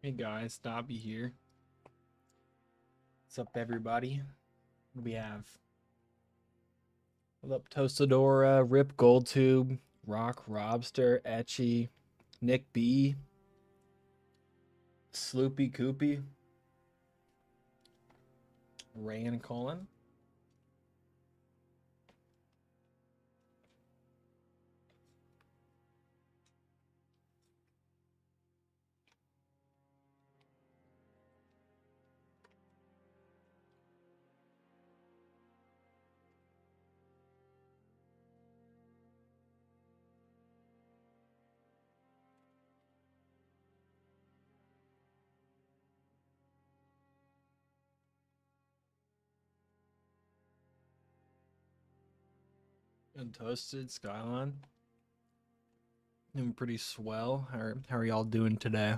Hey guys, ZA'MBIE here. What's up, everybody? What do we have? What up, Tostadora, Rip Goldtube, Rock Robster, Etchy, Nick B, Sloopy Koopy, Ray Colin. And Toasted, Skyline. Doing pretty swell. How are y'all doing today?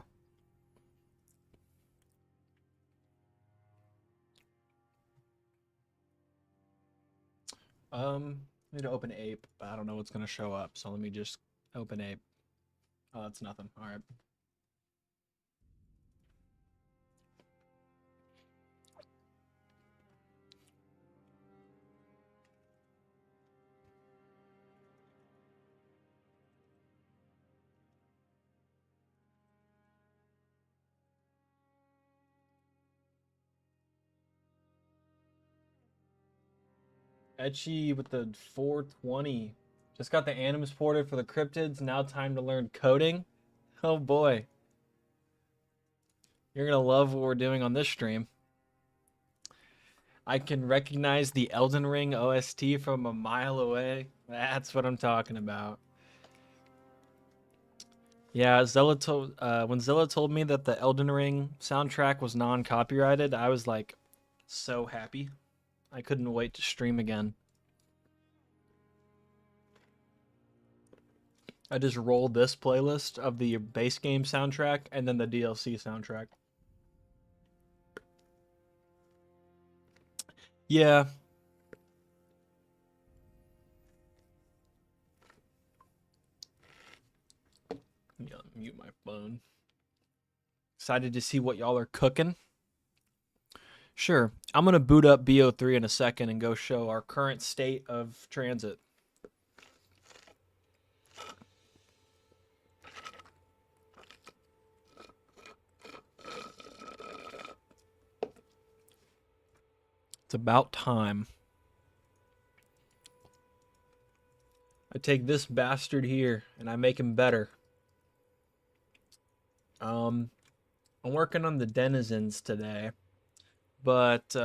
I need to open Ape, but I don't know what's gonna show up, so let me just open Ape. Oh, that's nothing. Alright. Etchy with the 420. Just got the animus ported for the cryptids. Now time to learn coding. Oh boy. You're gonna love what we're doing on this stream. I can recognize the Elden Ring OST from a mile away. That's what I'm talking about. Yeah, when Zilla told me that the Elden Ring soundtrack was non-copyrighted, I was like so happy. I couldn't wait to stream again. I just rolled this playlist of the base game soundtrack and then the DLC soundtrack. Yeah. Yeah, mute my phone. Excited to see what y'all are cooking. Sure. I'm going to boot up BO3 in a second and go show our current state of TranZit. It's about time. I take this bastard here and I make him better. I'm working on the denizens today, but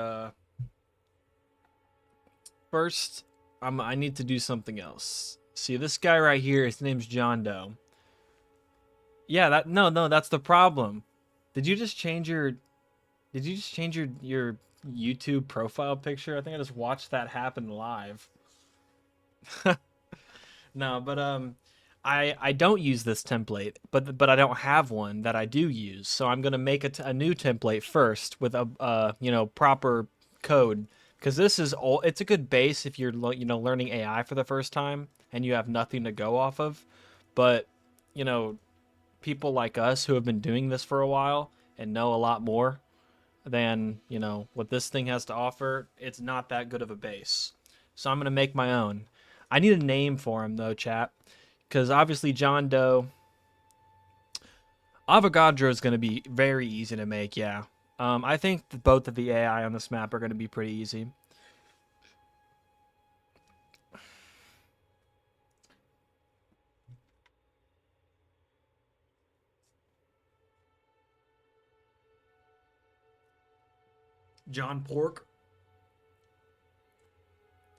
first I need to do something else. See, this guy right here, his name's John Doe. Yeah, no, that's the problem. Did you just change your your YouTube profile picture? I think I just watched that happen live. No, but I don't use this template, but I don't have one that I do use. So I'm gonna make a new template first with a proper code, because this is all. It's a good base if you're learning AI for the first time and you have nothing to go off of. But you know, people like us who have been doing this for a while and know a lot more than what this thing has to offer, it's not that good of a base. So I'm gonna make my own. I need a name for him though, chat, because obviously John Doe Avogadro is gonna be very easy to make. Yeah, I think that both of the AI on this map are gonna be pretty easy. John Pork.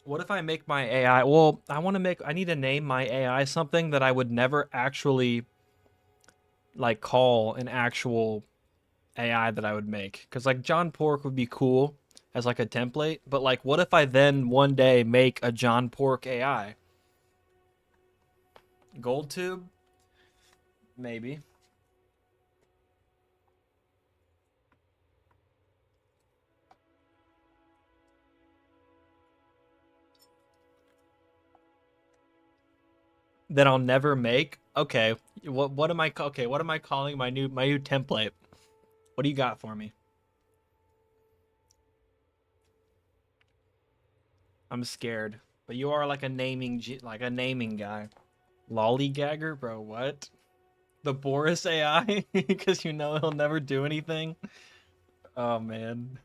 What if I make my AI? Well, I need to name my AI something that I would never actually like call an actual AI that I would make. Because like John Pork would be cool as like a template, but like what if I then one day make a John Pork AI? Gold tube? Maybe. That I'll never make. Okay. What am I calling my new template? What do you got for me? I'm scared. But you are like a like a naming guy. Lollygagger, bro, what? The Boris AI? Because you know he'll never do anything? Oh, man.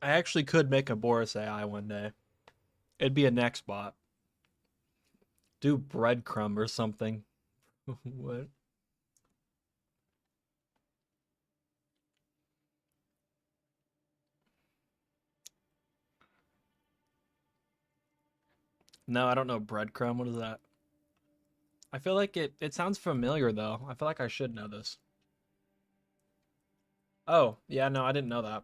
I actually could make a Boris AI one day. It'd be a next bot. Do breadcrumb or something. What? No, I don't know breadcrumb. What is that? I feel like it sounds familiar though. I feel like I should know this. Oh, yeah, no, I didn't know that.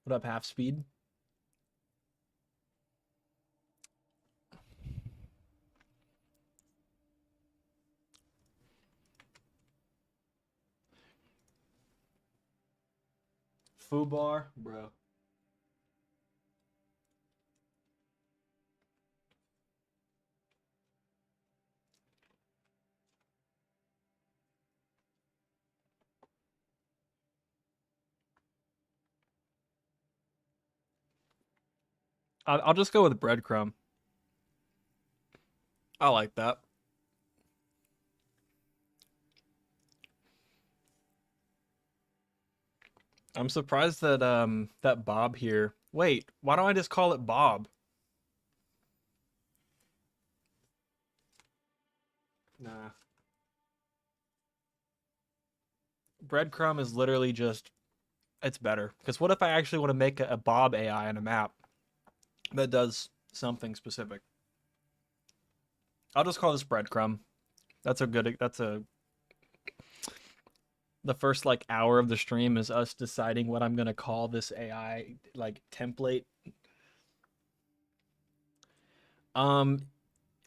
What up, half speed? Foobar, bro. I'll just go with breadcrumb. I like that. I'm surprised that that Bob here. Wait, why don't I just call it Bob? Nah. Breadcrumb is literally just it's better. Because what if I actually want to make a Bob AI in a map that does something specific? I'll just call this breadcrumb. That's a the first like hour of the stream is us deciding what I'm gonna call this AI like template. Um,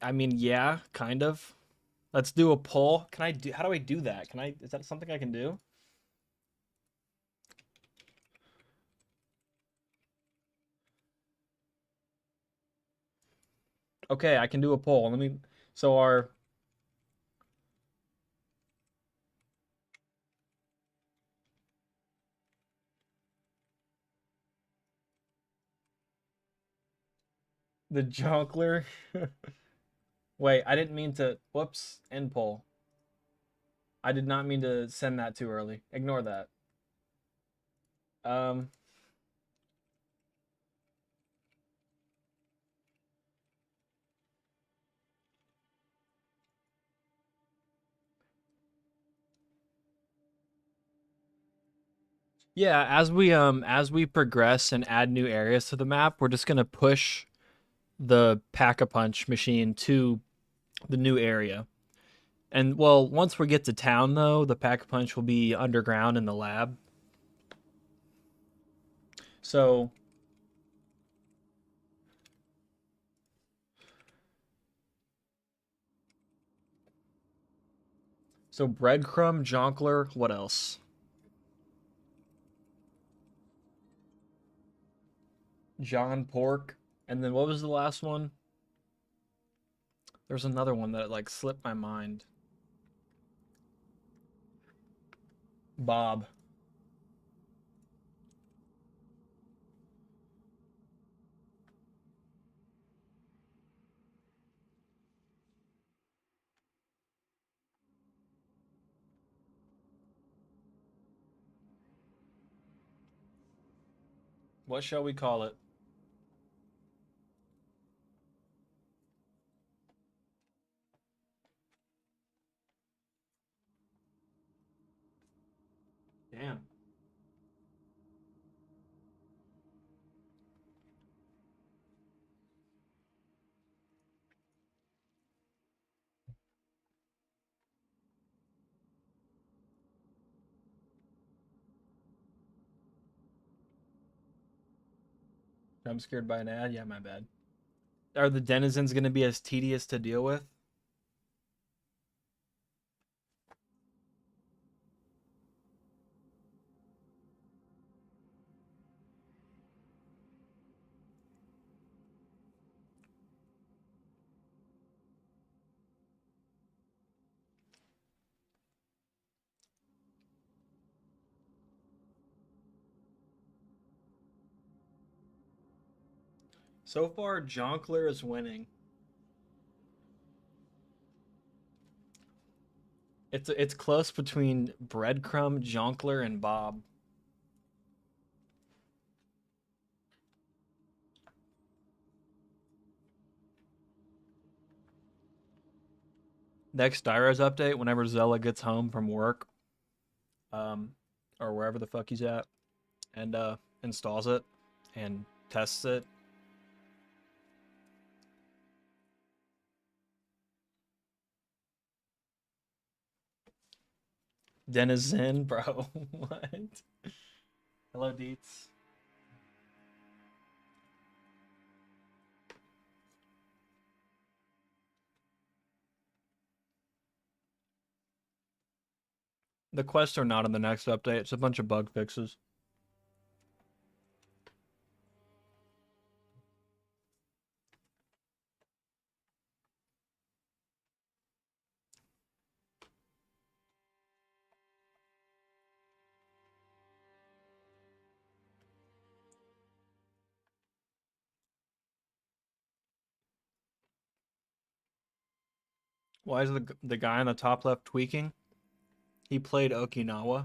I mean, yeah, kind of. Let's do a poll. Can I do? How do I do that? Can I? Is that something I can do? Okay, I can do a poll. Let me. So our the jonkler. Wait, I didn't mean to. Whoops. End poll. I did not mean to send that too early. Ignore that. Um. Yeah, as we progress and add new areas to the map, we're just gonna push the Pack-a-Punch machine to the new area. And well, once we get to town though, the Pack-a-Punch will be underground in the lab. So so breadcrumb, jonkler, what else? John Pork, and then what was the last one? There's another one that like slipped my mind. Bob. What shall we call it? Damn. I'm scared by an ad. Yeah, my bad. Are the denizens going to be as tedious to deal with? So far, Jonkler is winning. It's close between Breadcrumb, Jonkler, and Bob. Next Dyro's update, whenever Zella gets home from work, um, or wherever the fuck he's at, and installs it and tests it. Denizen, bro. What? Hello, Deets. The quests are not in the next update. It's a bunch of bug fixes. Why is the guy on the top left tweaking? He played Okinawa.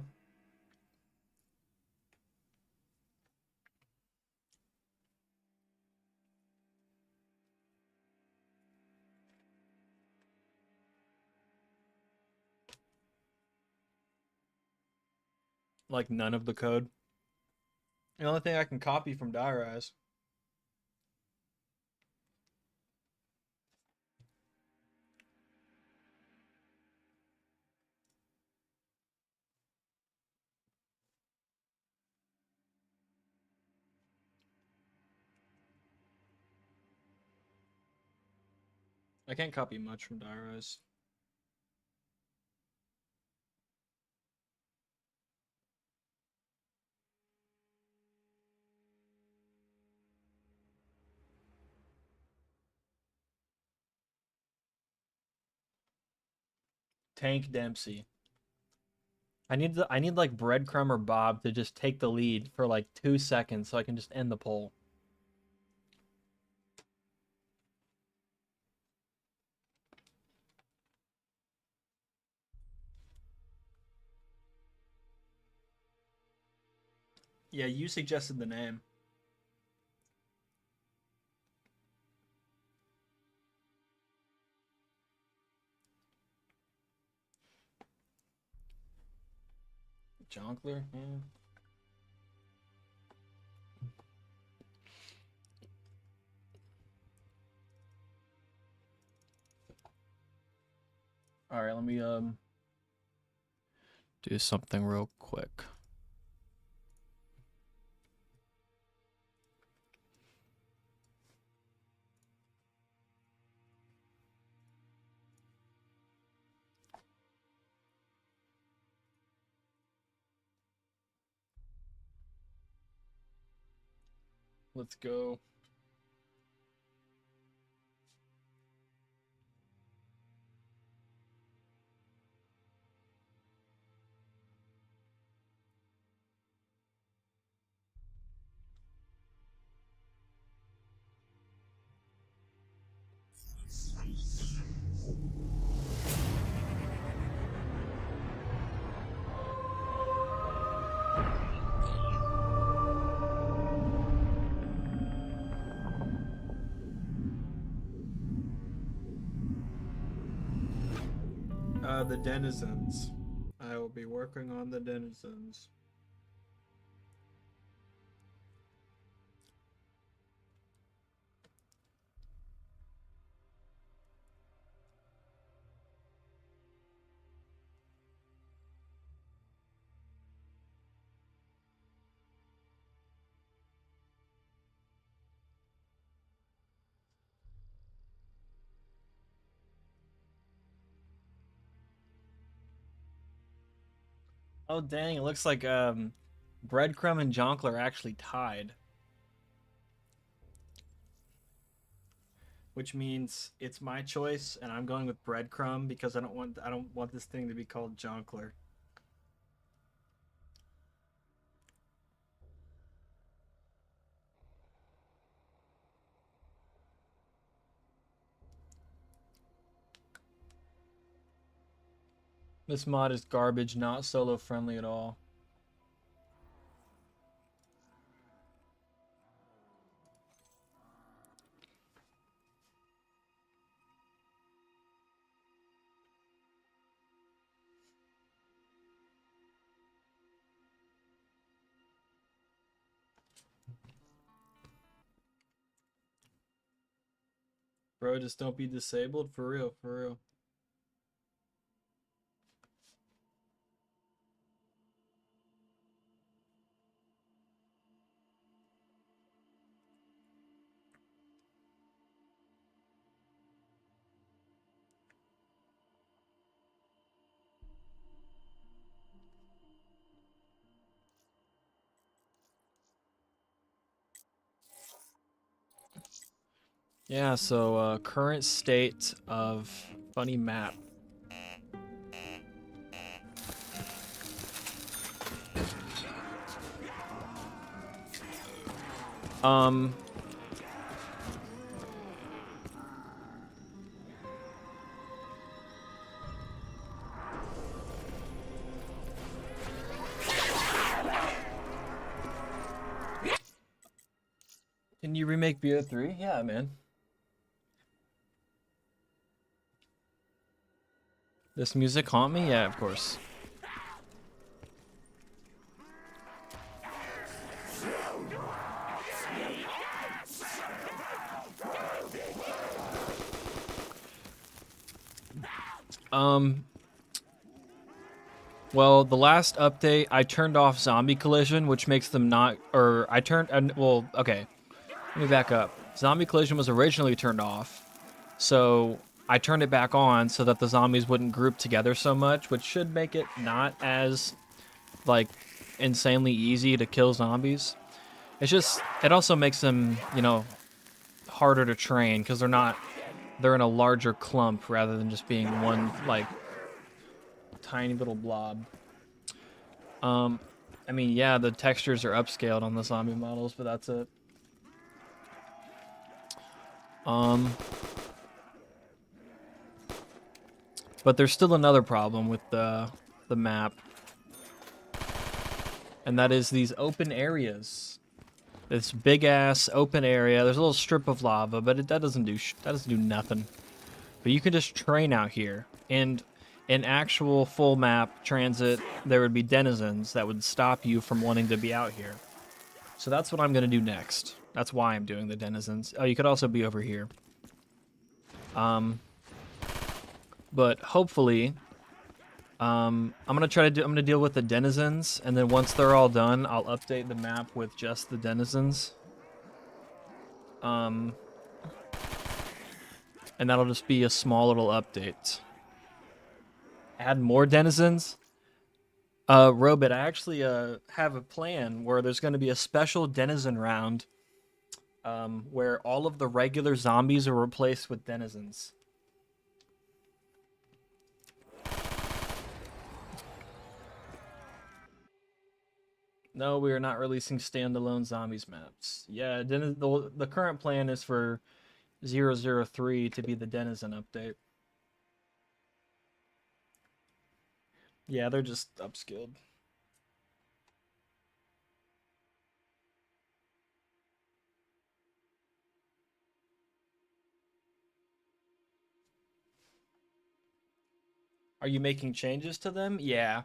Like none of the code. The only thing I can copy from Diarize. I can't copy much from Diarize. Tank Dempsey. I need like Breadcrumb or Bob to just take the lead for like 2 seconds so I can just end the poll. Yeah, you suggested the name. Jonkler? Yeah. All right, let me do something real quick. Let's go. The denizens. I will be working on the denizens. Oh dang! It looks like Breadcrumb and Jonkler are actually tied, which means it's my choice, and I'm going with Breadcrumb because I don't want this thing to be called Jonkler. This mod is garbage, not solo friendly at all. Bro, just don't be disabled for real, for real. Yeah, so current state of funny map. Um can you remake BO3? Yeah, man. This music haunt me? Yeah, of course. Um Well, the last update, I turned off zombie collision, which makes them not, or I turned, well, okay, let me back up. Zombie collision was originally turned off, so I turned it back on so that the zombies wouldn't group together so much, which should make it not as, like, insanely easy to kill zombies. It's just, it also makes them, harder to train, because they're in a larger clump rather than just being one, like, tiny little blob. Um, I mean, yeah, the textures are upscaled on the zombie models, but that's it. Um, but there's still another problem with the map, and that is these open areas. This big ass open area. There's a little strip of lava, but that doesn't do nothing. But you can just train out here, and in actual full map TranZit, there would be denizens that would stop you from wanting to be out here. So that's what I'm gonna do next. That's why I'm doing the denizens. Oh, you could also be over here. But hopefully, I'm gonna deal with the denizens, and then once they're all done, I'll update the map with just the denizens. And that'll just be a small little update. Add more denizens. Robit, I actually have a plan where there's going to be a special denizen round, where all of the regular zombies are replaced with denizens. No, we are not releasing standalone zombies maps. Yeah, the current plan is for 003 to be the denizen update. Yeah, they're just upskilled. Are you making changes to them? Yeah.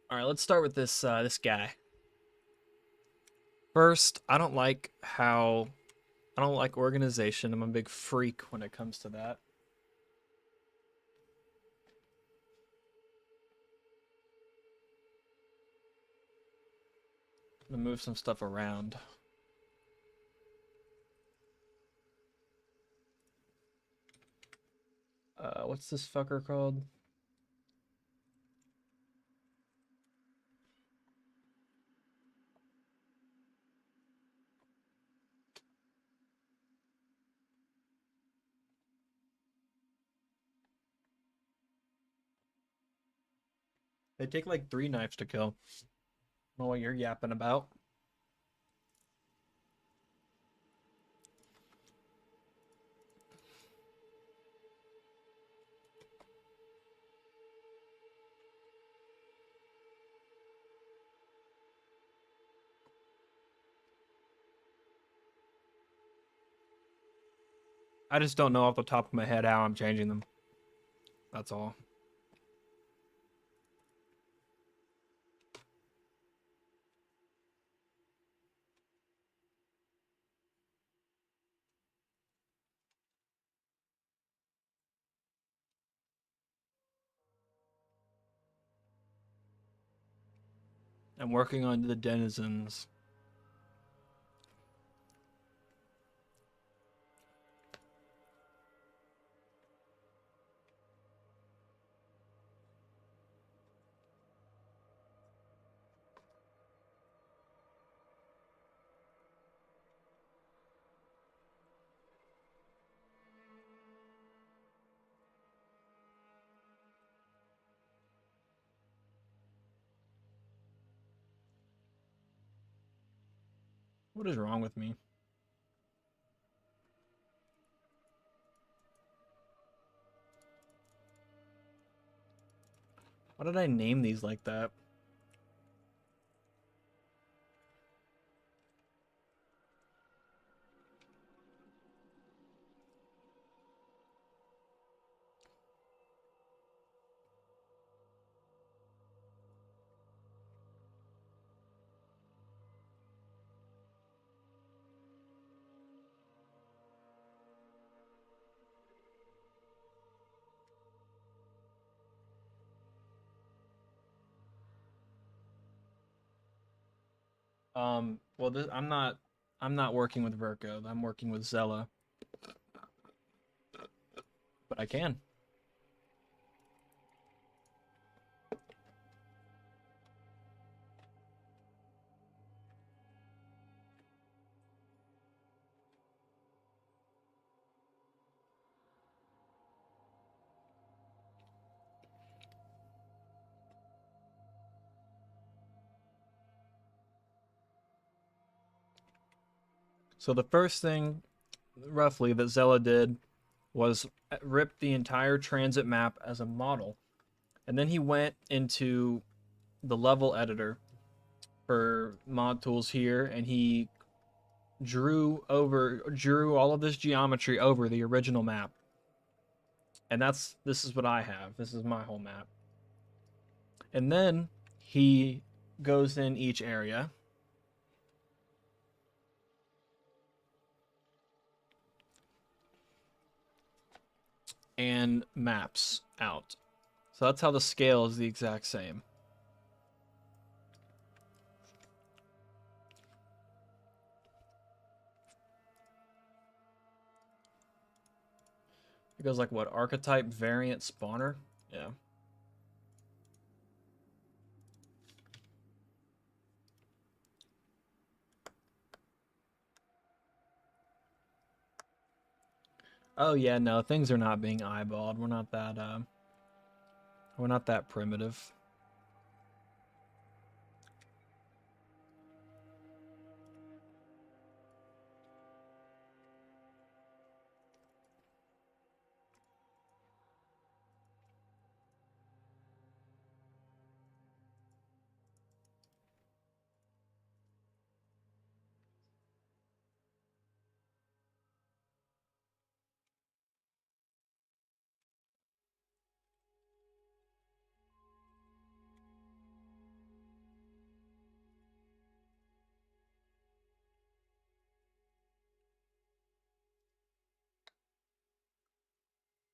All right, let's start with this guy. First, I don't like organization. I'm a big freak when it comes to that. I'm gonna move some stuff around. What's this fucker called? They take like 3 knives to kill. I don't know what you're yapping about. I just don't know off the top of my head how I'm changing them. That's all. I'm working on the denizens. What is wrong with me? Why did I name these like that? Well, I'm not working with Verco. I'm working with Zella, but I can. So the first thing, roughly, that Zella did was rip the entire TranZit map as a model, and then he went into the level editor for mod tools here, and he drew all of this geometry over the original map. And this is what I have. This is my whole map. And then he goes in each area and maps out. So that's how the scale is the exact same. It goes like what? Archetype variant spawner? Yeah. Oh yeah, no, things are not being eyeballed. We're not that primitive.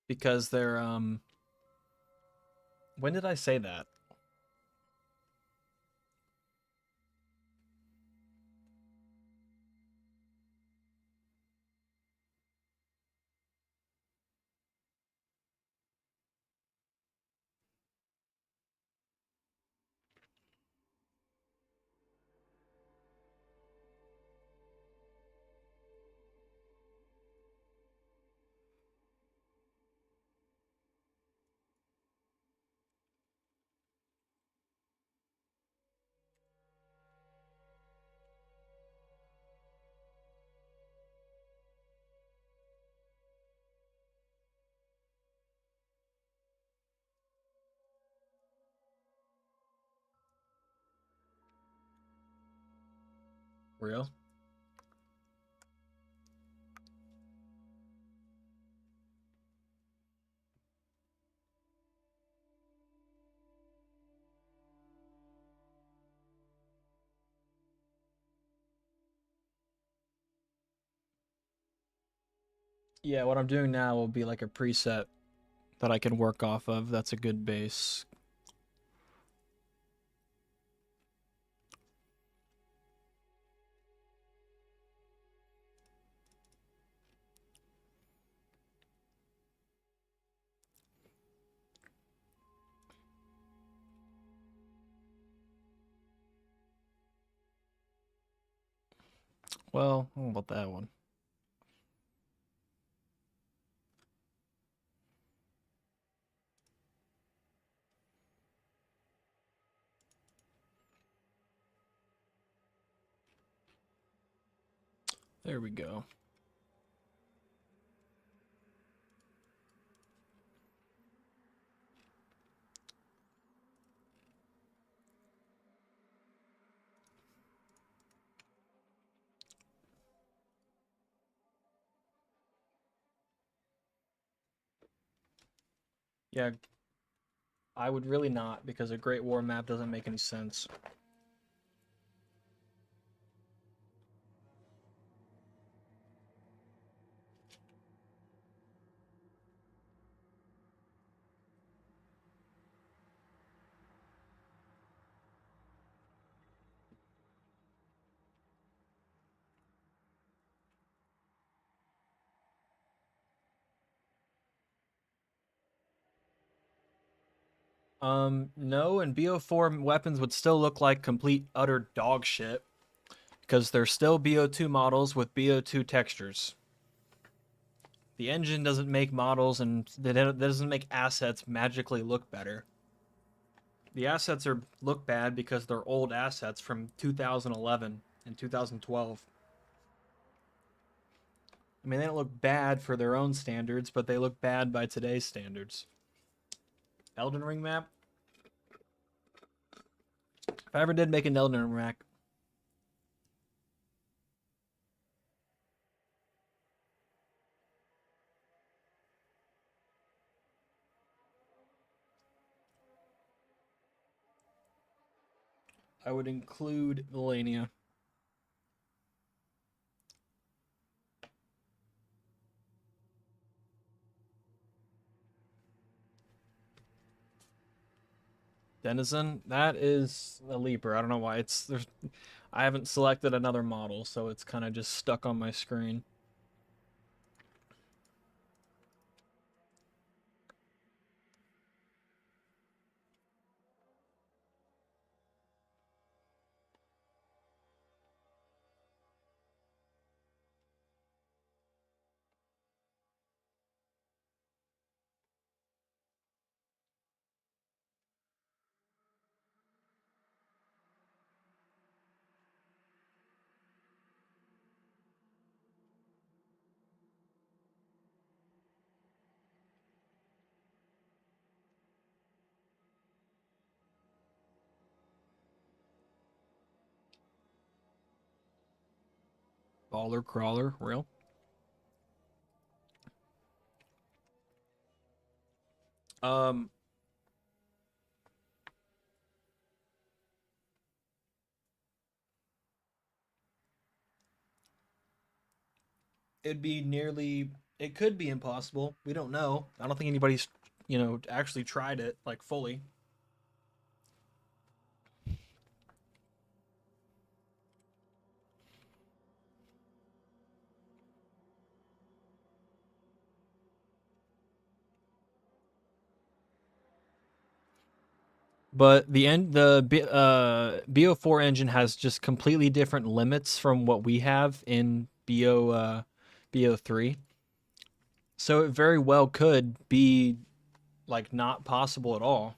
Because they're when did I say that? Real? Yeah, what I'm doing now will be like a preset that I can work off of. That's a good base. Well, how about that one? There we go. Yeah, I would really not because a Great War map doesn't make any sense. No, and BO4 weapons would still look like complete utter dog shit because they're still BO2 models with BO2 textures. The engine doesn't make models and that doesn't make assets magically look better. The assets are look bad because they're old assets from 2011 and 2012. I mean, they don't look bad for their own standards, but they look bad by today's standards. Elden Ring map? If I ever did make an Elden Ring map, I would include Melania. Denizen, that is a leaper. I don't know why it's there's. I haven't selected another model, so it's kind of just stuck on my screen. Baller crawler, real. Um, it'd be nearly. It could be impossible. We don't know. I don't think anybody's, actually tried it like fully. But the BO4 engine has just completely different limits from what we have in BO3. So it very well could be like not possible at all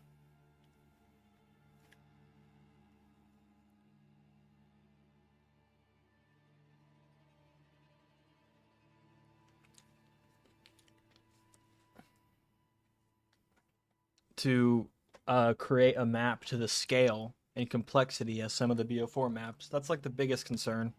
to create a map to the scale and complexity as some of the BO4 maps. That's like the biggest concern.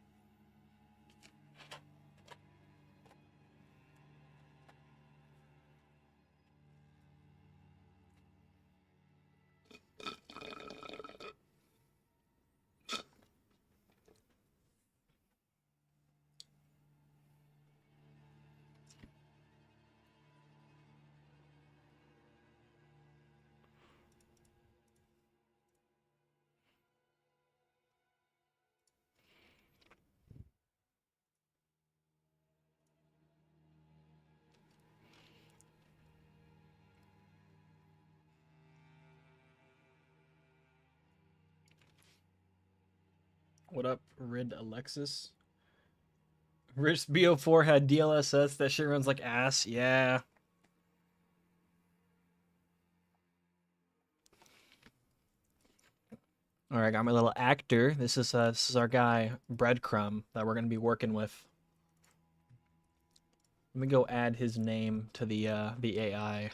What up, Rid Alexis? Rich BO4 had DLSS. That shit runs like ass. Yeah. All right, got my little actor. This is our guy Breadcrumb that we're gonna be working with. Let me go add his name to the AI.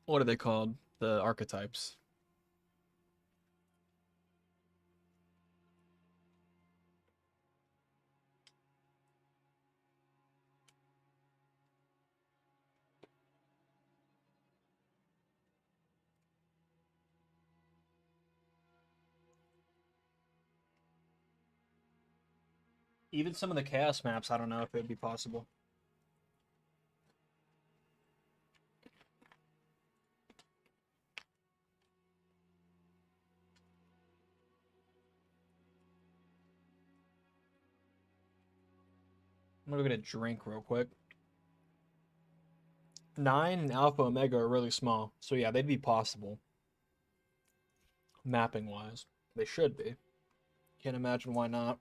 What are they called? The archetypes. Even some of the chaos maps, I don't know if it would be possible. I'm gonna go get a drink real quick. 9 and Alpha Omega are really small, so yeah, they'd be possible. Mapping wise, they should be. Can't imagine why not.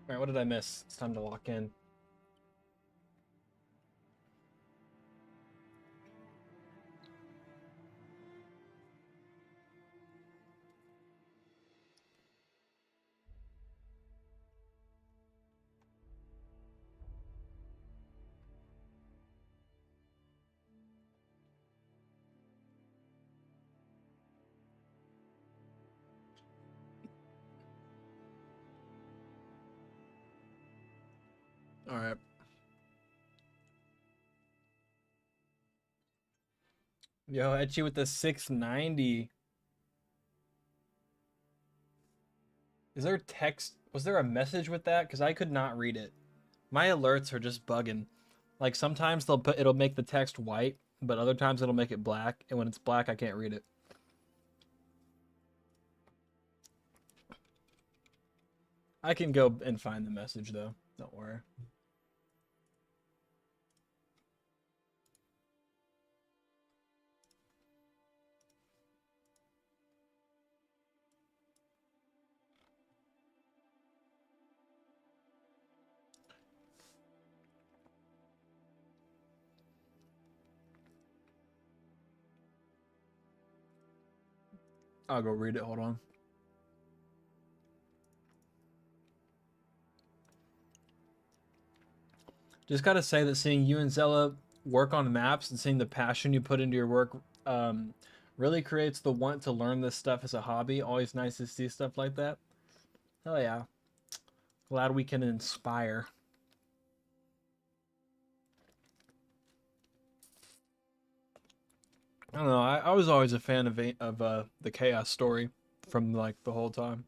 All right, what did I miss? It's time to lock in. All right. Yo, Etchy with the 690. Is there text? Was there a message with that? Because I could not read it. My alerts are just bugging. Like sometimes it'll make the text white, but other times it'll make it black, and when it's black, I can't read it. I can go and find the message though. Don't worry. I'll go read it. Hold on. Just gotta say that seeing you and Zella work on maps and seeing the passion you put into your work really creates the want to learn this stuff as a hobby. Always nice to see stuff like that. Hell yeah. Glad we can inspire. I don't know. I was always a fan of the chaos story from like the whole time.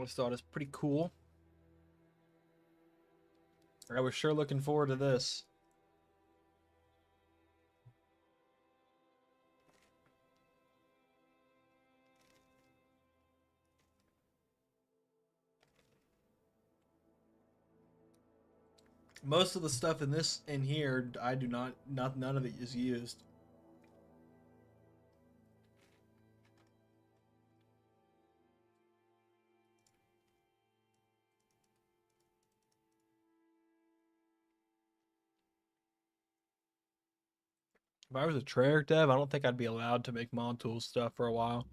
always thought it's pretty cool. I was sure looking forward to this. Most of the stuff in here, I do not none of it is used. If I was a Treyarch dev, I don't think I'd be allowed to make mod tool stuff for a while.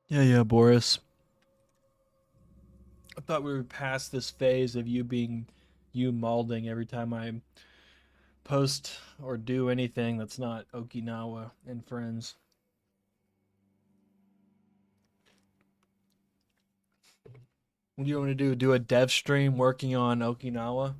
Yeah, Boris. I thought we were past this phase of you malding every time I post or do anything that's not Okinawa and friends. What do you want to do? Do a dev stream working on Okinawa?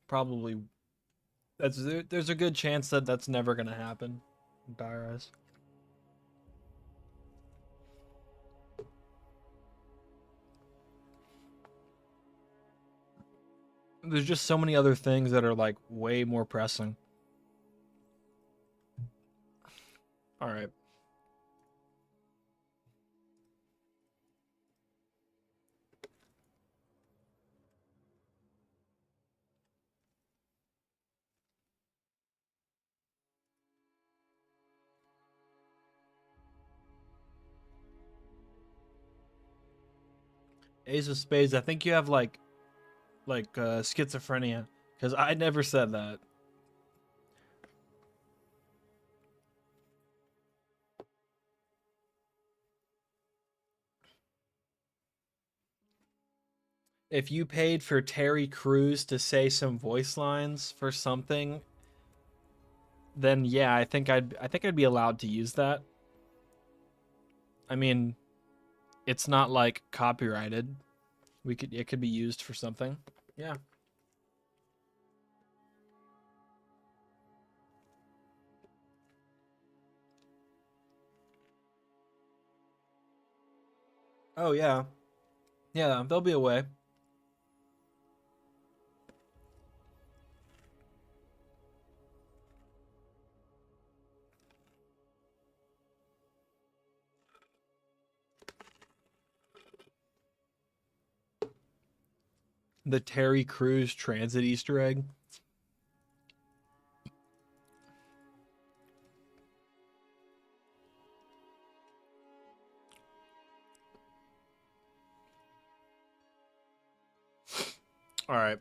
Probably. There's a good chance that that's never gonna happen. Dire. There's just so many other things that are like way more pressing. All right. Ace of Spades. I think you have schizophrenia because I never said that. If you paid for Terry Crews to say some voice lines for something, then yeah, I think I'd be allowed to use that. I mean, it's not like copyrighted. It could be used for something. Yeah. Oh yeah. Yeah, there'll be a way. The Terry Crews TranZit Easter egg. All right.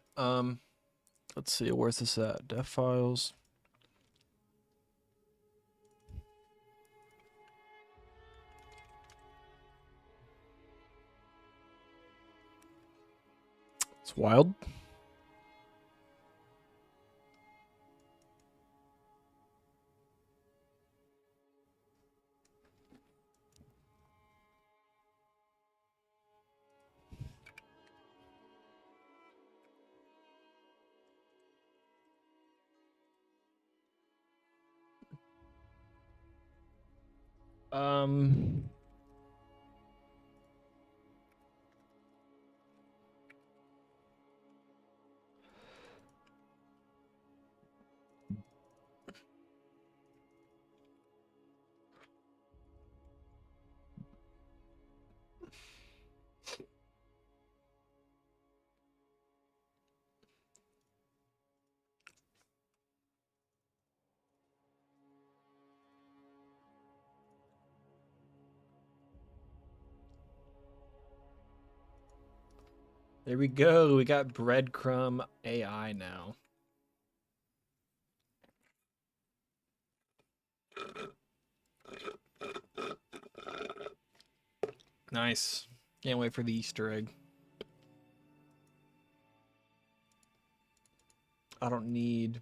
Let's see. Where's this at? Def files. It's wild. Um, there we go. We got breadcrumb AI now. Nice. Can't wait for the Easter egg. I don't need.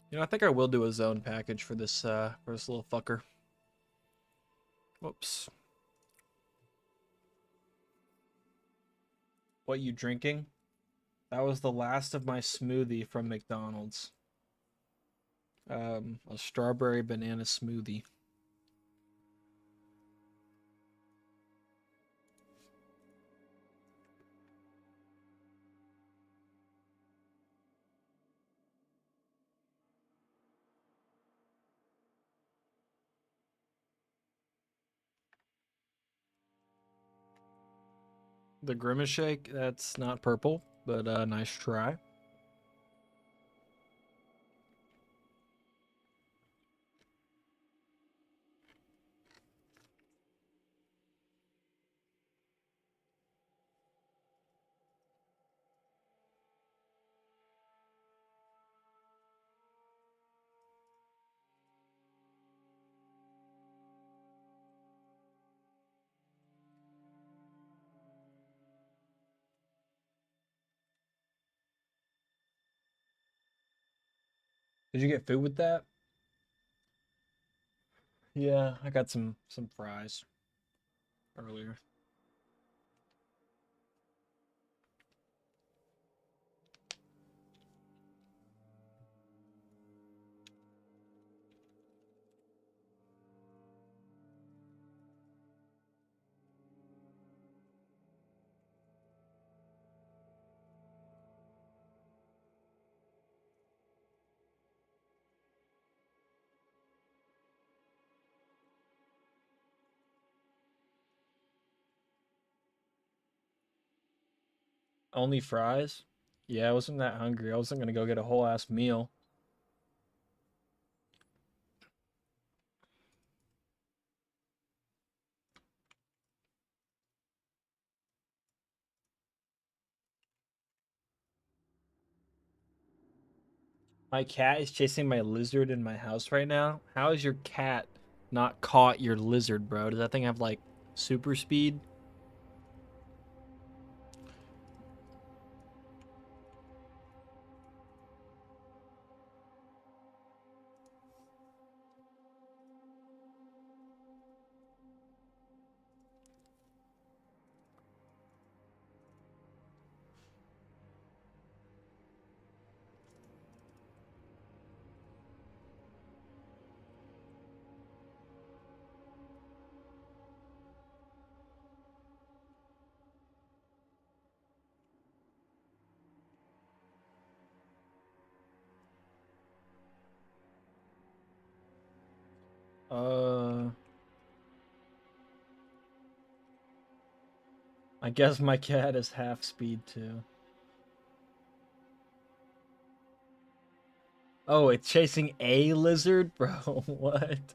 You know, I think I will do a zone package for this little fucker. Whoops. What you drinking? That was the last of my smoothie from McDonald's. A strawberry banana smoothie. The Grimace Shake, that's not purple, but nice try. Did you get food with that? Yeah, I got some fries earlier. Only fries? Yeah, I wasn't that hungry. I wasn't gonna go get a whole ass meal. My cat is chasing my lizard in my house right now. How is your cat not caught your lizard, bro? Does that thing have like super speed? Uh, I guess my cat is half speed too. Oh, it's chasing a lizard, bro. What?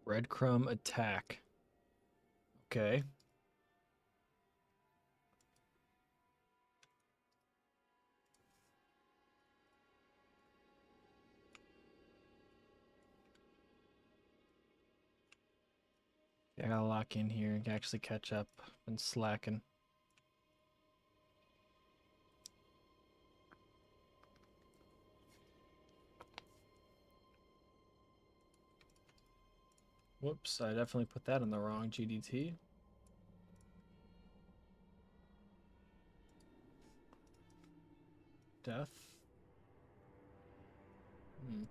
Breadcrumb attack. Okay. I gotta lock in here and actually catch up. Been slacking. Whoops, I definitely put that in the wrong GDT. Death. Hmm.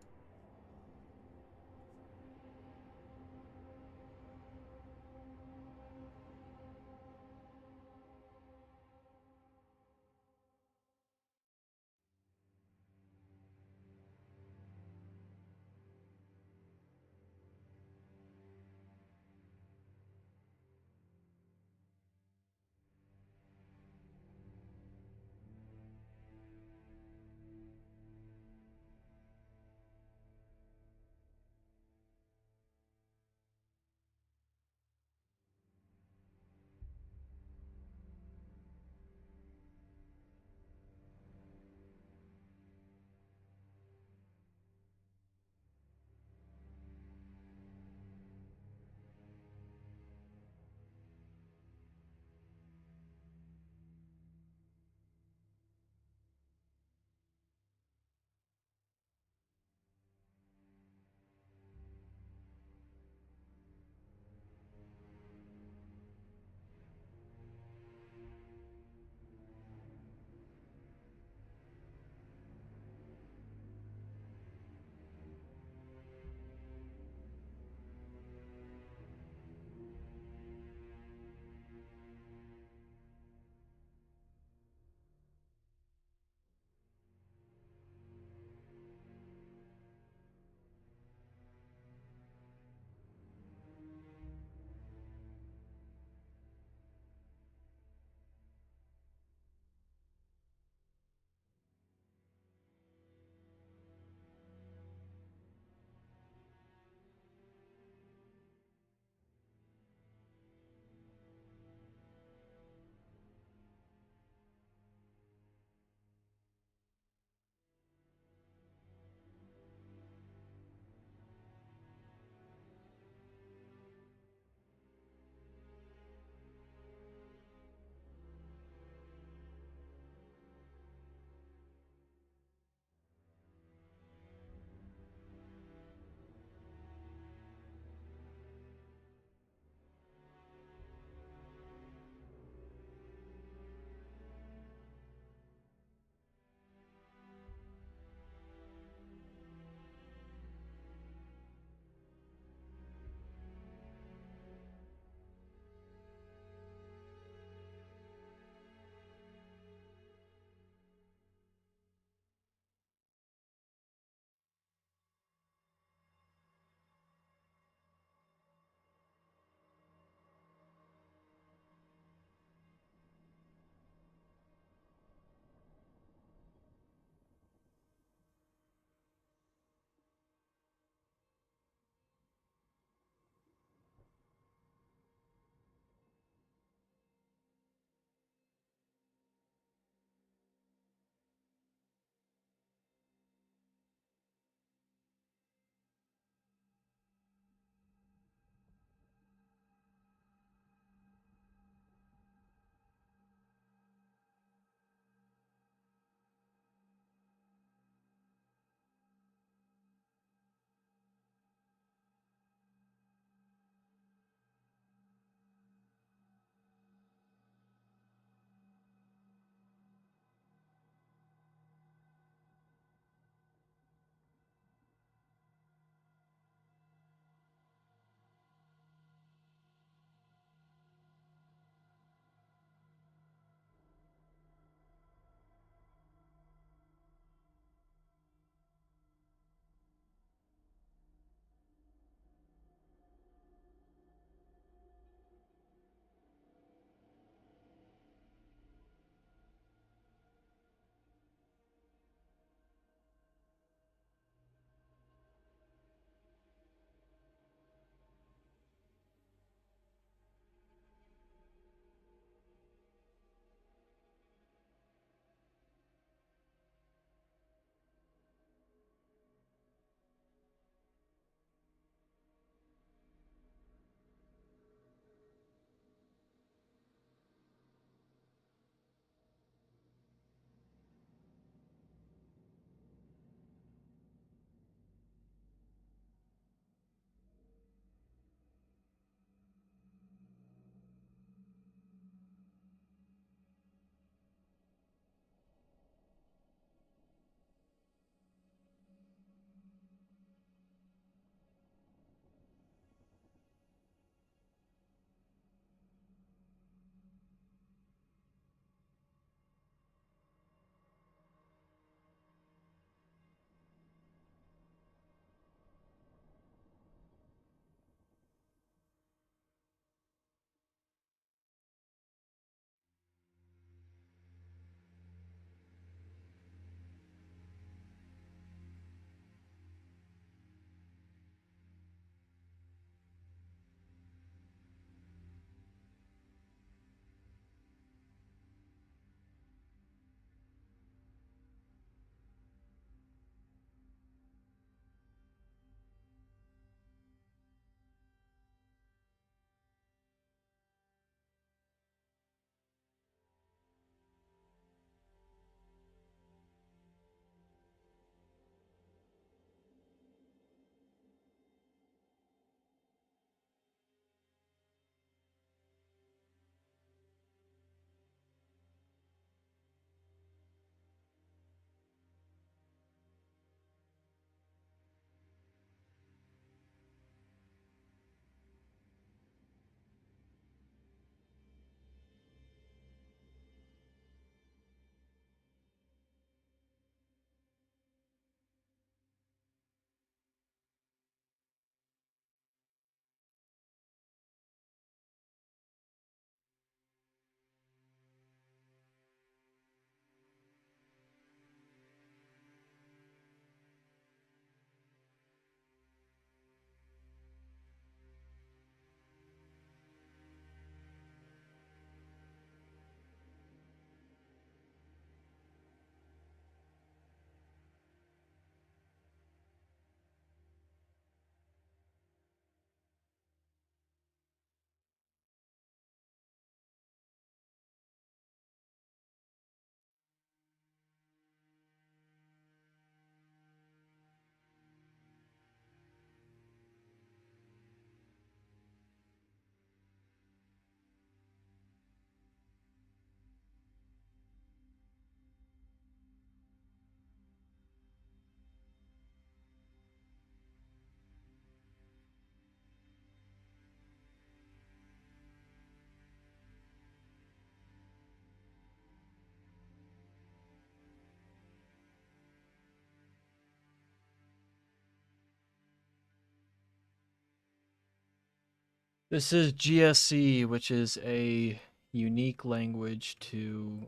This is GSC, which is a unique language to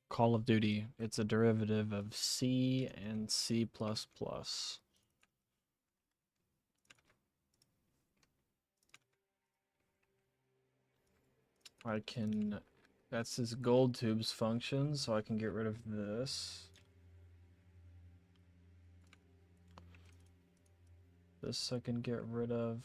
Call of Duty. It's a derivative of C and C++. I can, that's this gold tubes function, so I can get rid of this. This I can get rid of.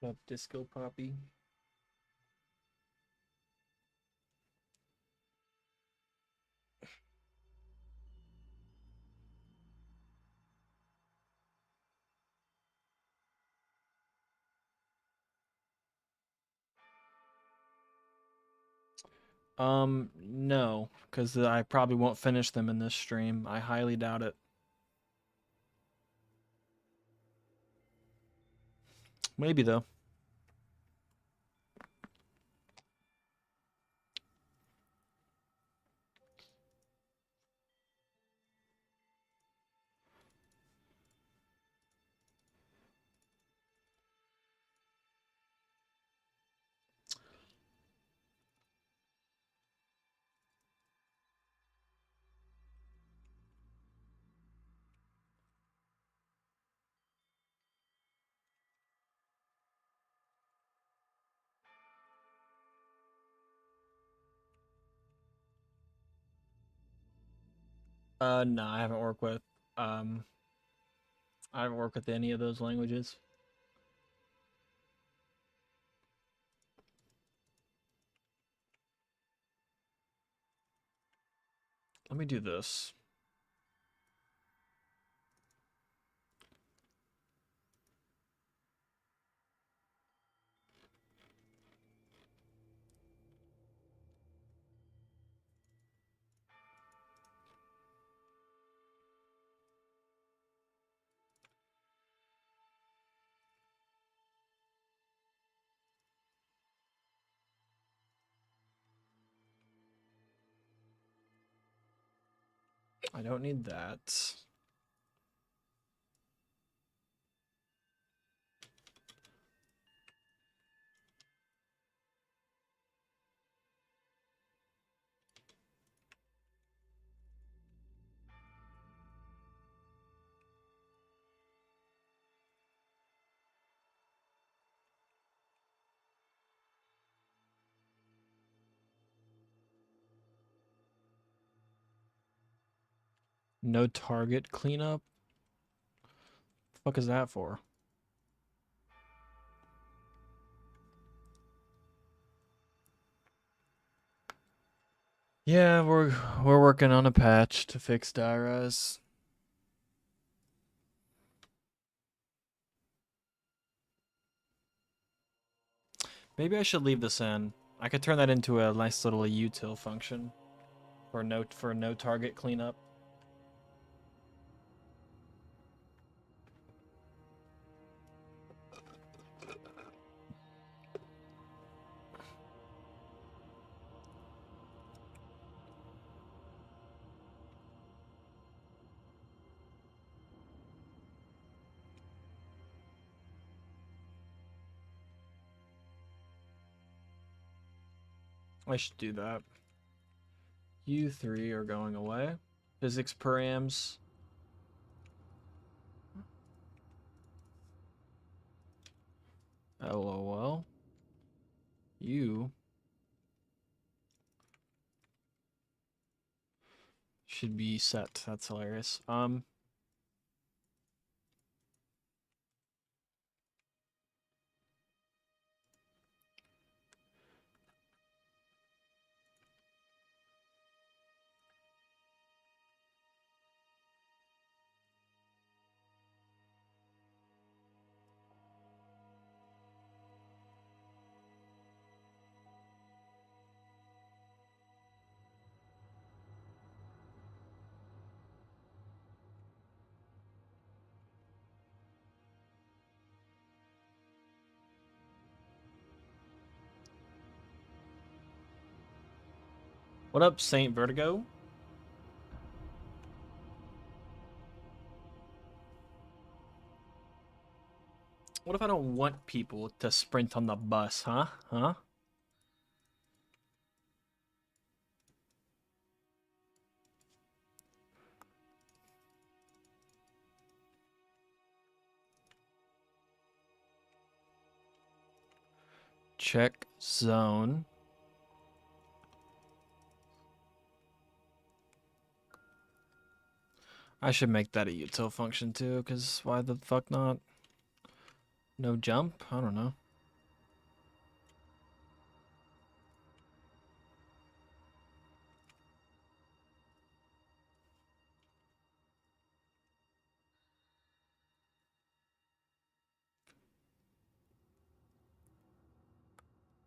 Up Disco Poppy. No, because I probably won't finish them in this stream. I highly doubt it. Maybe though. No, I haven't worked with um I haven't worked with any of those languages. Let me do this. I don't need that. No target cleanup? The fuck is that for? Yeah, we're working on a patch to fix Dairaz. Maybe I should leave this in. I could turn that into a nice little util function for no target cleanup. I should do that. U3 are going away. Physics params. LOL. You should be set. That's hilarious. What up, Saint Vertigo? What if I don't want people to sprint on the bus, huh? Huh? Check zone. I should make that a util function too, because why the fuck not? No jump? I don't know.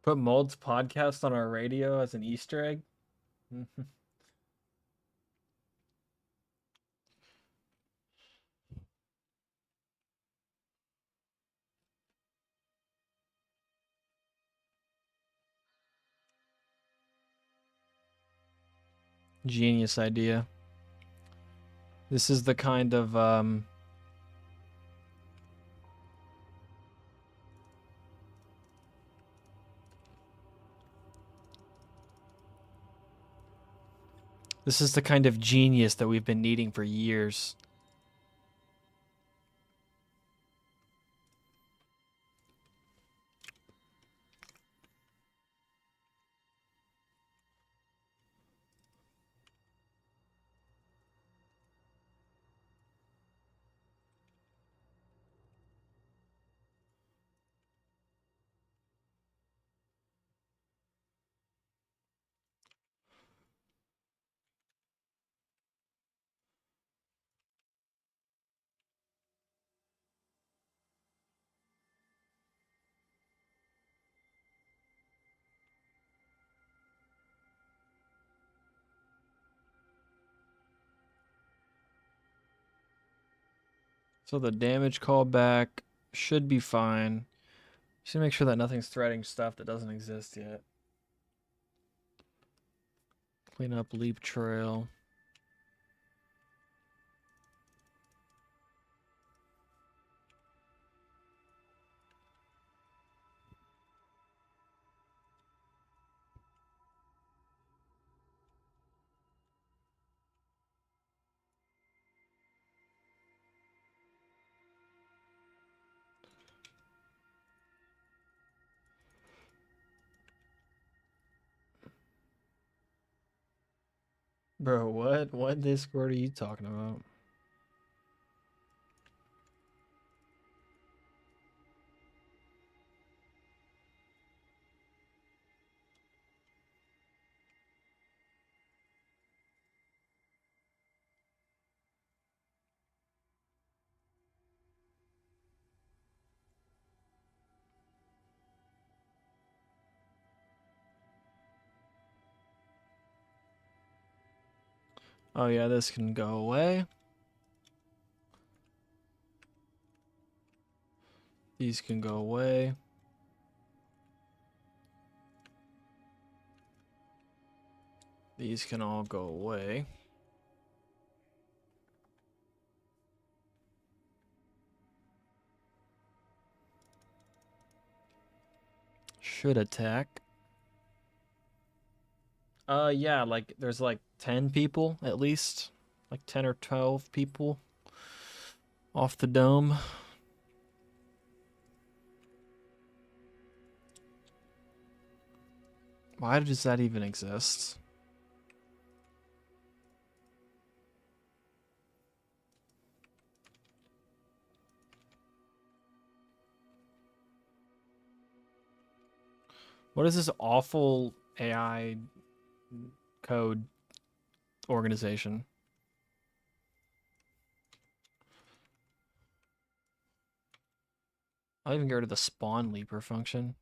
Put Mold's podcast on our radio as an Easter egg? Genius idea. This is the kind of this is the kind of genius that we've been needing for years. So the damage callback should be fine. Just make sure that nothing's threading stuff that doesn't exist yet. Clean up leap trail. Bro, what? What Discord are you talking about? Oh yeah, this can go away. These can go away. These can all go away. Should attack. Yeah, like there's like 10 people at least. Like 10 or 12 people off the dome. Why does that even exist? What is this awful AI code organization? I'll even get rid of the spawn leaper function.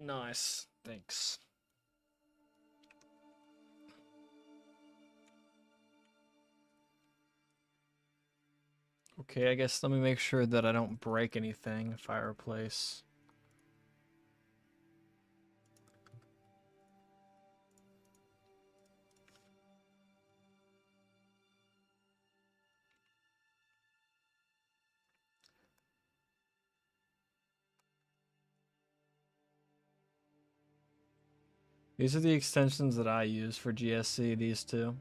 Nice. Thanks. Okay, I guess let me make sure that I don't break anything if I replace. These are the extensions that I use for GSC, these two.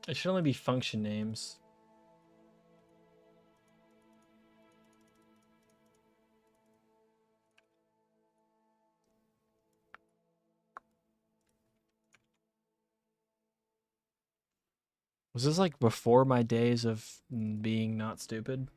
It should only be function names. Was this like before my days of being not stupid?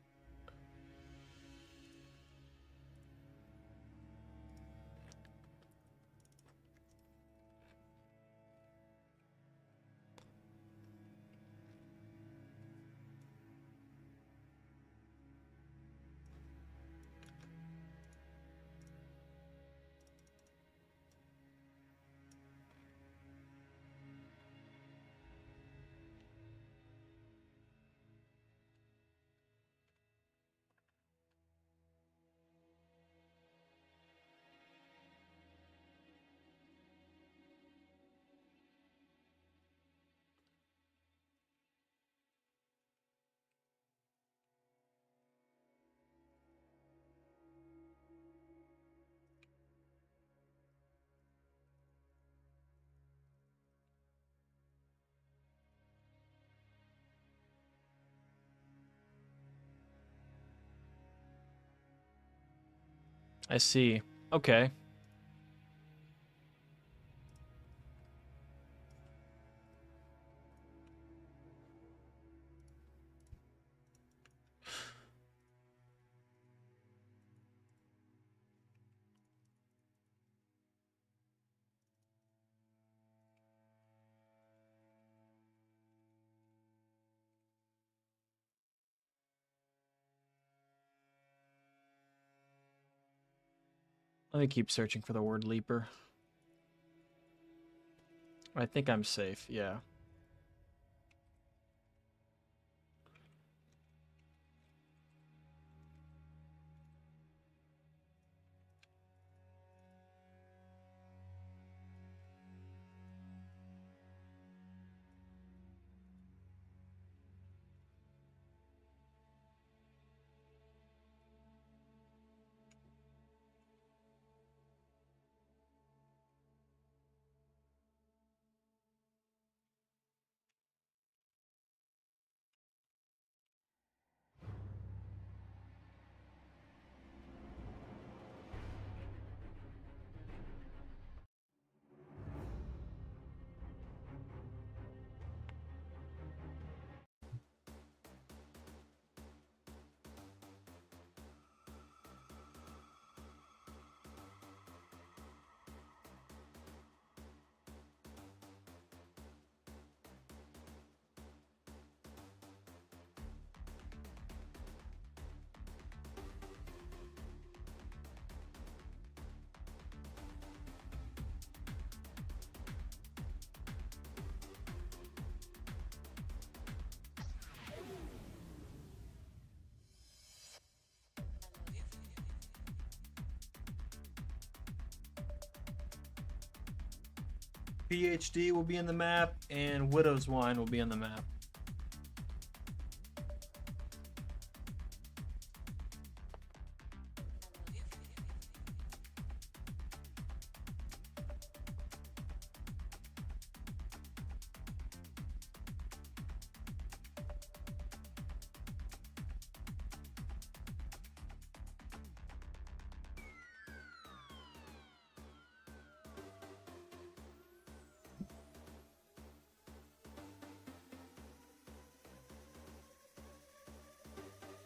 I see. Okay. Let me keep searching for the word leaper. I think I'm safe, yeah. PhD will be in the map, and Widow's Wine will be in the map.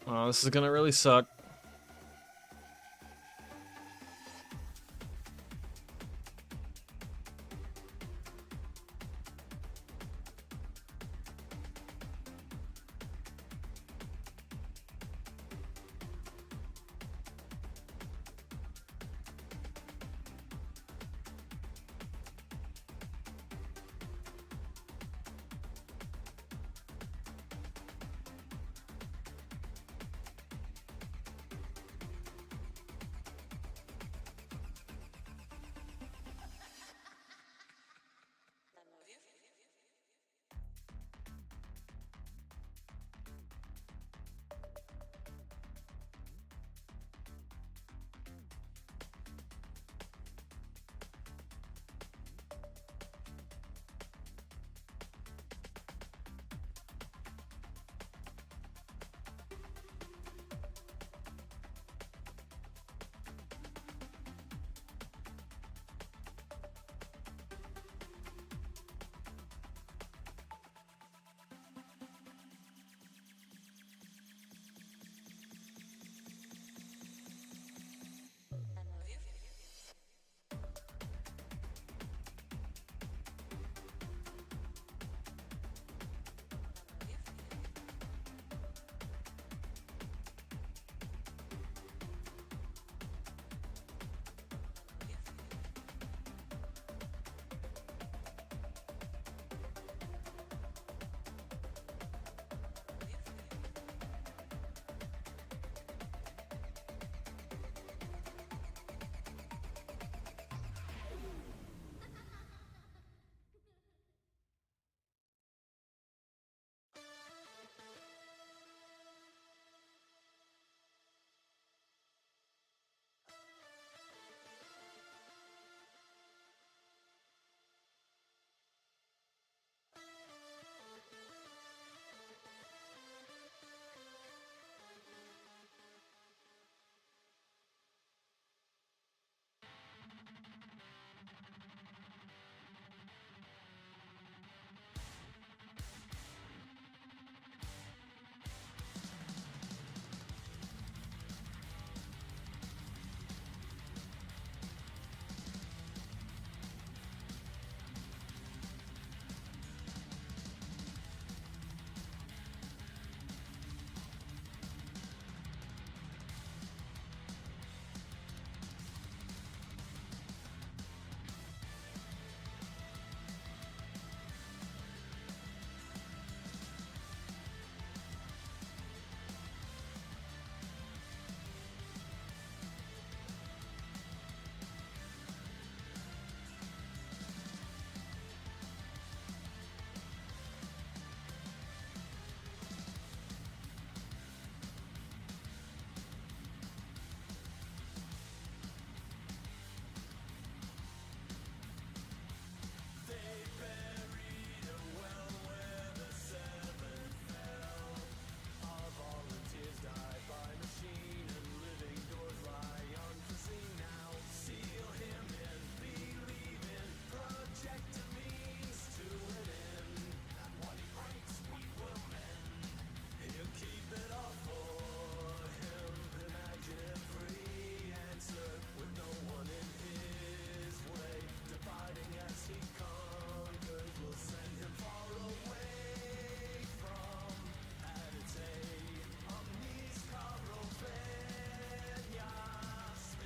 Oh, this is gonna really suck.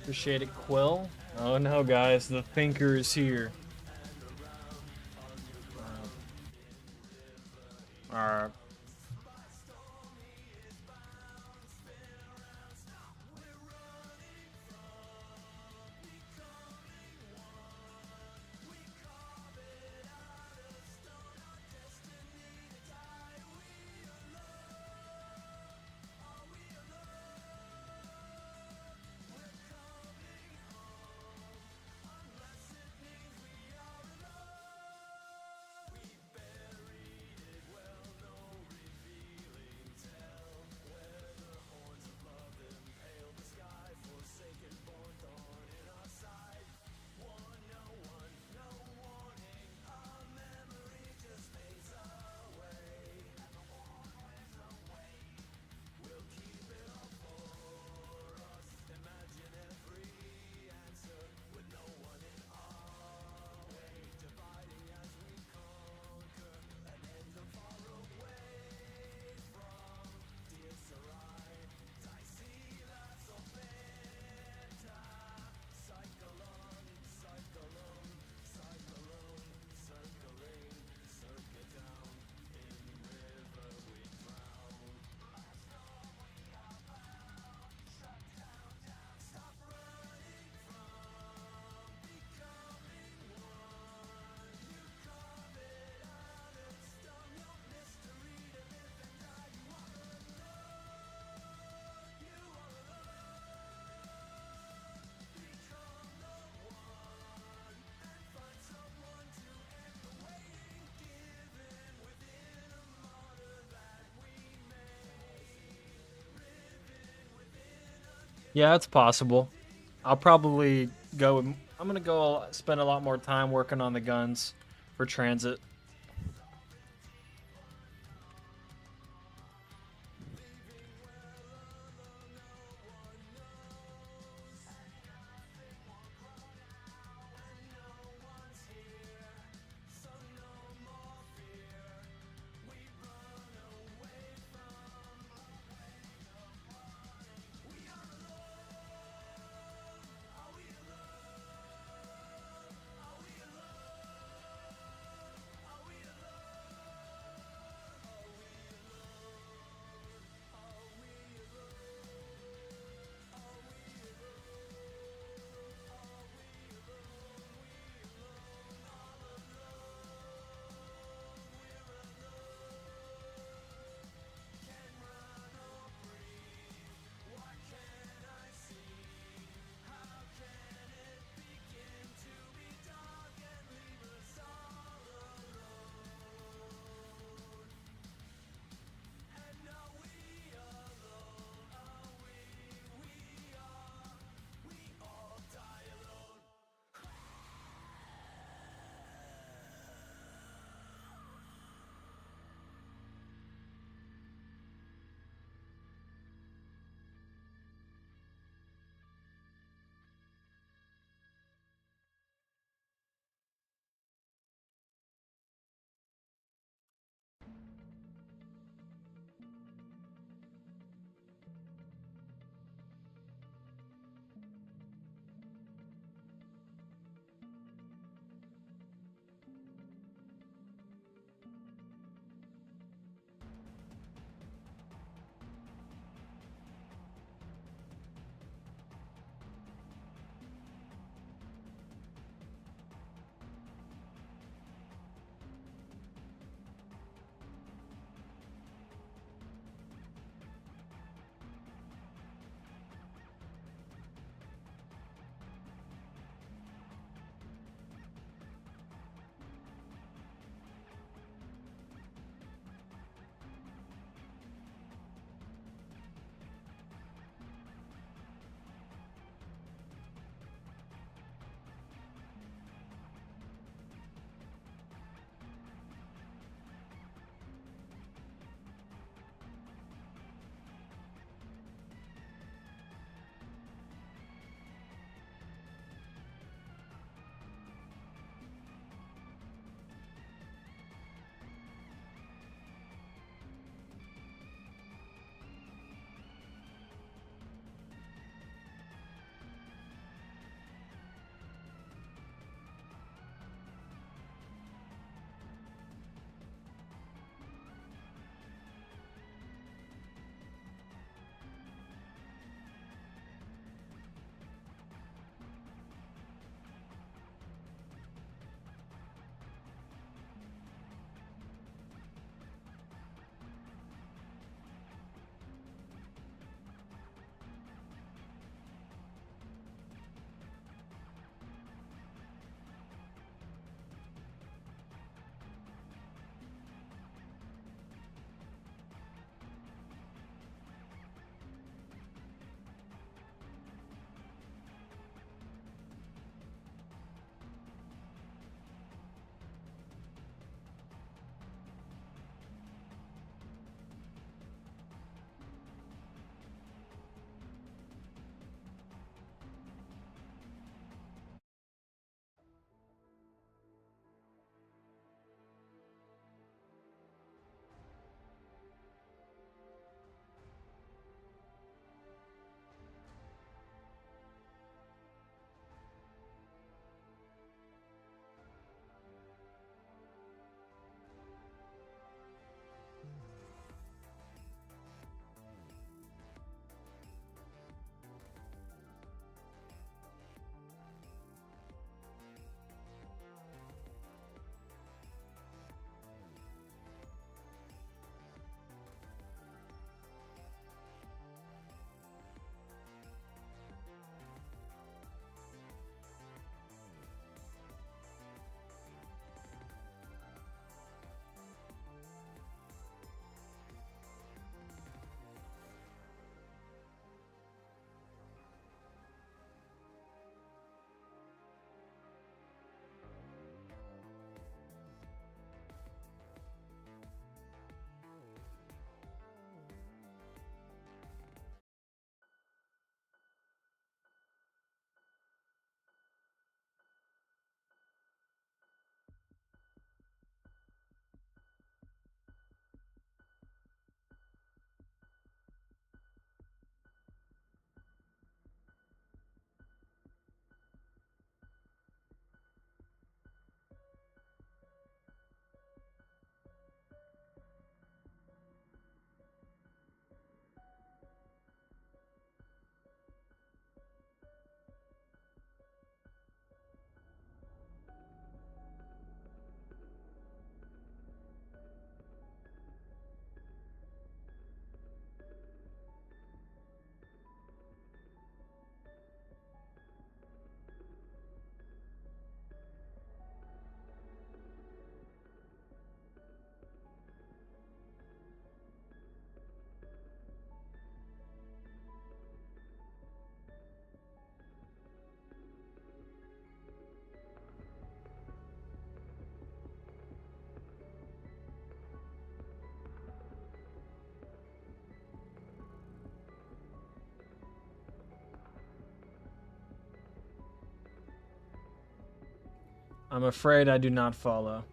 Appreciate it, Quill. Oh no, guys, the thinker is here. Alright. Yeah, it's possible. I'll probably go. I'm gonna go spend a lot more time working on the guns for TranZit. I'm afraid I do not follow.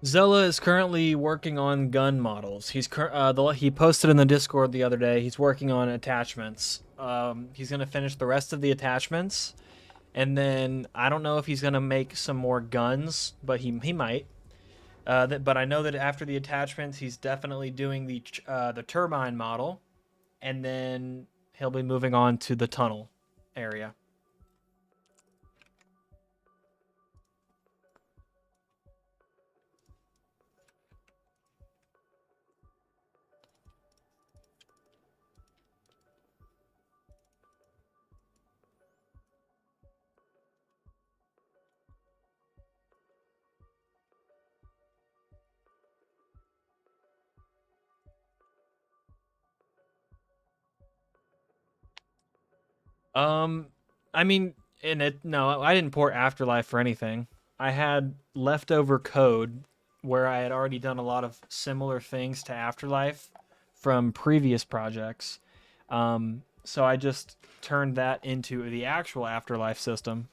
Zella is currently working on gun models. He posted in the Discord the other day. He's working on attachments. He's gonna finish the rest of the attachments, and then I don't know if he's gonna make some more guns, but he might. But I know that after the attachments, he's definitely doing the turbine model, and then he'll be moving on to the tunnel area. Um, I mean, in it, no, I didn't port Afterlife for anything. I had leftover code where I had already done a lot of similar things to Afterlife from previous projects. So I just turned that into the actual Afterlife system.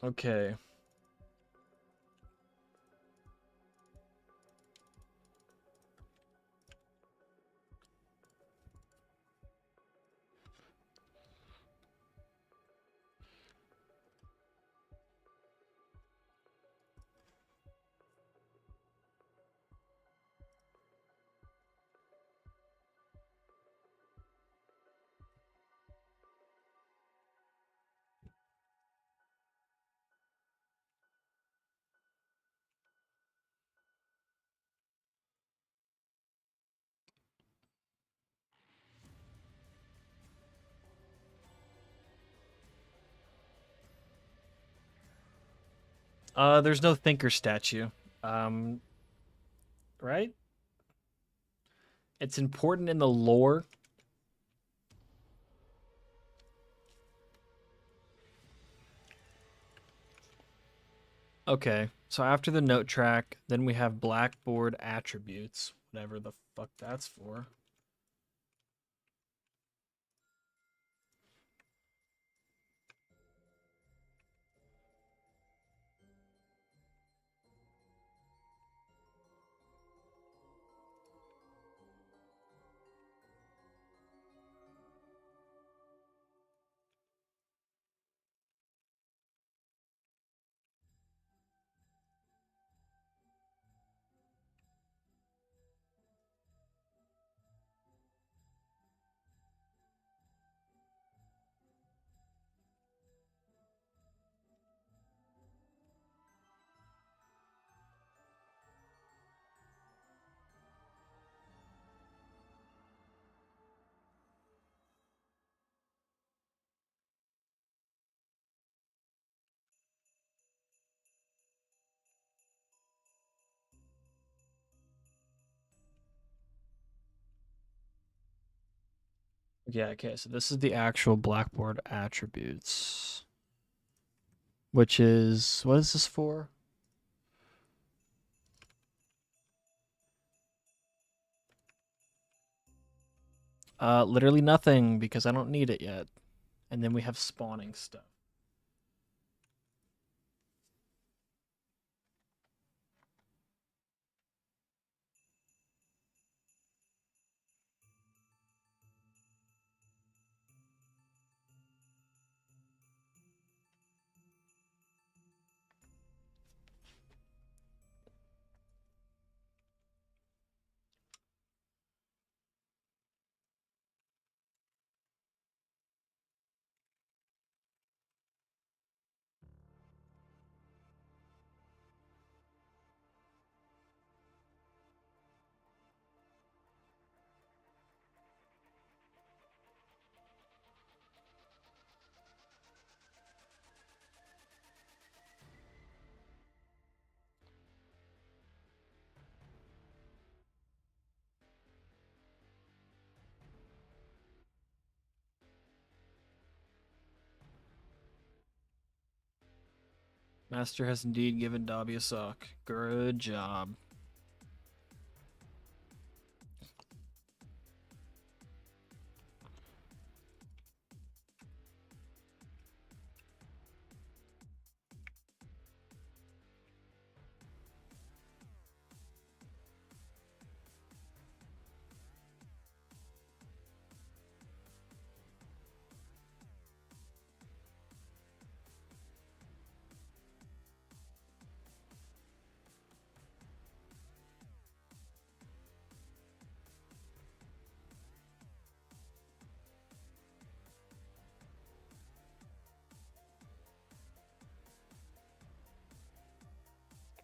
Okay. There's no thinker statue. Um, right? It's important in the lore. Okay, so after the note track, then we have blackboard attributes, whatever the fuck that's for. Yeah, okay, so this is the actual blackboard attributes, which is, what is this for? Literally nothing because I don't need it yet. And then we have spawning stuff. Master has indeed given Dobby a sock. Good job.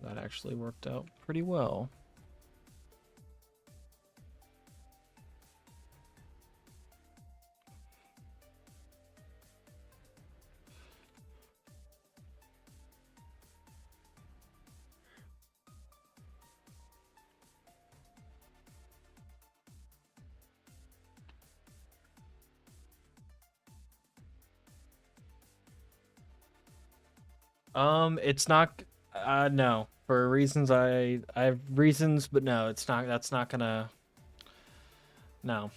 That actually worked out pretty well. It's not. No. For reasons I have reasons, but no, it's not. That's not gonna. No.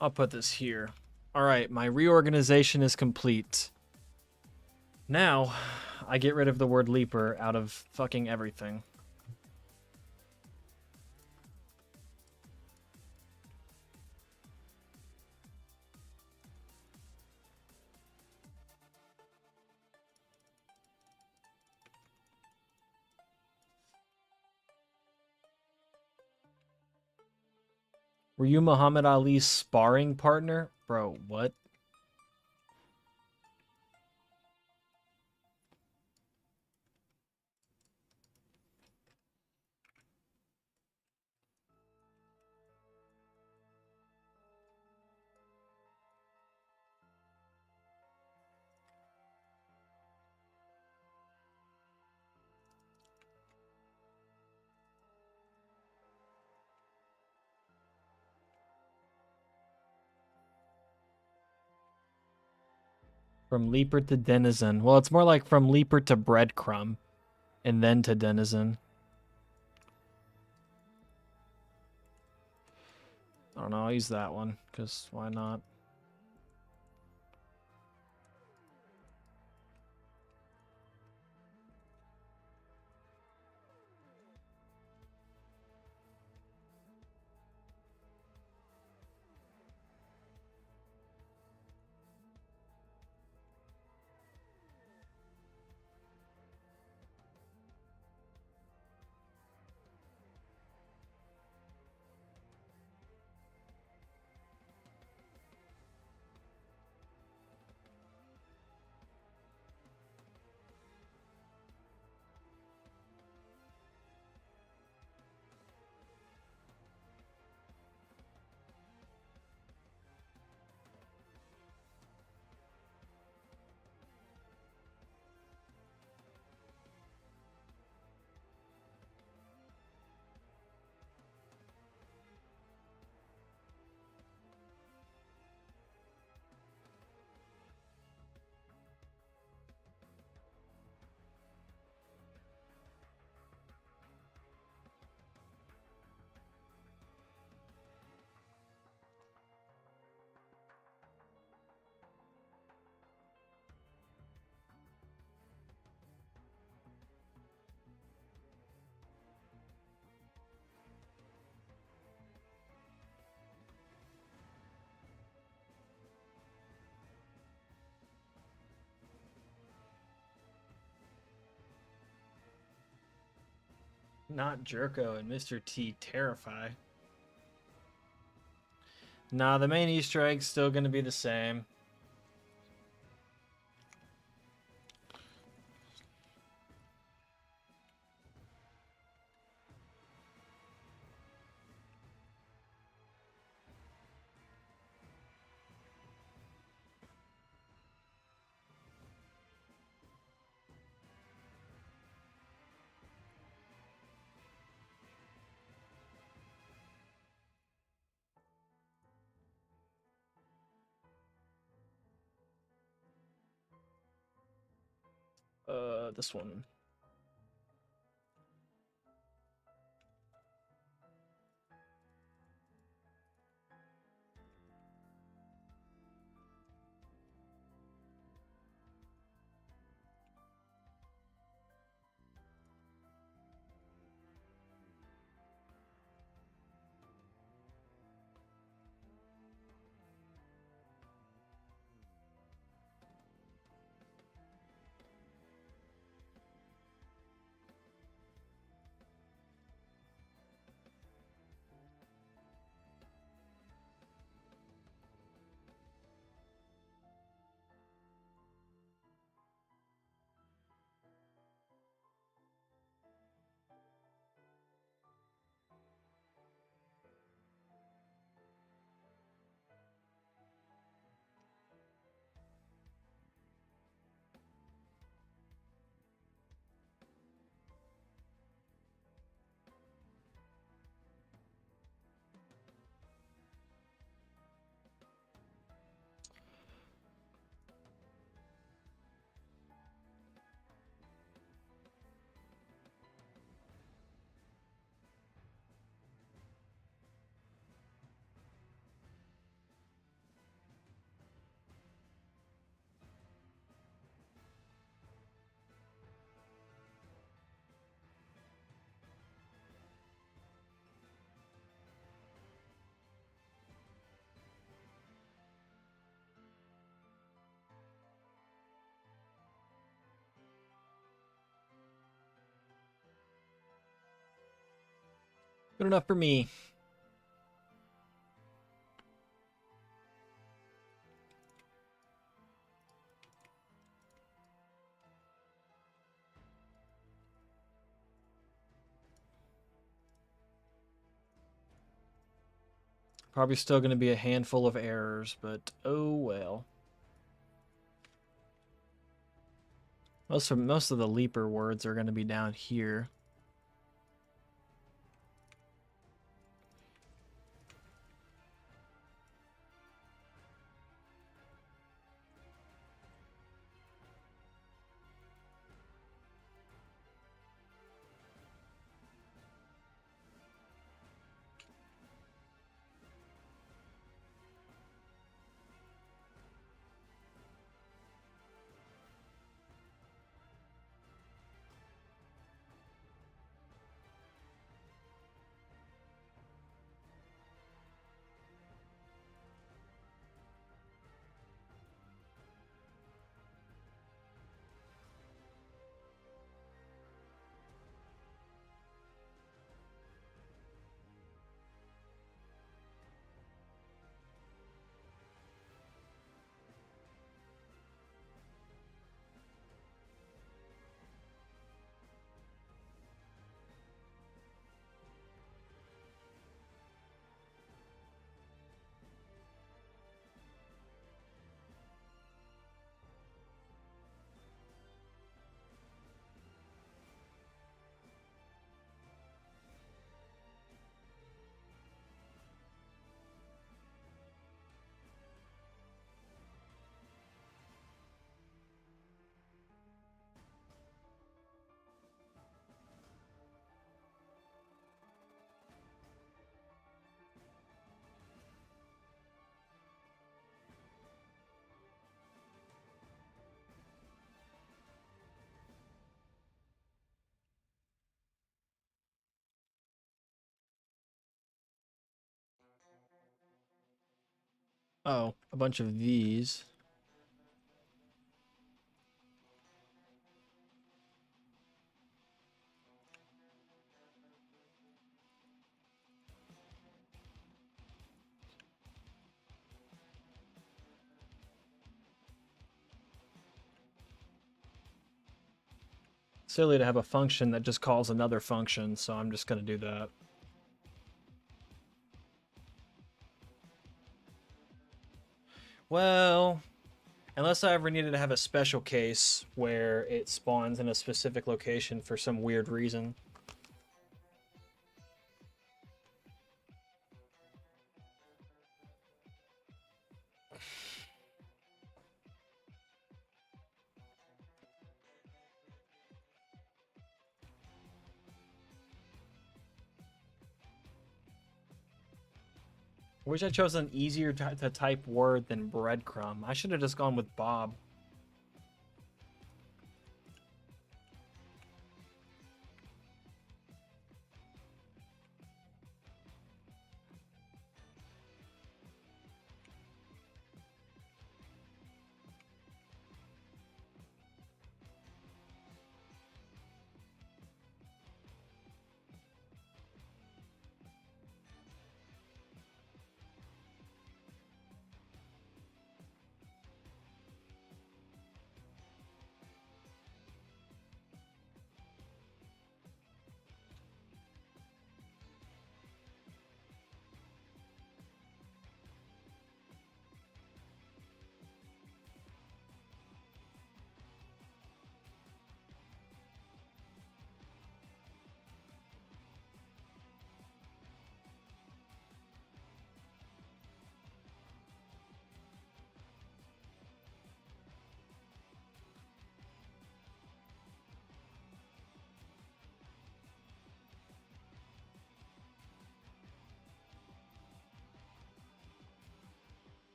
I'll put this here. All right, my reorganization is complete. Now, I get rid of the word leaper out of fucking everything. Were you Muhammad Ali's sparring partner? Bro, what? From leaper to denizen. Well, it's more like from leaper to breadcrumb, and then to denizen. I don't know, I'll use that one, because why not? Not Jerko and Mr. T terrify. Nah, the main Easter egg's still gonna be the same. This one. Good enough for me. Probably still going to be a handful of errors, but oh well. Most of the leaper words are going to be down here. Oh, a bunch of these. silly to have a function that just calls another function, so I'm just going to do that. Well, unless I ever needed to have a special case where it spawns in a specific location for some weird reason. I wish I chose an easier to type word than breadcrumb. I should have just gone with Bob.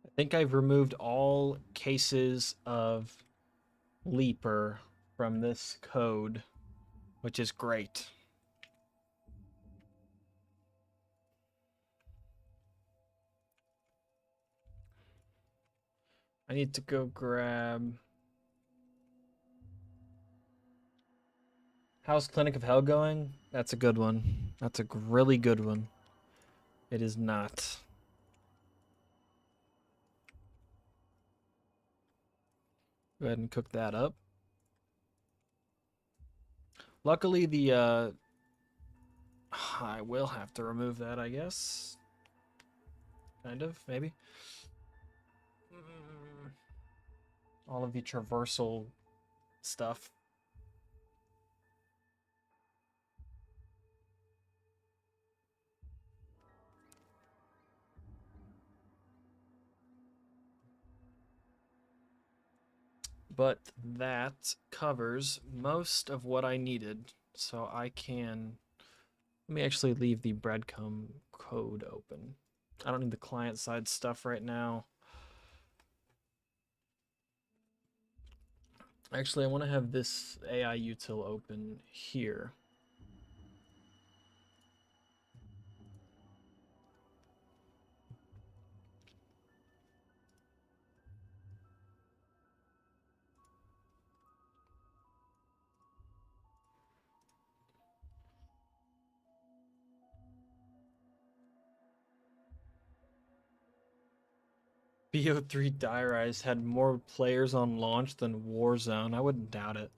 I think I've removed all cases of Leaper from this code, which is great. I need to go grab... How's Clinic of Hell going? That's a good one. That's a really good one. It is not. Go ahead and cook that up. Luckily, the I will have to remove that, I guess. Kind of, maybe. All of the traversal stuff. But that covers most of what I needed, so I can... Let me actually leave the breadcrumb code open. I don't need the client-side stuff right now. Actually, I want to have this AI util open here. BO3 Diarized had more players on launch than Warzone. I wouldn't doubt it.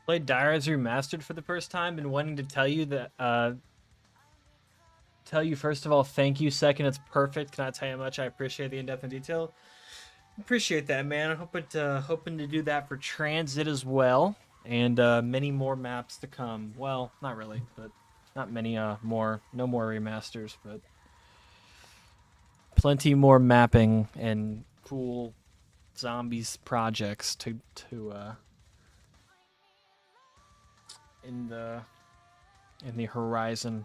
Played Diaries Remastered for the first time and wanting to tell you that tell you first of all, thank you. Second, it's perfect. Cannot tell you how much I appreciate the in-depth and detail. Appreciate that, man. I hoping to do that for TranZit as well, and many more maps to come. Well, not really, but not many more. No more remasters, but plenty more mapping and cool zombies projects to in the horizon.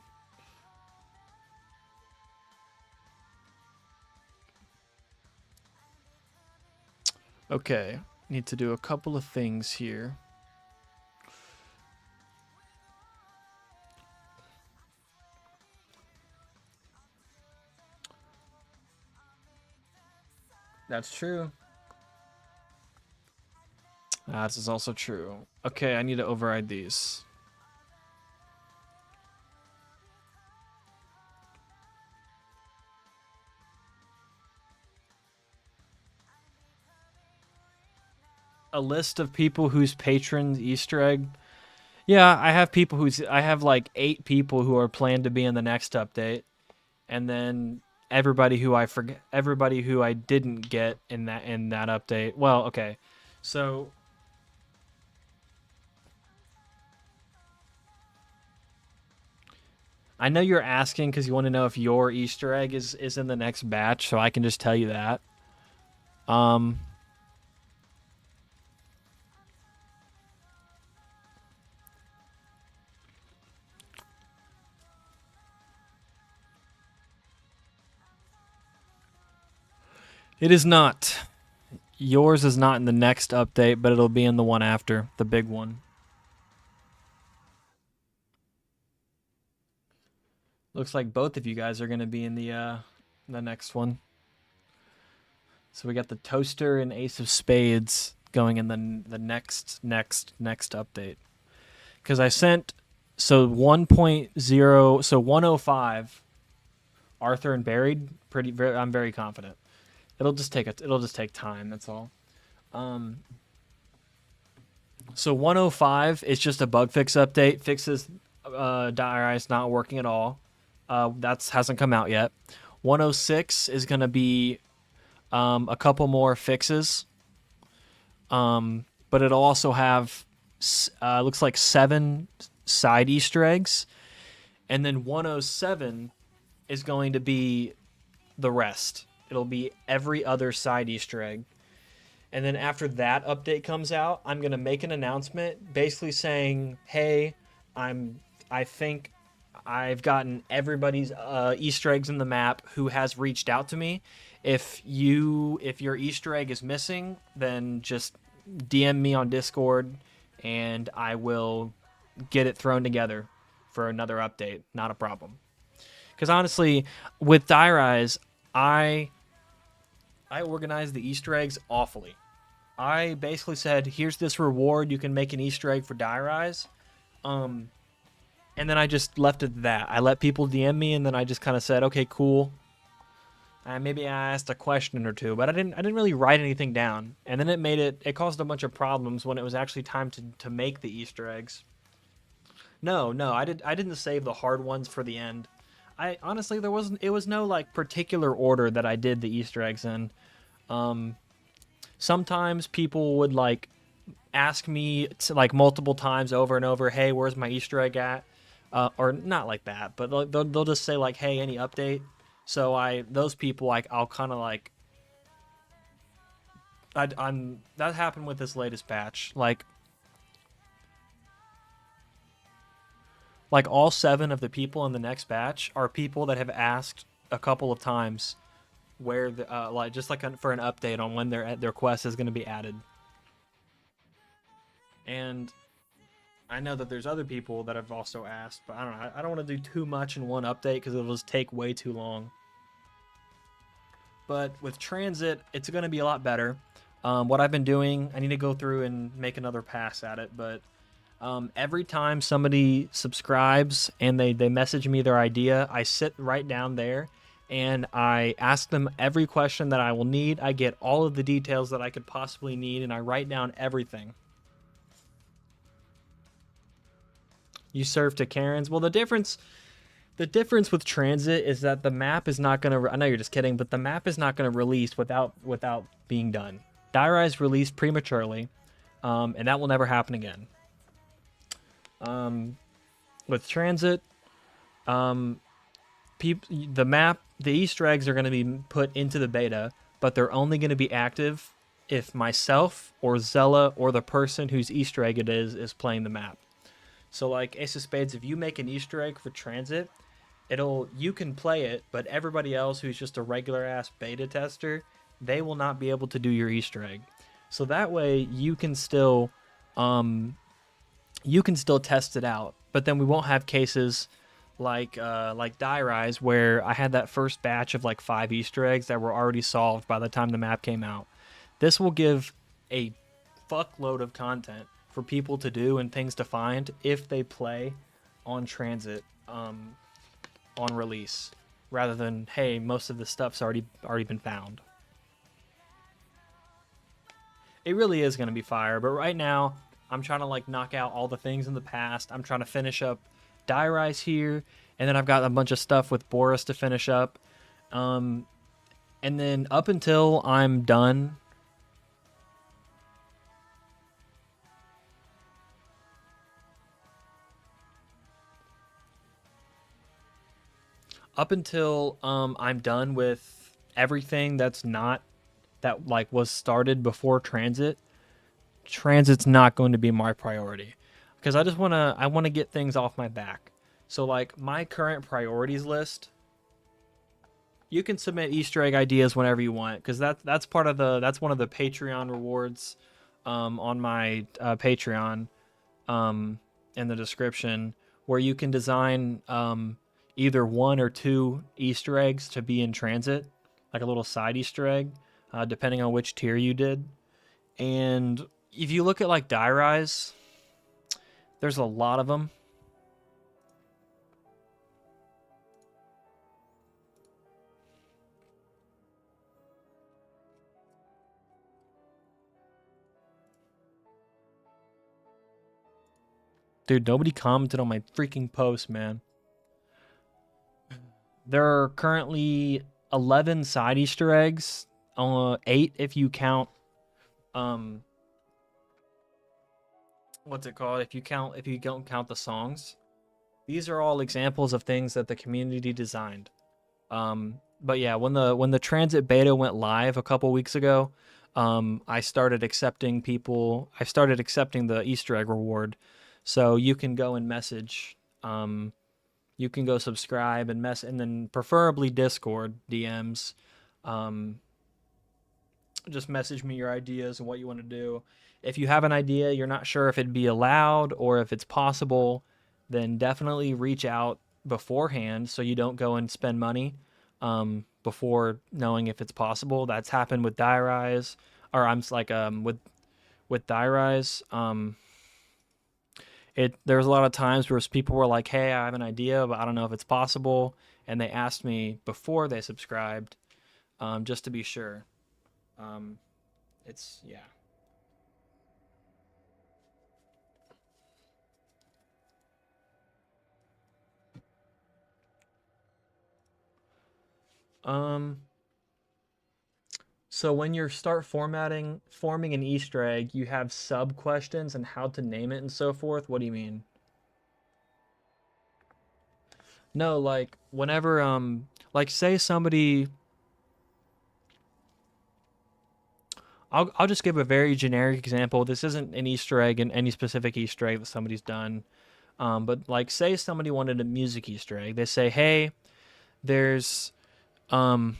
Okay, need to do a couple of things here. That's true. This is also true. Okay, I need to override these. A list of people whose patrons Easter egg. Yeah, I have like 8 people who are planned to be in the next update, and then everybody who I didn't get in that update. Well, okay. So I know you're asking because you want to know if your Easter egg is in the next batch, so I can just tell you that. Um it is not. Yours is not in the next update, but it'll be in the one after, the big one. Looks like both of you guys are going to be in the next one. So we got the toaster and ace of spades going in the next update. Cuz I sent 1.0 so 105 Arthur and Buried I'm very confident. It'll just take time, that's all. So 105 is just a bug fix update. Fixes Diarise not working at all. That hasn't come out yet. 106 is going to be a couple more fixes. But it'll also have looks like 7 side Easter eggs. And then 107 is going to be the rest. It'll be every other side Easter egg. And then after that update comes out, I'm gonna make an announcement basically saying, "Hey, I'm I think I've gotten everybody's Easter eggs in the map who has reached out to me. If your Easter egg is missing, then just DM me on Discord, and I will get it thrown together for another update. Not a problem." Because honestly, with Die Rise, I organized the Easter eggs awfully. I basically said, "Here's this reward. You can make an Easter egg for Die Rise." Um, and then I just left it at that. I let people DM me, and then I just kind of said, "Okay, cool." Maybe I asked a question or two, but I didn't really write anything down. And then it caused a bunch of problems when it was actually time to make the Easter eggs. No, no, I didn't save the hard ones for the end. I honestly it was no like particular order that I did the Easter eggs in. Um, Sometimes people would like ask me like multiple times over and over, "Hey, where's my Easter egg at?" Or not like that, but they'll just say like, "Hey, any update?" So those people like I'll kind of I'm that happened with this latest batch. Like all 7 of the people in the next batch are people that have asked a couple of times where the like just like for an update on when their quest is going to be added. And I know that there's other people that have also asked, but I don't know. I don't want to do too much in one update because it'll just take way too long. But with TranZit, it's going to be a lot better. What I've been doing, I need to go through and make another pass at it, but every time somebody subscribes and they message me their idea, I sit right down there and I ask them every question that I will need. I get all of the details that I could possibly need, and I write down everything. You serve to Karen's. Well, the difference with TranZit is that the map is not going to I know you're just kidding, but the map is not going to release without being done. Die Rise released prematurely, and that will never happen again. With TranZit, the Easter eggs are going to be put into the beta, but they're only going to be active if myself or Zella or the person whose Easter egg it is playing the map. So like Ace of Spades, if you make an Easter egg for TranZit, you can play it, but everybody else who's just a regular ass beta tester, they will not be able to do your Easter egg. So that way you can still test it out, but then we won't have cases like Die Rise where I had that first batch of like 5 Easter eggs that were already solved by the time the map came out. This will give a fuckload of content for people to do and things to find if they play on TranZit on release, rather than, hey, most of the stuff's already been found. It really is going to be fire, but right now I'm trying to like knock out all the things in the past. I'm trying to finish up Die Rise here, and then I've got a bunch of stuff with Boris to finish up. And then up until I'm done, I'm done with everything that like was started before TranZit's not going to be my priority, because I want to get things off my back. So like my current priorities list, you can submit Easter egg ideas whenever you want, because that's one of the Patreon rewards on my Patreon in the description, where you can design either 1 or 2 Easter eggs to be in TranZit, like a little side Easter egg, depending on which tier you did. And if you look at like Die Rise, there's a lot of them. Dude, nobody commented on my freaking post, man. There are currently 11 side Easter eggs, 8 if you count what's it called? If you don't count the songs. These are all examples of things that the community designed. But yeah, when the TranZit beta went live a couple weeks ago, I started accepting people. I started accepting the Easter egg reward, so you can go and message. You can go subscribe and and then preferably Discord DMs. Um, just message me your ideas and what you want to do. If you have an idea, you're not sure if it'd be allowed or if it's possible, then definitely reach out beforehand so you don't go and spend money before knowing if it's possible. That's happened with Diarise, or I'm like with Diarise. It There's a lot of times where people were like, "Hey, I have an idea, but I don't know if it's possible," and they asked me before they subscribed, just to be sure. Um, it's yeah. Um, so when you start forming an Easter egg, you have sub questions and how to name it and so forth. What do you mean? No, like whenever like say somebody I'll just give a very generic example. This isn't an Easter egg in any specific Easter egg that somebody's done. But like say somebody wanted a music Easter egg. They say, "Hey, there's um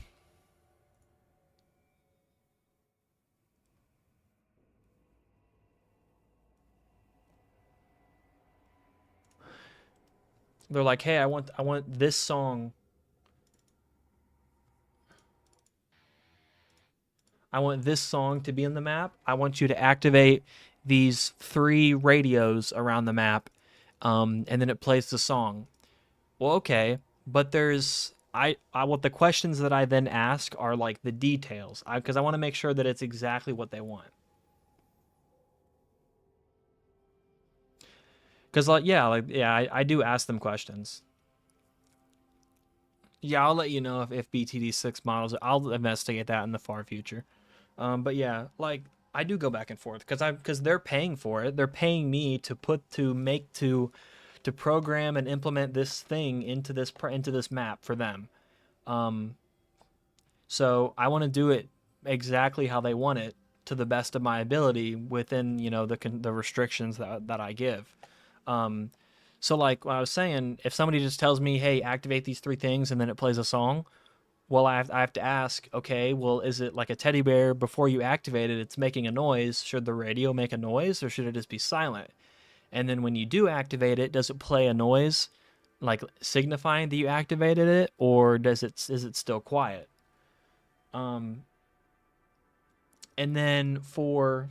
they're like, "Hey, I want this song. I want this song to be in the map. I want you to activate these three radios around the map, and then it plays the song." Well, okay, but I what the questions that I then ask are like the details, because I want to make sure that it's exactly what they want. Because I do ask them questions. Yeah, I'll let you know if BTD6 models. I'll investigate that in the far future. But yeah, like I do go back and forth because they're paying for it. They're paying me to program and implement this thing into this map for them. Um, so I want to do it exactly how they want it to the best of my ability within the restrictions that I give. Um, so like what I was saying, if somebody just tells me, "Hey, activate these three things," and then it plays a song, well, I have to ask, okay, well, is it like a teddy bear before you activate it? It's making a noise. Should the radio make a noise or should it just be silent? And then when you do activate it, does it play a noise, like signifying that you activated it, or is it still quiet? Um, and then for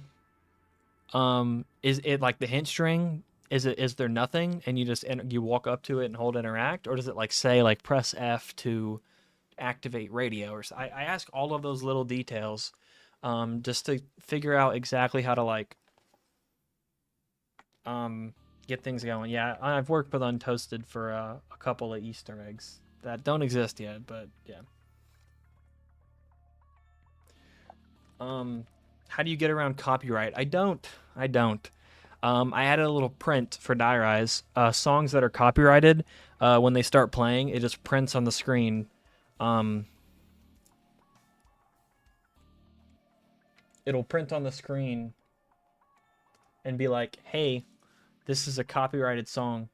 is it like the hint string? Is there nothing and you walk up to it and hold interact, or does it like say like press F to activate radio? I ask all of those little details, just to figure out exactly how to like um, get things going. Yeah, I've worked with Untoasted for a couple of Easter eggs that don't exist yet, but yeah. Um, how do you get around copyright? I don't. I don't. I added a little print for Diarize. Songs that are copyrighted, when they start playing, it just prints on the screen. Um, it'll print on the screen and be like, "Hey, this is a copyrighted song."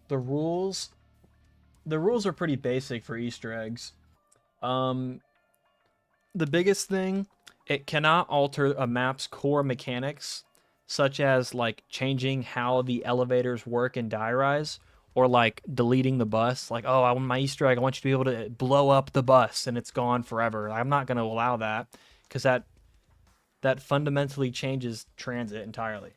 The rules, the rules are pretty basic for Easter eggs. Um, the biggest thing, it cannot alter a map's core mechanics, such as like changing how the elevators work in Diarize, or like deleting the bus. Like, oh, I want my Easter egg. I want you to be able to blow up the bus and it's gone forever. I'm not going to allow that because that fundamentally changes TranZit entirely.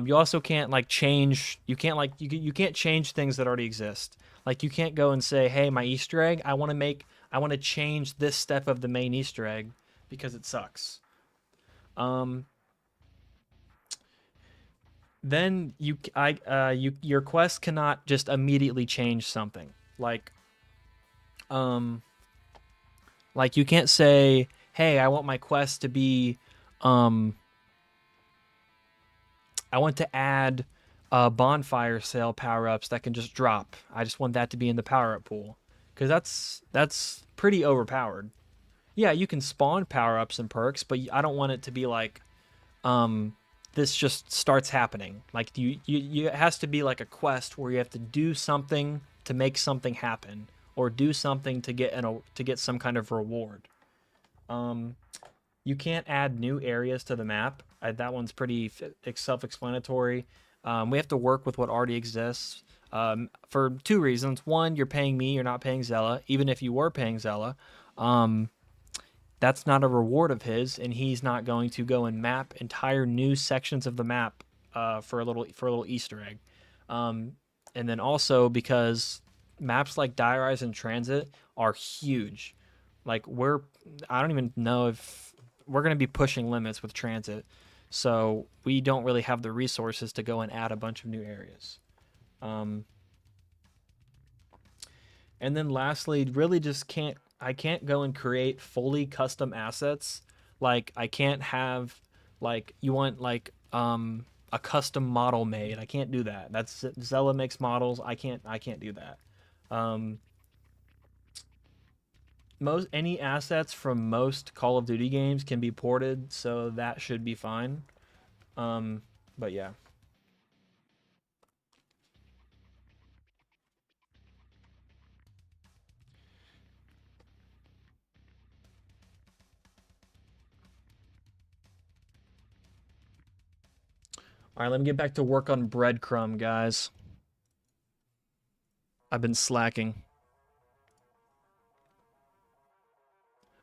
You also can't like change. You can't like you can't change things that already exist. Like you can't go and say, "Hey, my Easter egg. I want to change this step of the main Easter egg because it sucks." Um, then your quest cannot just immediately change something. Um, like you can't say, hey, I want my quest to be, um, I want to add bonfire sale power ups that can just drop. I just want that to be in the power up pool because that's pretty overpowered. Yeah, you can spawn power ups and perks, but I don't want it to be like um, this just starts happening. Like it has to be like a quest where you have to do something to make something happen, or do something to get some kind of reward. Um, you can't add new areas to the map. That one's pretty self-explanatory. We have to work with what already exists for two reasons. One, you're paying me, you're not paying Zella. Even if you were paying Zella, um, that's not a reward of his, and he's not going to go and map entire new sections of the map for a little Easter egg. Um, and then also because maps like Die Rise and TranZit are huge. Like I don't even know if we're going to be pushing limits with TranZit, so we don't really have the resources to go and add a bunch of new areas. Um, and then lastly, really just I can't go and create fully custom assets. Like I can't have like you want like a custom model made. I can't do that. That's Zella makes models. I can't do that. Um most any assets from most Call of Duty games can be ported, so that should be fine. Um but yeah. All right, let me get back to work on breadcrumb, guys. I've been slacking.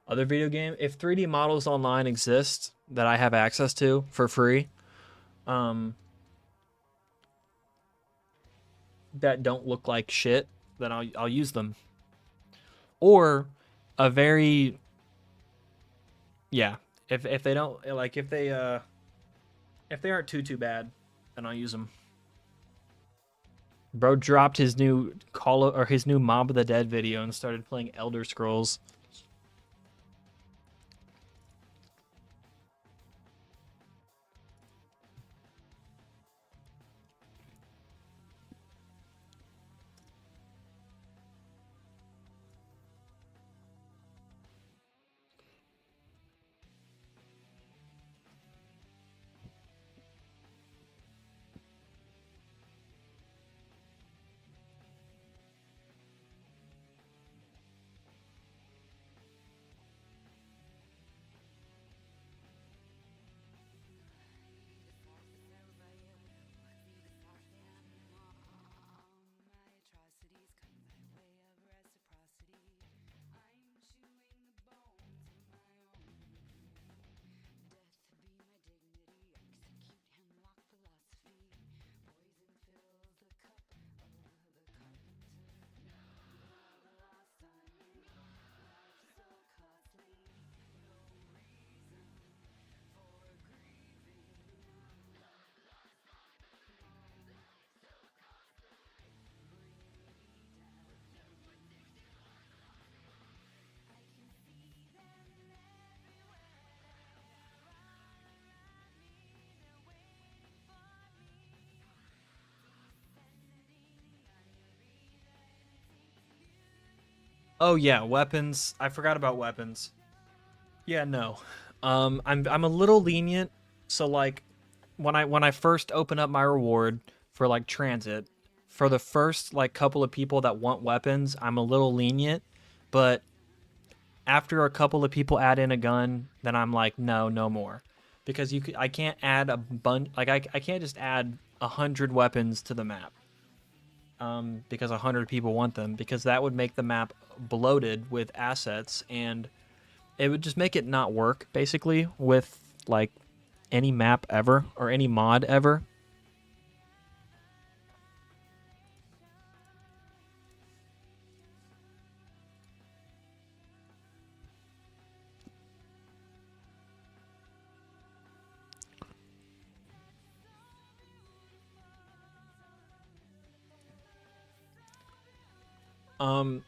Other video game, if 3D models online exist that I have access to for free, um, that don't look like shit, then I'll use them. Or a very yeah, if they don't like if they aren't too bad, then I'll use them. Bro dropped his new his new Mob of the Dead video and started playing Elder Scrolls. Oh yeah, weapons. I forgot about weapons. Yeah, no. I'm a little lenient. So like when I first open up my reward for like TranZit, for the first like couple of people that want weapons, I'm a little lenient, but after a couple of people add in a gun, then I'm like, no, no more, because I can't add a bunch like I can't just add 100 weapons to the map, because 100 people want them, because that would make the map bloated with assets, and it would just make it not work basically with like any map ever or any mod ever.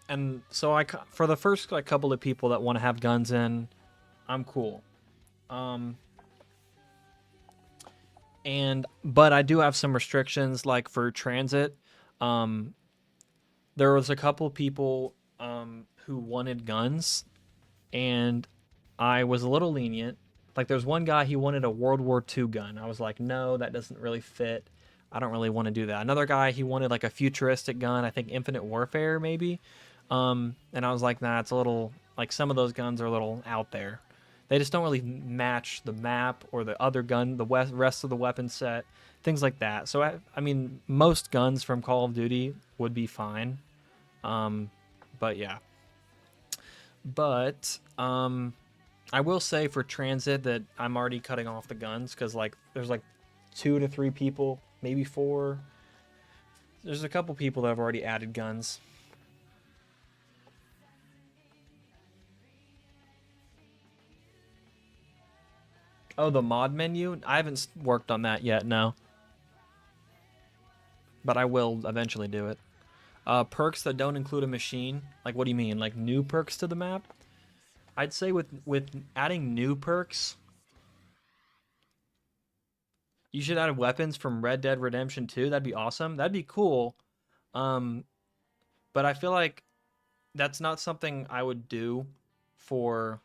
And so for the first like couple of people that want to have guns in, I'm cool. But I do have some restrictions, like for TranZit. Um, there was a couple people who wanted guns, and I was a little lenient. Like there's one guy, he wanted a World War II gun. I was like, no, that doesn't really fit. I don't really want to do that. Another guy, he wanted like a futuristic gun. I think Infinite Warfare maybe. And I was like, nah, it's a little like some of those guns are a little out there. They just don't really match the map or the other gun, the rest of the weapon set, things like that. So I mean, most guns from Call of Duty would be fine. But yeah. But I will say for TranZit that I'm already cutting off the guns because like there's like 2 to 3 people, maybe 4. There's a couple people that have already added guns. Oh, the mod menu? I haven't worked on that yet, no. But I will eventually do it. Perks that don't include a machine? Like, what do you mean? Like new perks to the map? I'd say with adding new perks, you should add weapons from Red Dead Redemption 2. That'd be awesome. That'd be cool. Um, but I feel like that's not something I would do for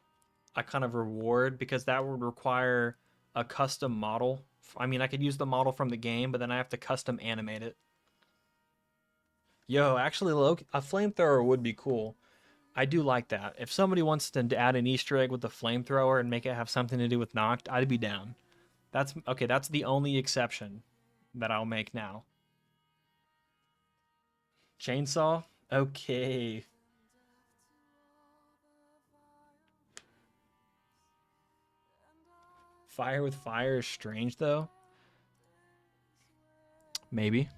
a kind of reward because that would require a custom model. I mean, I could use the model from the game, but then I have to custom animate it. Yo, actually, a flamethrower would be cool. I do like that. If somebody wants to add an Easter egg with the flamethrower and make it have something to do with NUKE, I'd be down. That's okay. That's the only exception that I'll make now. Chainsaw? Okay. Fire with fire is strange, though. Maybe.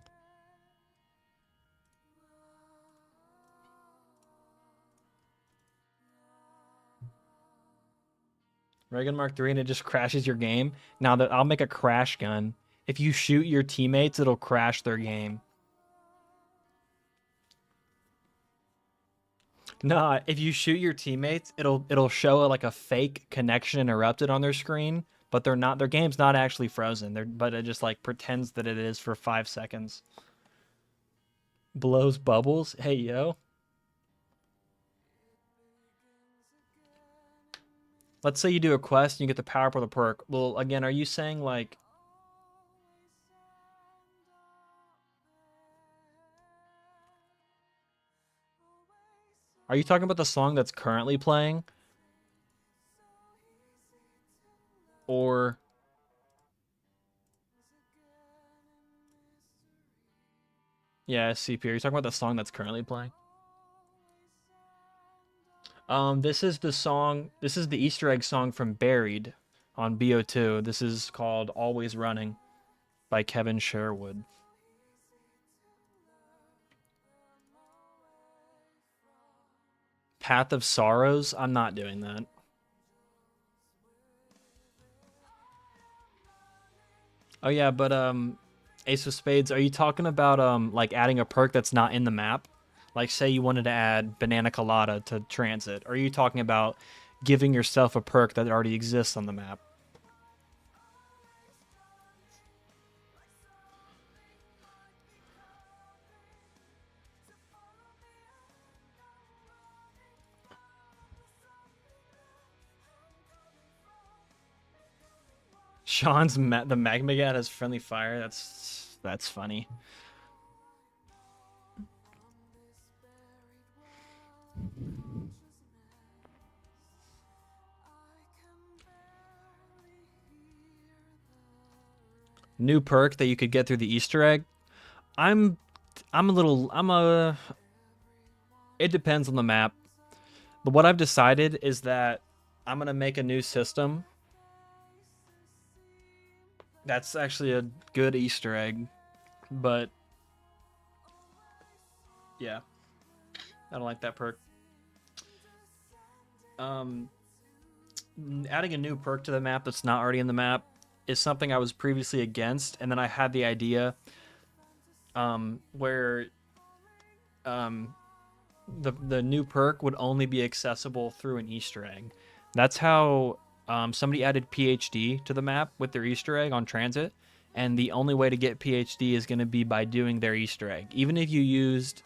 Reagan Mark III and it just crashes your game. Now that I'll make a crash gun. If you shoot your teammates, it'll crash their game. No, if you shoot your teammates, it'll show like a fake connection interrupted on their screen, but they're not. Their game's not actually frozen. But it just like pretends that it is for 5 seconds. Blows bubbles. Hey yo. Let's say you do a quest and you get the power up with a perk. Well, again, are you saying like? Are you talking about the song that's currently playing? Or yeah, CP. Are you talking about the song that's currently playing? This is the song. This is the Easter egg song from Buried on BO2. This is called "Always Running" by Kevin Sherwood. Path of Sorrows. I'm not doing that. Oh yeah, but Ace of Spades. Are you talking about like adding a perk that's not in the map? Like say you wanted to add Banana Colada to TranZit. Or are you talking about giving yourself a perk that already exists on the map? The Magma Gat has friendly fire. That's funny. New perk that you could get through the Easter egg. I'm I'm a little I'm a it depends on the map. But what I've decided is that I'm gonna make a new system. That's actually a good Easter egg, but yeah, I don't like that perk. Um, Adding a new perk to the map that's not already in the map is something I was previously against, and then I had the idea where um, the new perk would only be accessible through an Easter egg. That's how somebody added PhD to the map with their Easter egg on TranZit, and the only way to get PhD is going to be by doing their Easter egg. Even if you used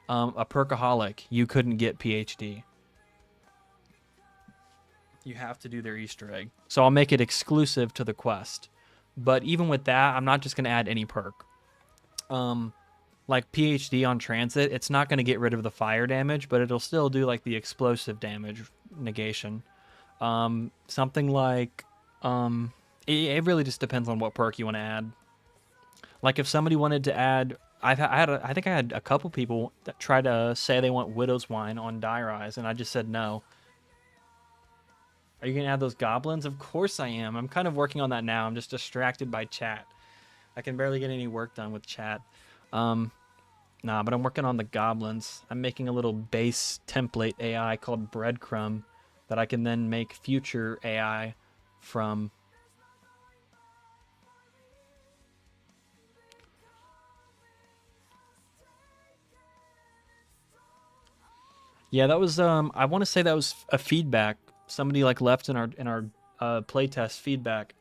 a perkaholic, you couldn't get PhD. You have to do their Easter egg. So I'll make it exclusive to the quest. But even with that, I'm not just going to add any perk. Like PhD on TranZit, it's not going to get rid of the fire damage, but it'll still do like the explosive damage negation. Something like, it really just depends on what perk you want to add. Like if somebody wanted to add, I think I had a couple people that try to say they want Widow's Wine on Dire Eyes, and I just said no. Are you gonna add those goblins? Of course I am. I'm kind of working on that now. I'm just distracted by chat. I can barely get any work done with chat. Nah, but I'm working on the goblins. I'm making a little base template AI called Breadcrumb that I can then make future AI from. Yeah, that was I want to say that was a feedback. Somebody like left in our playtest feedback.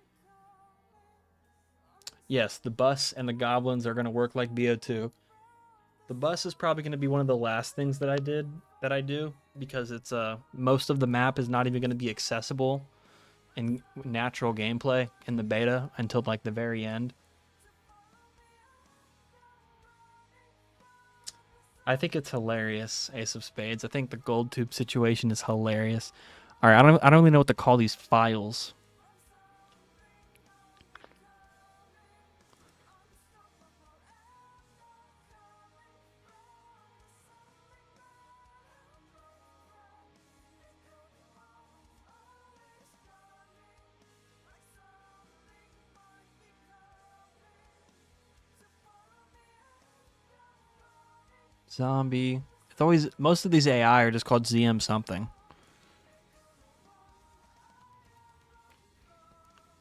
Yes, the bus and the goblins are going to work like BO2. The bus is probably going to be one of the last things that I do because it's most of the map is not even going to be accessible in natural gameplay in the beta until like the very end. I think it's hilarious, Ace of Spades. I think the gold tube situation is hilarious. All right, I don't even know what to call these files. Zombie. It's always most of these AI are just called ZM something.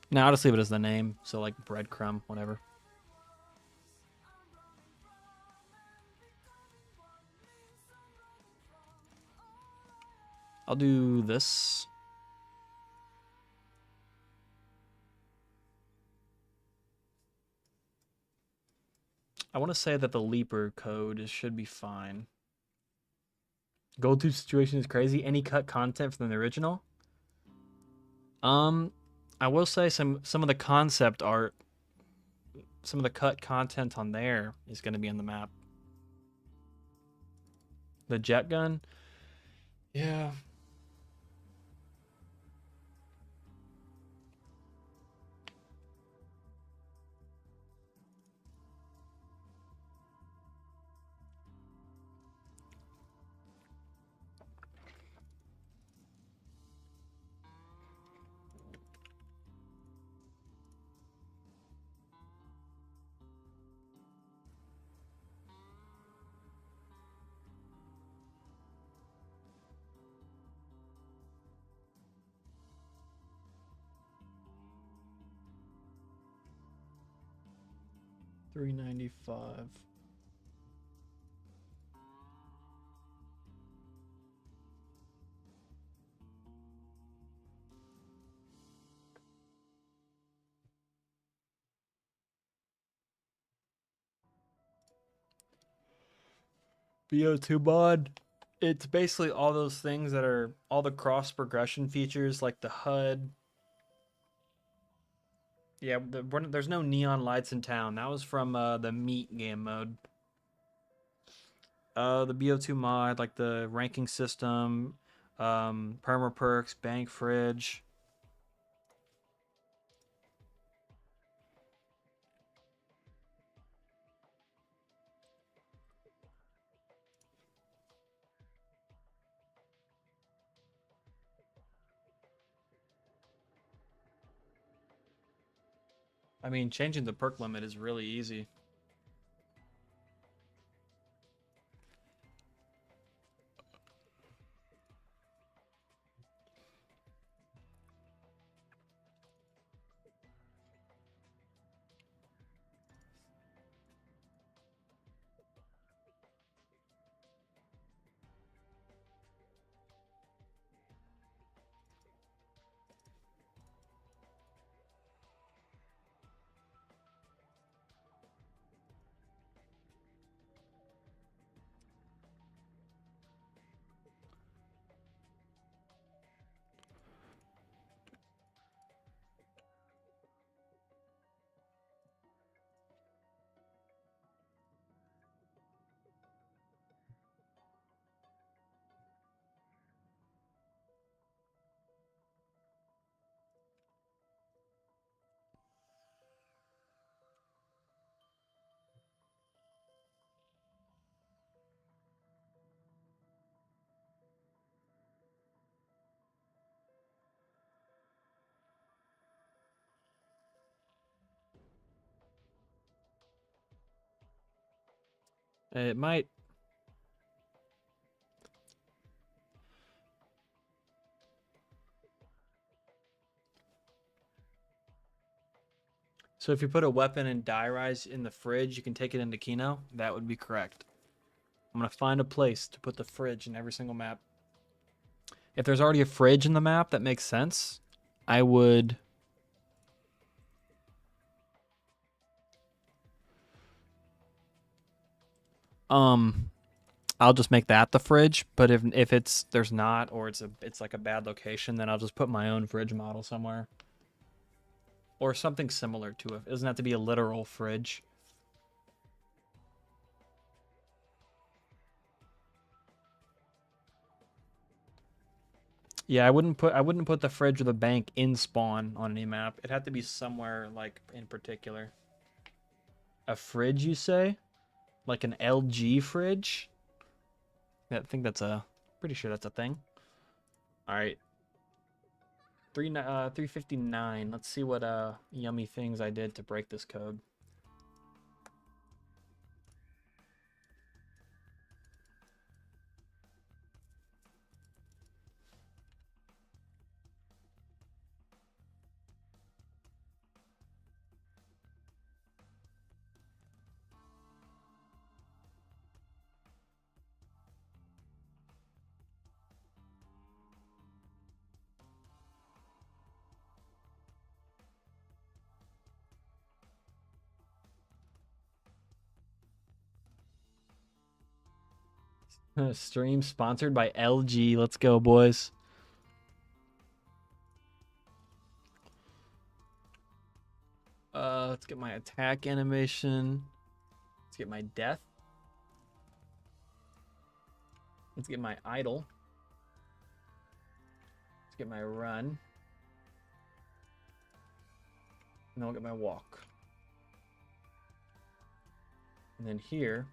Now I'll just leave it as the name. So like breadcrumb, whatever. I'll do this. I want to say that the Leaper code should be fine. Gold tube situation is crazy. Any cut content from the original? I will say some of the concept art, some of the cut content on there is going to be on the map. The jet gun, yeah. $395. BO2 mod. It's basically all those things that are all the cross progression features like the HUD. Yeah, there's no neon lights in town. That was from the Meat game mode. The BO2 mod, like the ranking system, perma perks, bank fridge. I mean, changing the perk limit is really easy. It might. So if you put a weapon and die rise in the fridge, you can take it into Kino. That would be correct. I'm gonna find a place to put the fridge in every single map. If there's already a fridge in the map, that makes sense. I would. I'll just make that the fridge. But if there's not, or it's like a bad location, then I'll just put my own fridge model somewhere, or something similar to it. It doesn't have to be a literal fridge. Yeah, I wouldn't put the fridge or the bank in spawn on any map. It had to be somewhere like in particular. A fridge, you say? Like an LG fridge? I think that's pretty sure that's a thing. All right. 359. Let's see what yummy things I did to break this code. Stream sponsored by LG. Let's go, boys. Let's get my attack animation. Let's get my death. Let's get my idle. Let's get my run. And then I'll get my walk. And then here,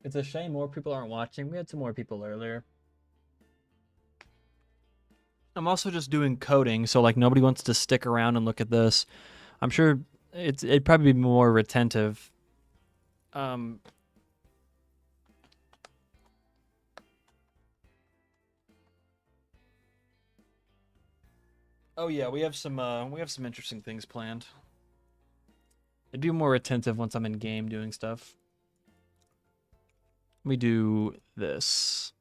it's a shame more people aren't watching. We had some more people earlier. I'm also just doing coding, so like nobody wants to stick around and look at this. I'm sure it'd probably be more retentive. Oh yeah, we have some interesting things planned. It'd be more attentive once I'm in game doing stuff. We do this.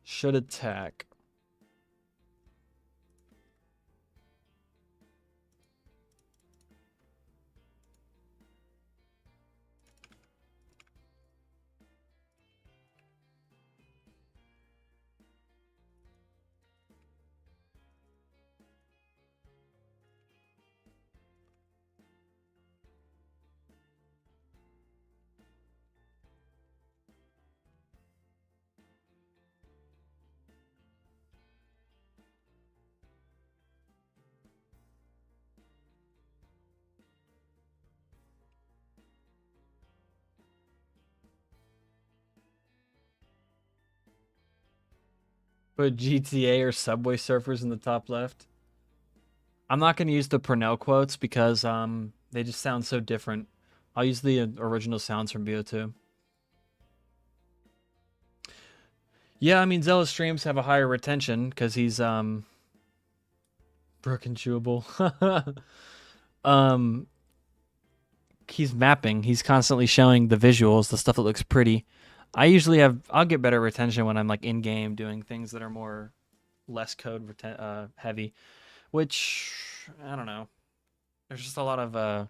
Should attack. Put GTA or Subway Surfers in the top left. I'm not going to use the Purnell quotes because they just sound so different. I'll use the original sounds from BO2. Yeah, I mean Zella's streams have a higher retention because he's broken chewable. He's mapping. He's constantly showing the visuals, the stuff that looks pretty. I'll get better retention when I'm like in game doing things that are more less heavy, which I don't know. There's just a lot of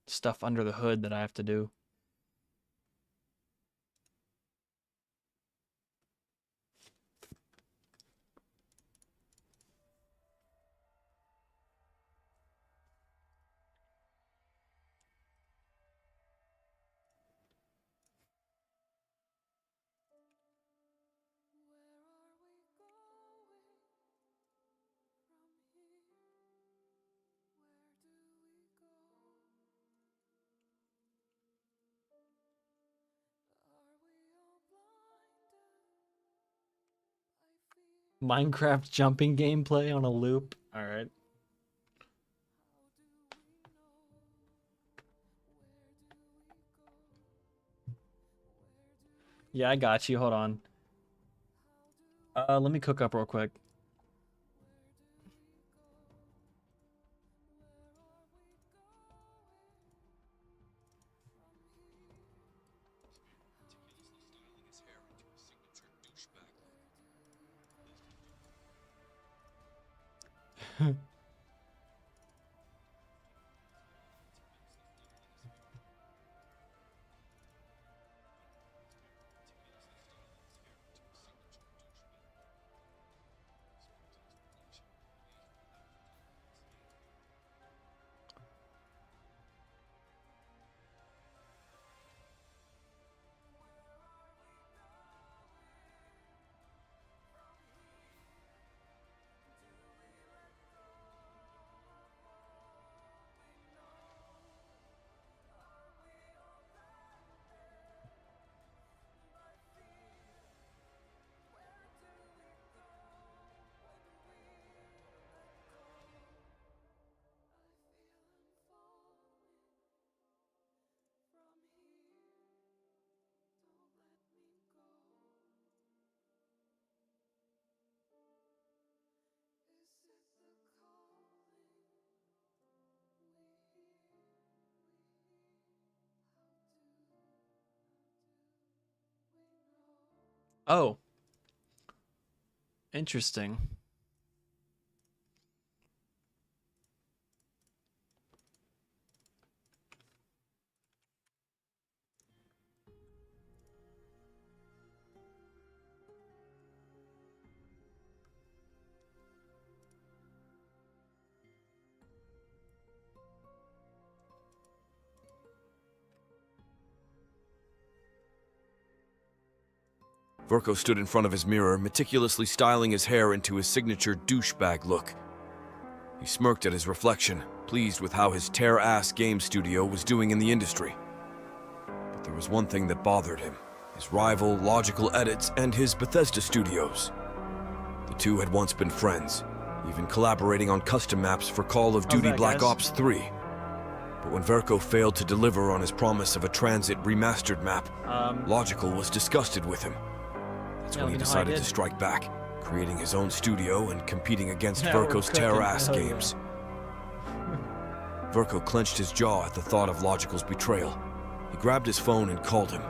stuff under the hood that I have to do. Minecraft jumping gameplay on a loop. All right. Yeah, I got you. Hold on. Let me cook up real quick. Oh, interesting. Verko stood in front of his mirror, meticulously styling his hair into his signature douchebag look. He smirked at his reflection, pleased with how his tear-ass game studio was doing in the industry. But there was one thing that bothered him: his rival, Logical Edits, and his Bethesda studios. The two had once been friends, even collaborating on custom maps for Call of Duty Black Ops 3. But when Verko failed to deliver on his promise of a TranZit Remastered map, Logical was disgusted with him. That's when he decided to strike back, creating his own studio and competing against Verko's terror-ass games. Verko clenched his jaw at the thought of Logical's betrayal. He grabbed his phone and called him.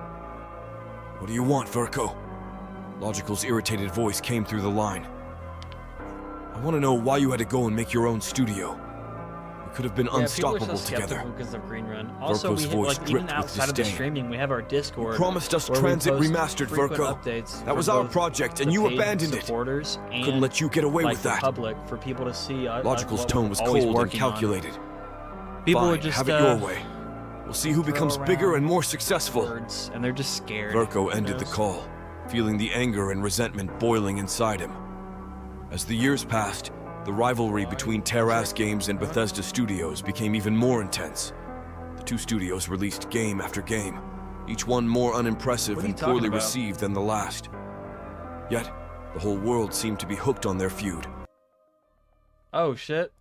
"What do you want, Verko?" Logical's irritated voice came through the line. "I want to know why you had to go and make your own studio. We could have been unstoppable together." Because of Green Run. Also, Verko's voice like, even dripped with outside of the disdain. streaming, we have our Discord. You promised us where we TranZit post Remastered, frequent Verko. updates That was for our both project, and the you paid abandoned it. supporters and, Couldn't let you get away like, with that. the public, for people to see. Logical's what tone we're was always cold and working on. calculated. People Fine, would just have it your way. We'll see who becomes throw bigger around and more successful. words, and they're just scared. Verko ended the Yes. call, feeling the anger and resentment boiling inside him. As the years passed, the rivalry between Terras Games and Bethesda Studios became even more intense. The two studios released game after game, each one more unimpressive What are you and talking poorly about? received than the last. Yet, the whole world seemed to be hooked on their feud. Oh shit!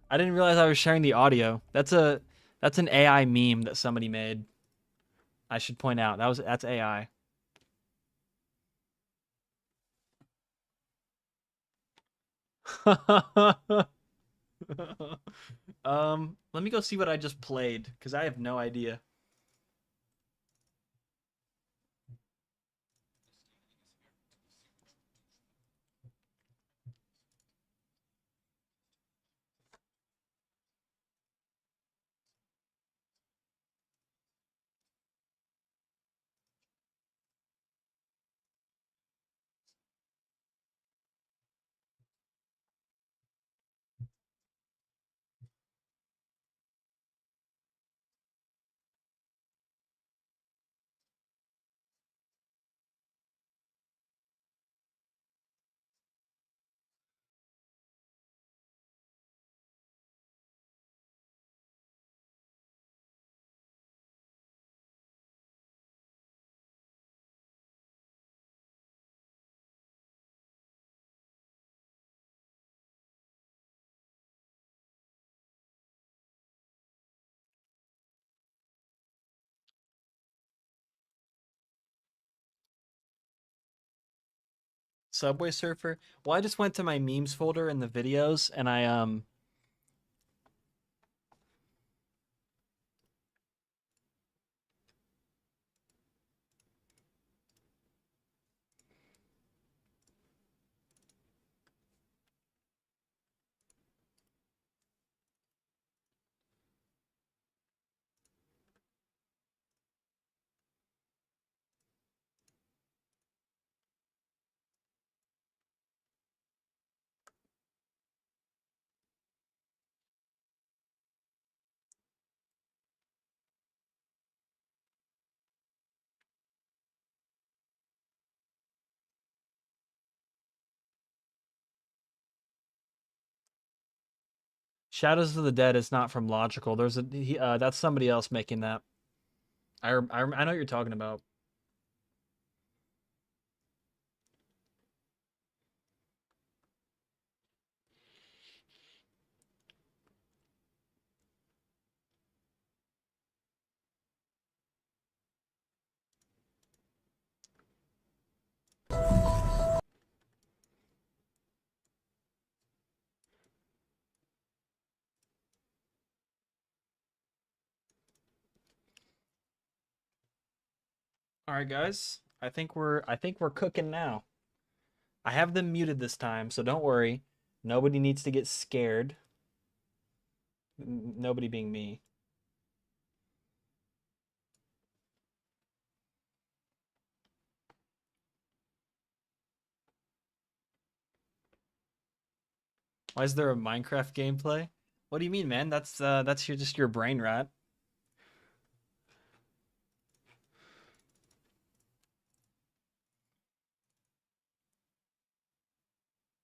I didn't realize I was sharing the audio. That's an AI meme that somebody made. I should point out that's AI. Let me go see what I just played, because I have no idea. Subway Surfer. Well, I just went to my memes folder in the videos, and I. Shadows of the Dead is not from Logical. That's somebody else making that. I know what you're talking about. All right, guys. I think we're cooking now. I have them muted this time, so don't worry. Nobody needs to get scared. Nobody being me. Why is there a Minecraft gameplay? What do you mean, man? That's just your brain rot.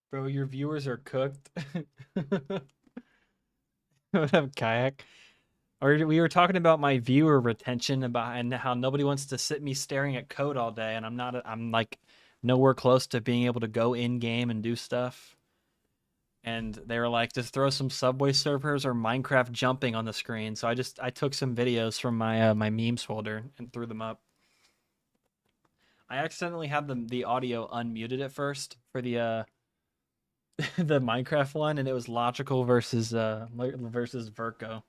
Bro, your viewers are cooked. What up, Kayak? Or we were talking about my viewer retention and how nobody wants to sit me staring at code all day, and I'm like nowhere close to being able to go in game and do stuff. And they were like, just throw some Subway Surfers or Minecraft jumping on the screen. So I took some videos from my memes folder and threw them up. I accidentally had the audio unmuted at first for the the Minecraft one, and it was logical versus Verco.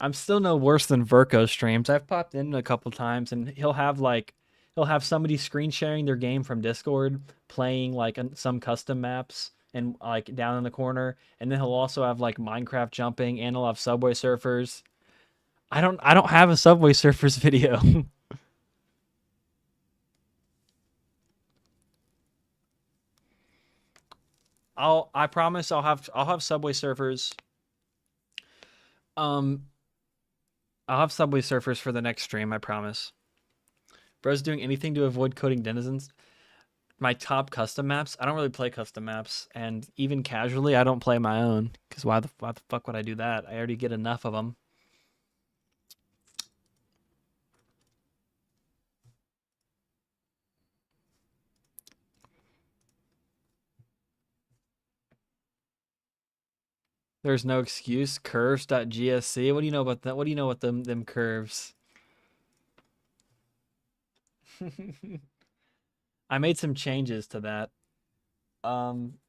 I'm still no worse than Verco streams. I've popped in a couple times, and he'll have somebody screen sharing their game from Discord, playing like some custom maps and like down in the corner, and then he'll also have like Minecraft jumping, and he'll have Subway Surfers. I don't have a Subway Surfers video. I promise I'll have Subway Surfers. Um I'll have Subway Surfers for the next stream, I promise. Bro's doing anything to avoid coding denizens. My top custom maps, I don't really play custom maps, and even casually, I don't play my own. Because why the fuck would I do that? I already get enough of them. There's no excuse. Curves.gsc. What do you know about that? What do you know about them curves? I made some changes to that. Um,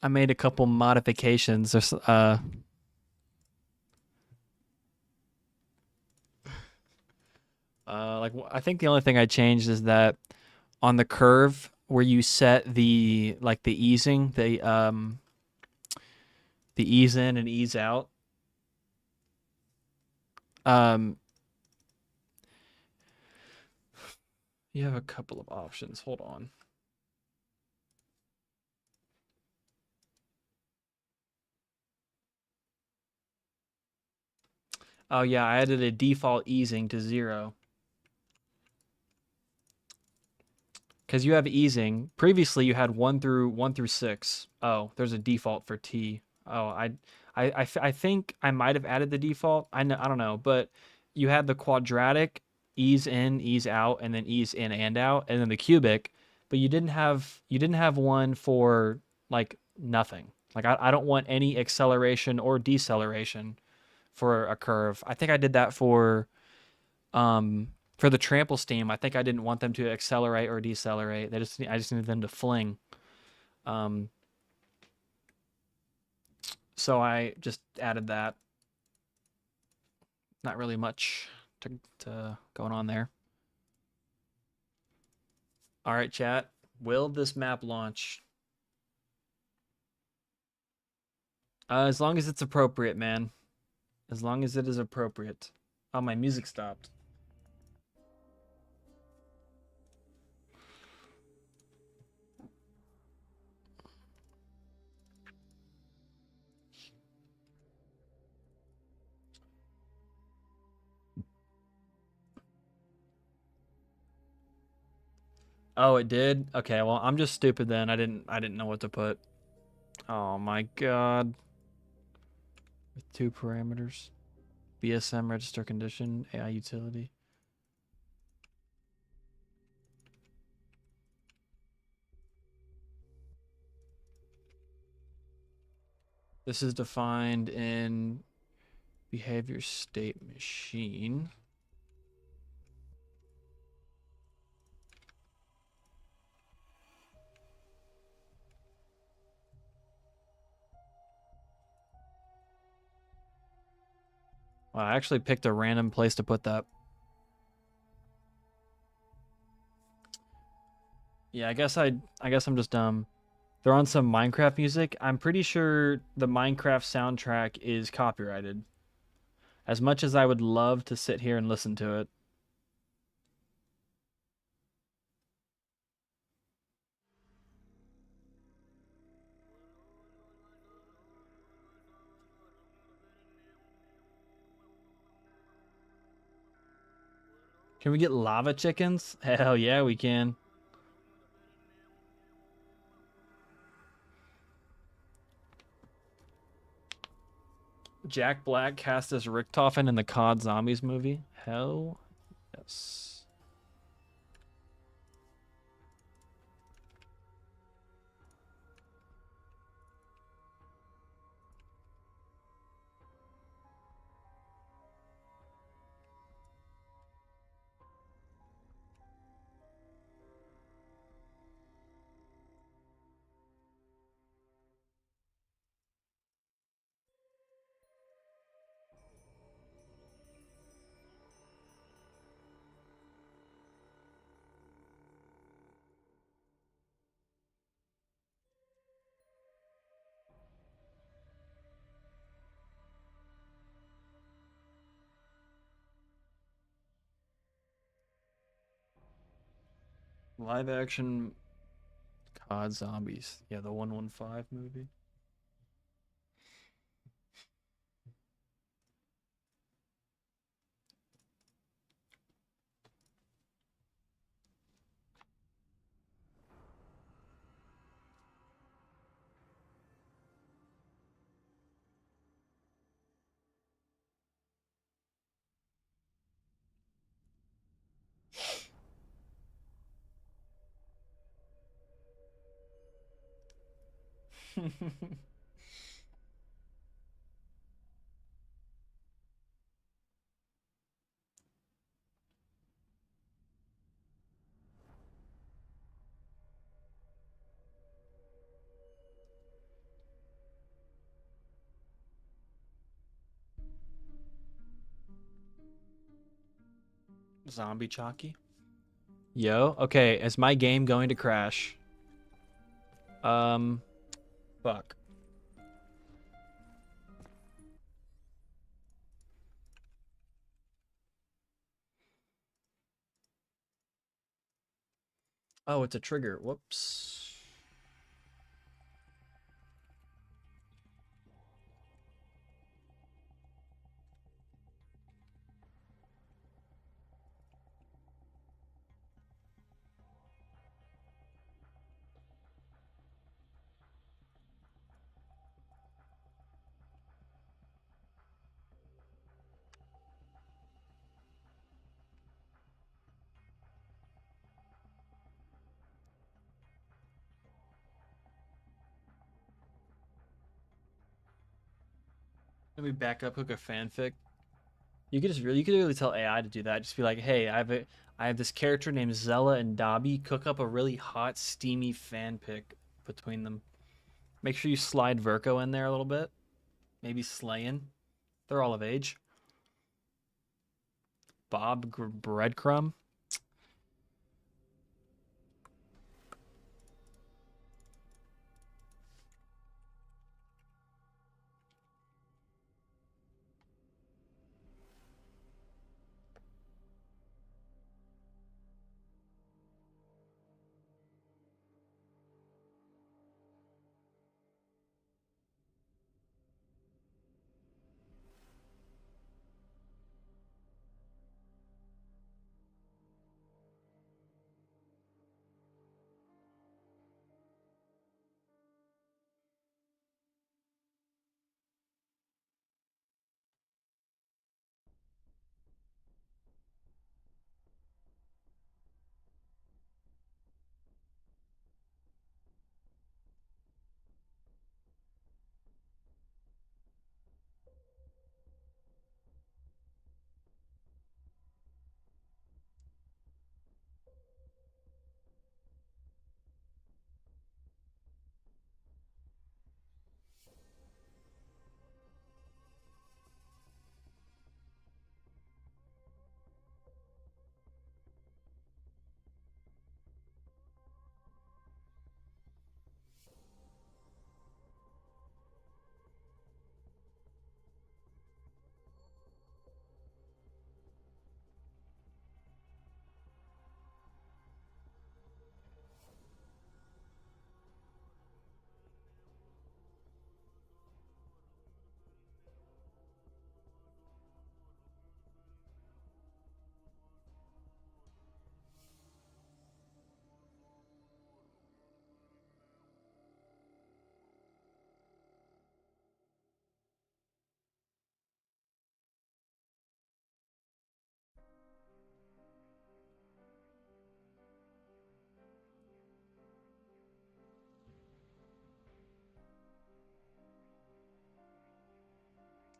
I made a couple modifications. Like I think the only thing I changed is that on the curve where you set the easing, the ease in and ease out. Um, you have a couple of options. Hold on. Oh yeah, I added a default easing to 0. because you have easing. Previously, you had one through six. Oh, there's a default for T. Oh, I think I might have added the default. I don't know, but you had the quadratic ease in, ease out, and then ease in and out, and then the cubic. But you didn't have one for like nothing. Like I don't want any acceleration or deceleration for a curve. I think I did that for the trample steam. I think I didn't want them to accelerate or decelerate. I just needed them to fling. Um, so I just added that. Not really much to going on there. All right, chat. Will this map launch? As long as it's appropriate, man. As long as it is appropriate. Oh, my music stopped. Oh, it did? Okay, well, I'm just stupid then. I didn't know what to put. Oh my god. With two parameters. BSM register condition, AI utility. This is defined in behavior state machine. Well, I actually picked a random place to put that. Yeah, I guess I'm just dumb. They're on some Minecraft music. I'm pretty sure the Minecraft soundtrack is copyrighted. As much as I would love to sit here and listen to it. Can we get lava chickens? Hell yeah, we can. Jack Black cast as Richtofen in the COD Zombies movie. Hell yes. Live action COD Zombies. Yeah, the 115 movie. Zombie Chalky. Yo, okay, is my game going to crash? Um, fuck. Oh, it's a trigger. Whoops. Let me back up hook a fanfic. You could really tell AI to do that. Just be like, hey, I have this character named Zella and Dobby. Cook up a really hot, steamy fanfic between them. Make sure you slide Verco in there a little bit. Maybe Slayin. They're all of age. Breadcrumb.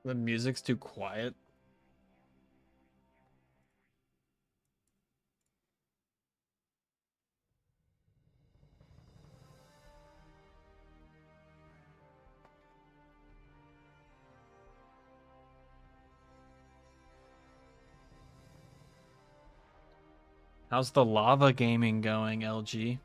The music's too quiet. How's the lava gaming going, LG?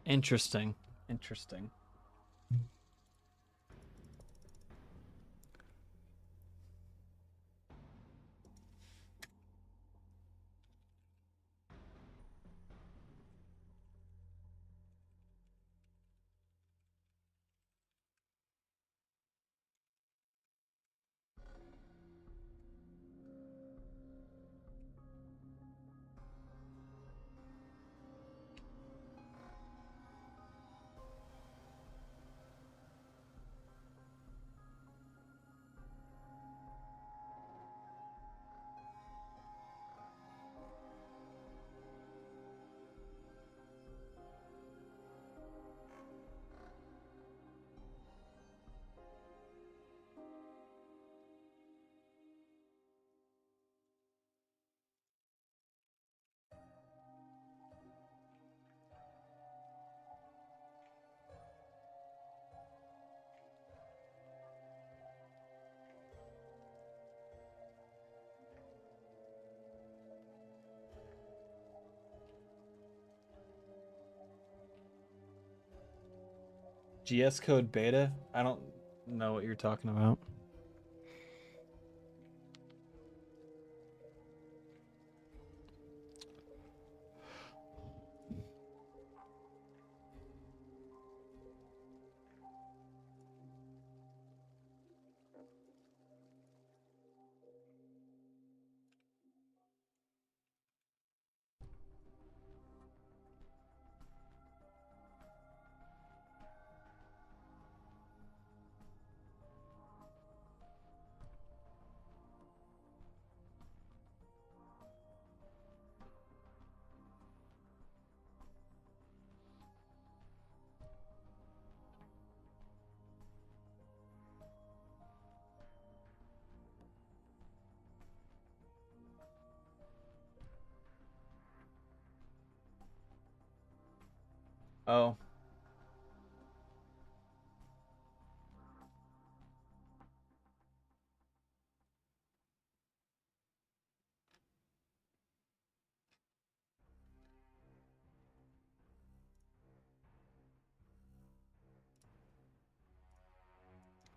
Interesting. Interesting. GS Code Beta? I don't know what you're talking about. Oh.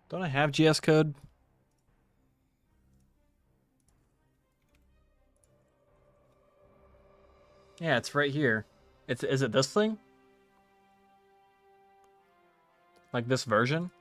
Don't I have GS code? Yeah, it's right here. Is it this thing? Like this version?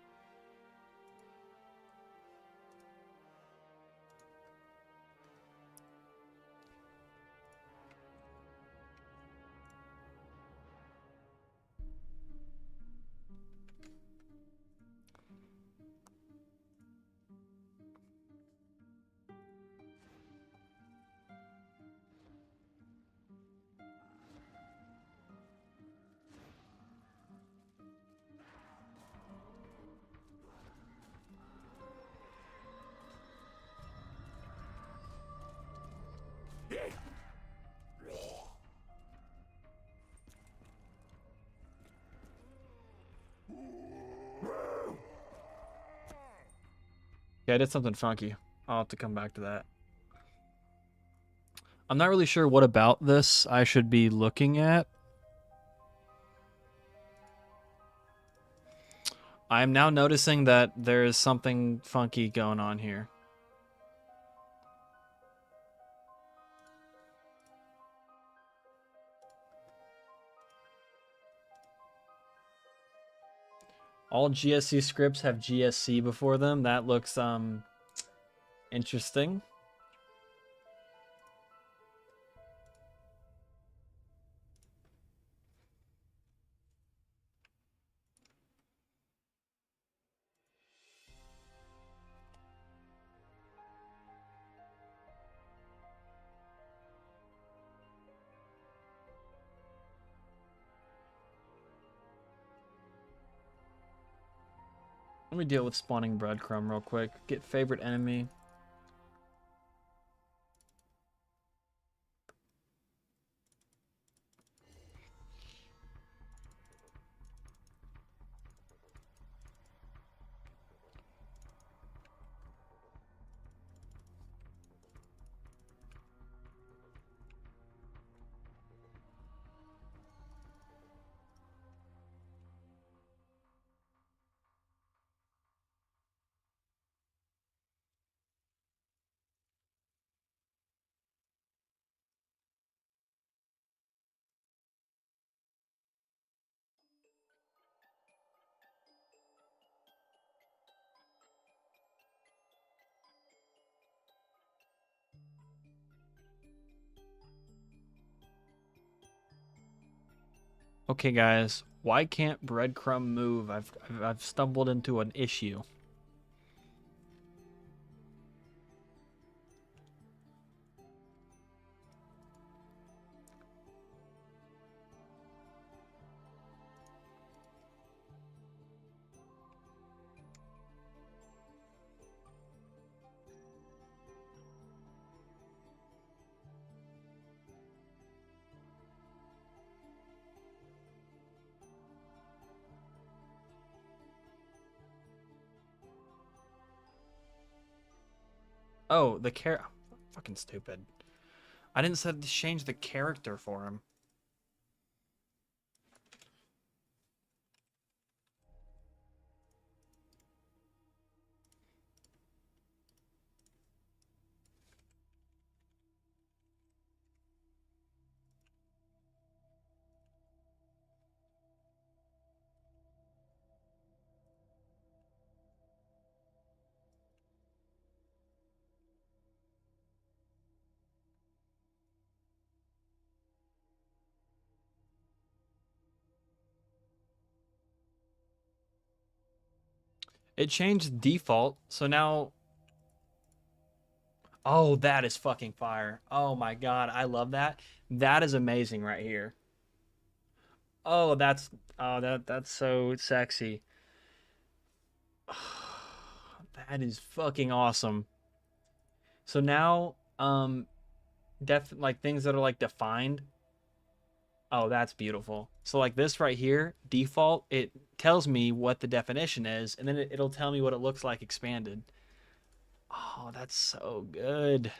Yeah, I did something funky. I'll have to come back to that. I'm not really sure what about this I should be looking at. I'm now noticing that there is something funky going on here. All GSC scripts have GSC before them. That looks interesting. Let me deal with spawning breadcrumb real quick. Get favorite enemy. Okay, guys. Why can't breadcrumb move? I've stumbled into an issue. Oh, the fucking stupid. I didn't set to change the character for him. It changed default, so now. Oh, that is fucking fire. Oh my god, I love that. That is amazing right here. Oh, that's so sexy. That is fucking awesome. So now, like things that are like defined. Oh, that's beautiful. So like this right here, default, it tells me what the definition is, and then it'll tell me what it looks like expanded. Oh, that's so good.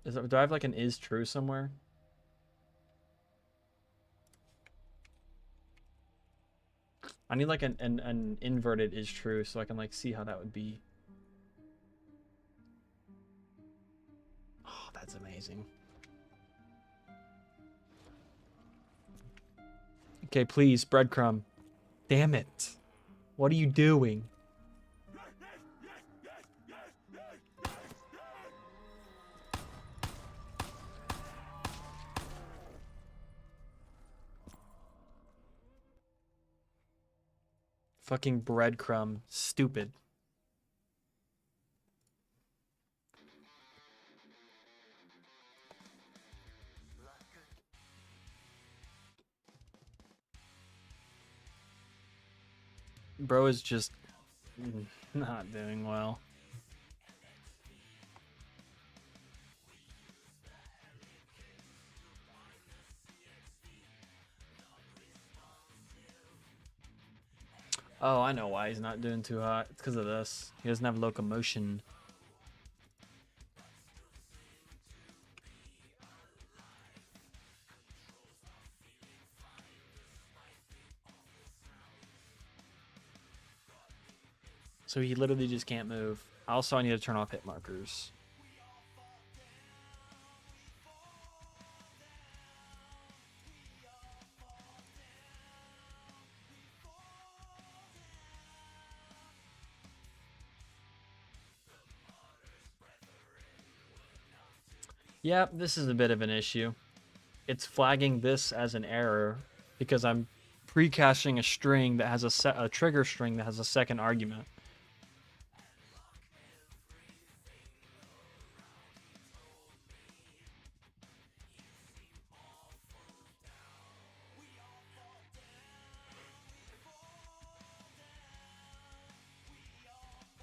Do I have like an is true somewhere? I need like an inverted is true so I can like see how that would be. Oh, that's amazing. Okay, please, breadcrumb. Damn it. What are you doing? Fucking breadcrumb. Stupid. Bro is just not doing well. Oh, I know why he's not doing too hot. It's because of this. He doesn't have locomotion. So he literally just can't move. Also, I need to turn off hit markers. Yep, this is a bit of an issue. It's flagging this as an error because I'm pre-caching a string that has a trigger string that has a second argument.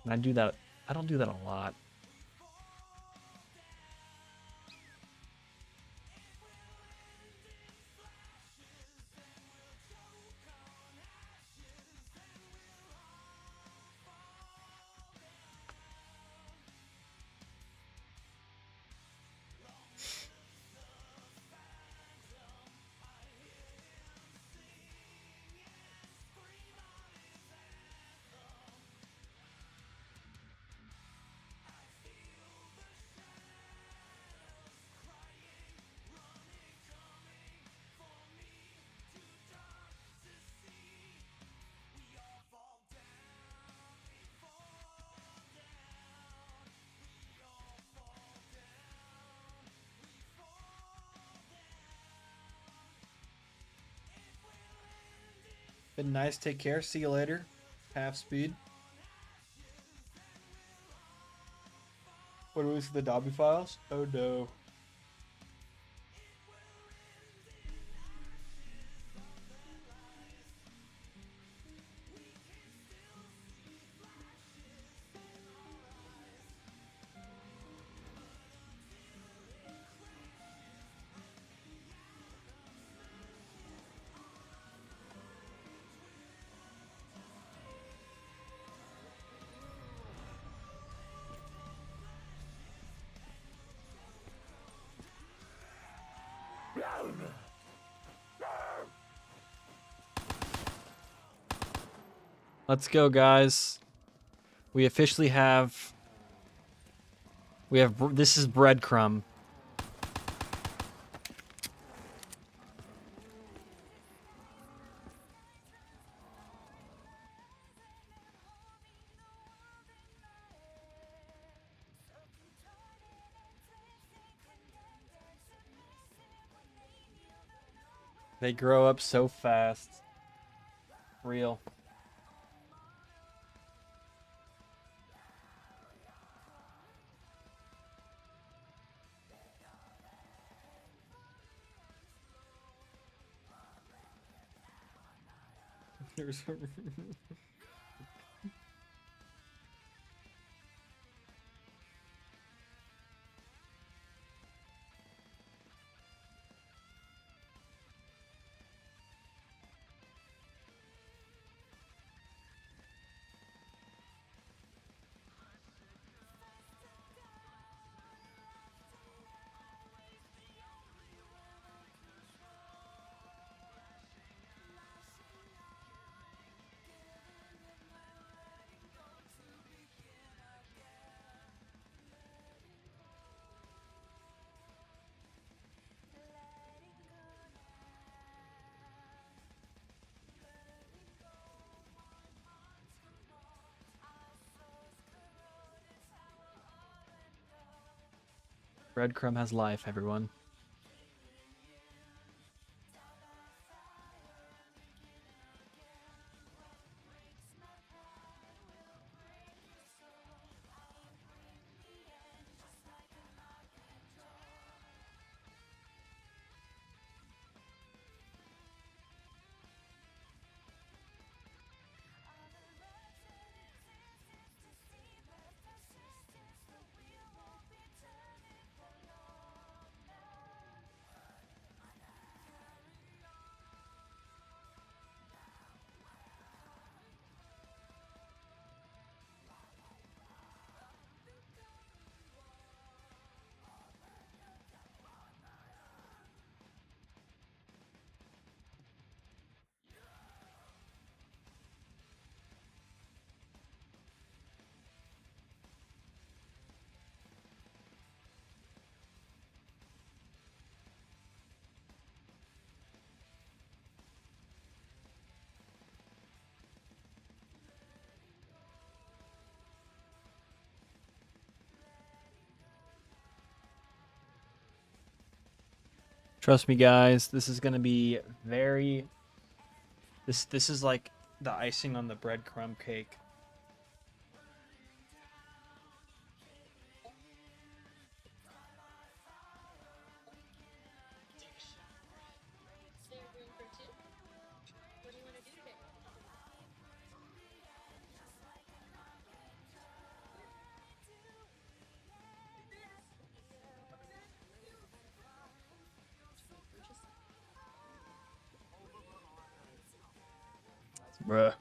And I do that. I don't do that a lot. Been nice. Take care. See you later. Half speed. What do we see the Dobby files? Oh no. Let's go, guys. We officially have. This is breadcrumb. They grow up so fast. Real. Breadcrumb has life, everyone. Trust me, guys. This is gonna be very. This is like the icing on the breadcrumb cake. Bruh.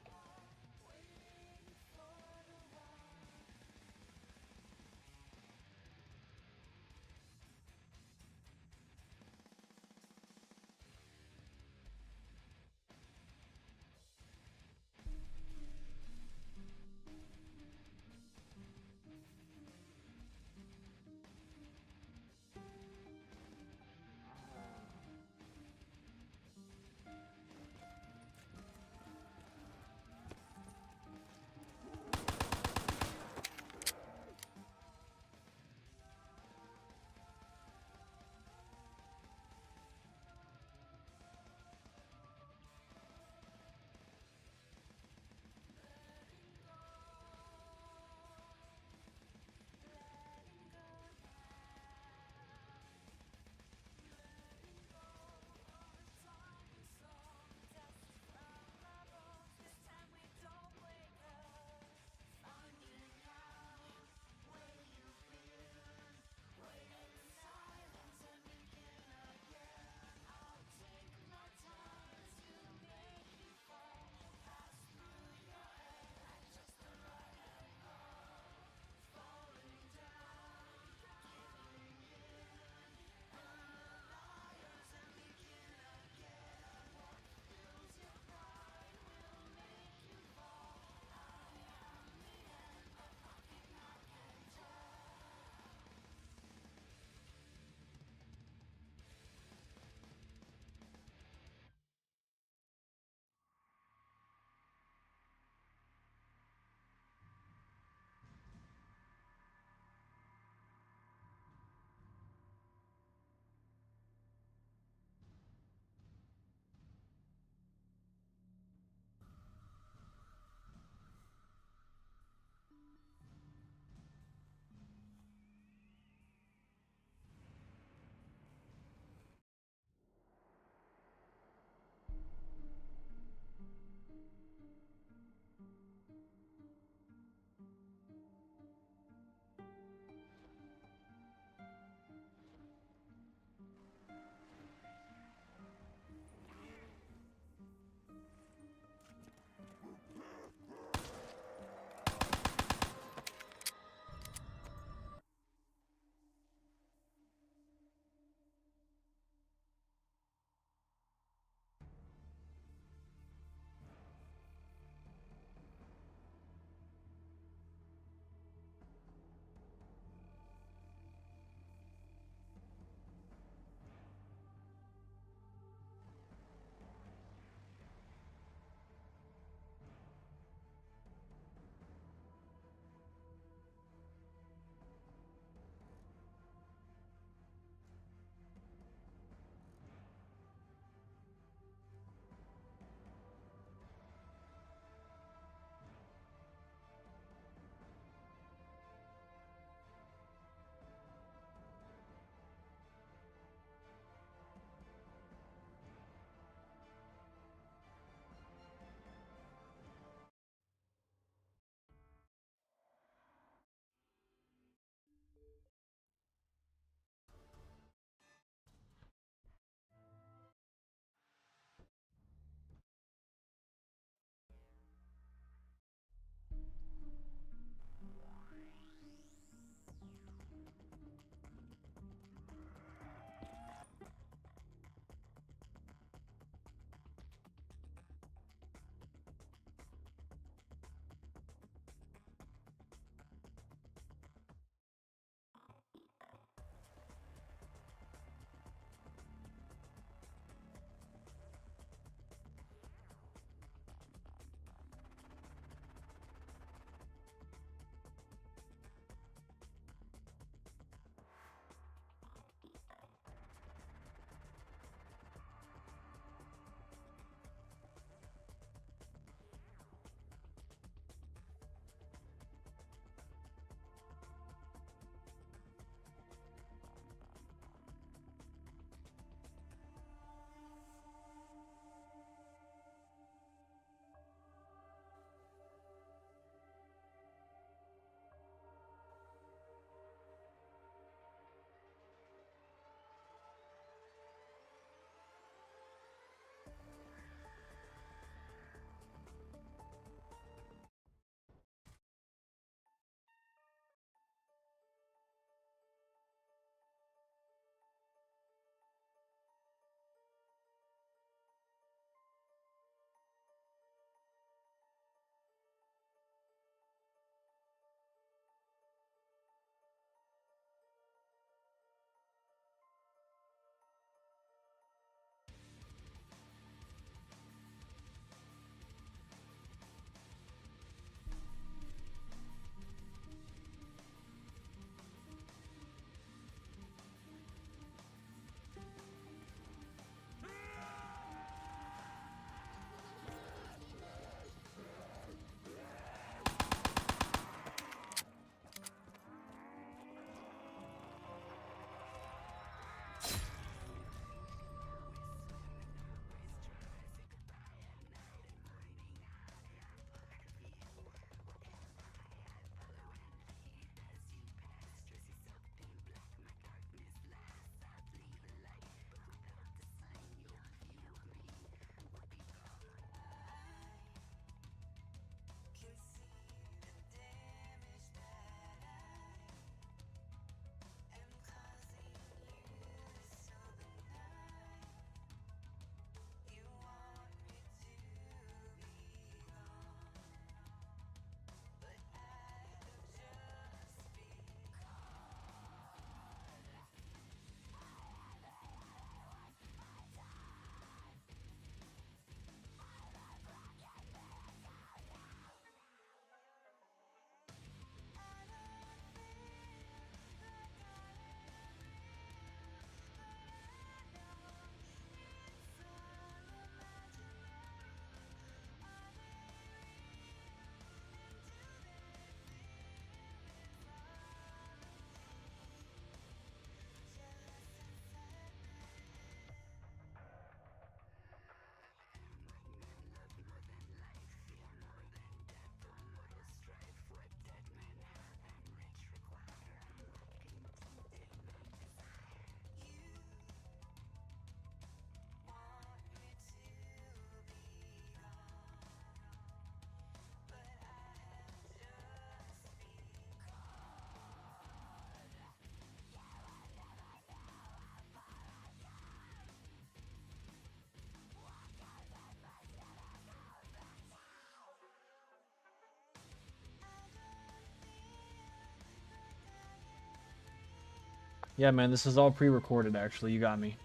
Yeah, man, this is all pre-recorded. Actually, you got me.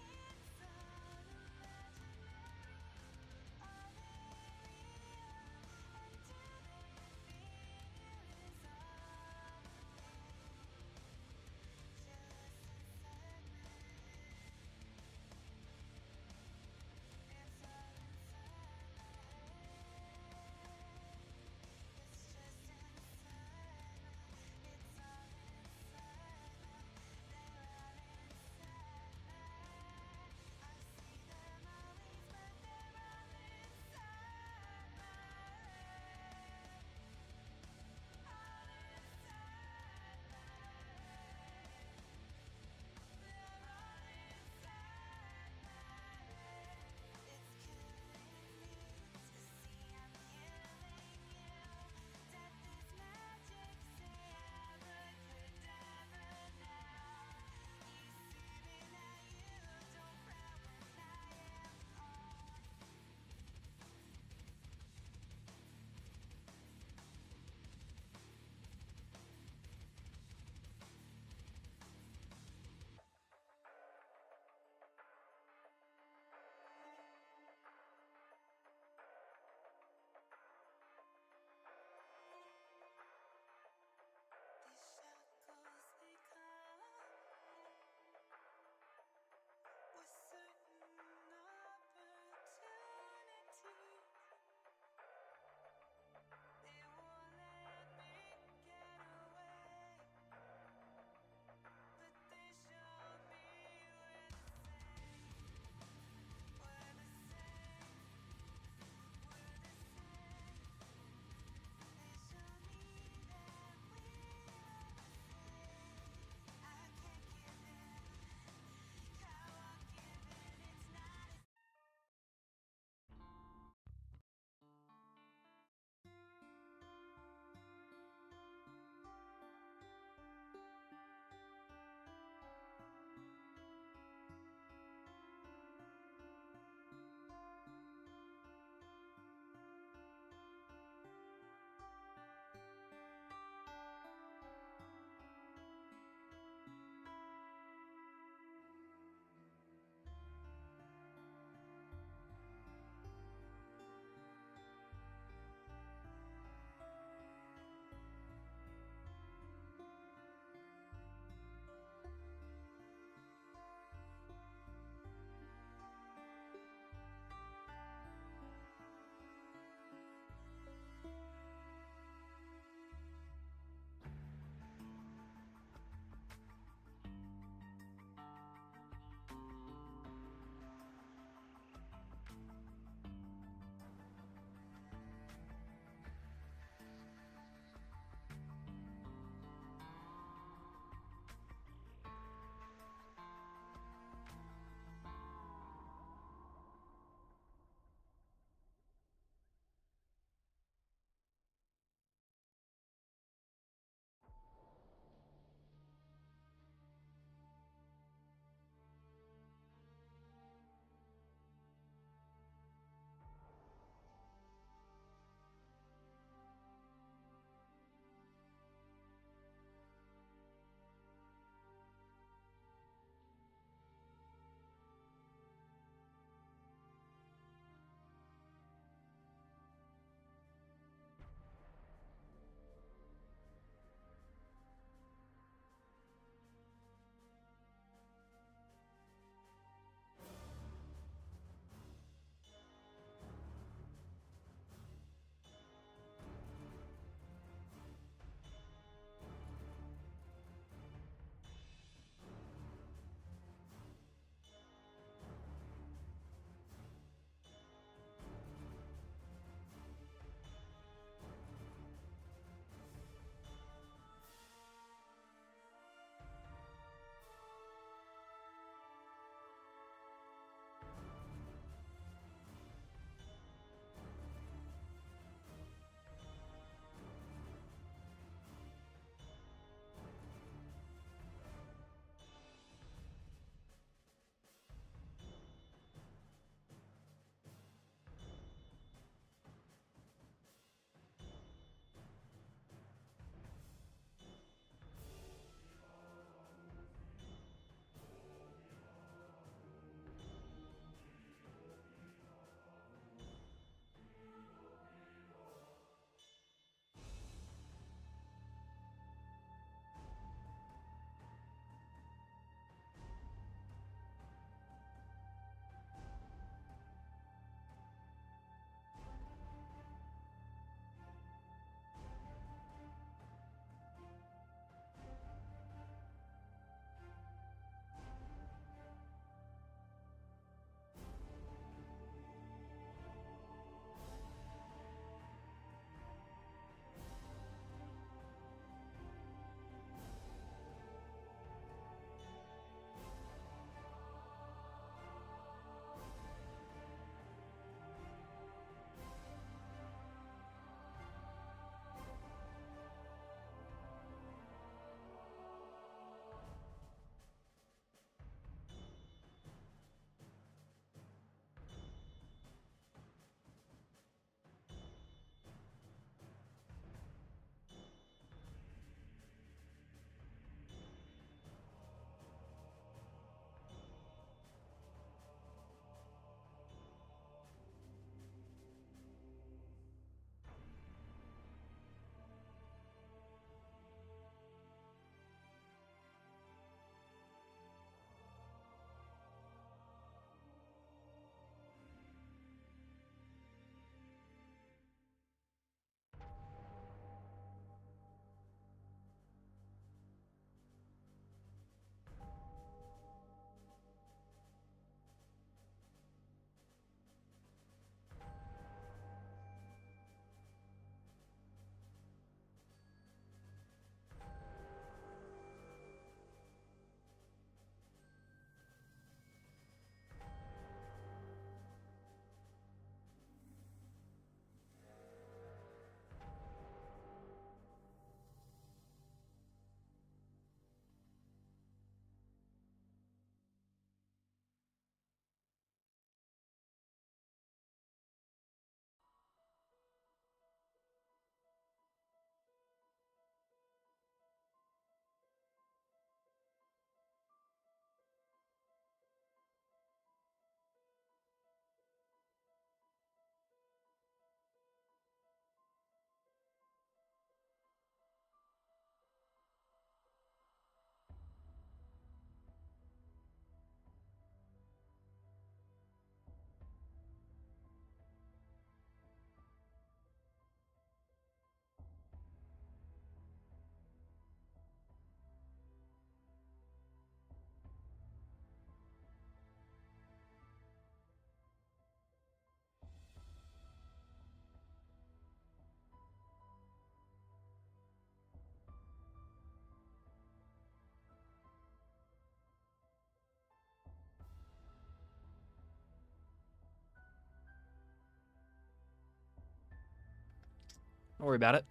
Don't worry about it.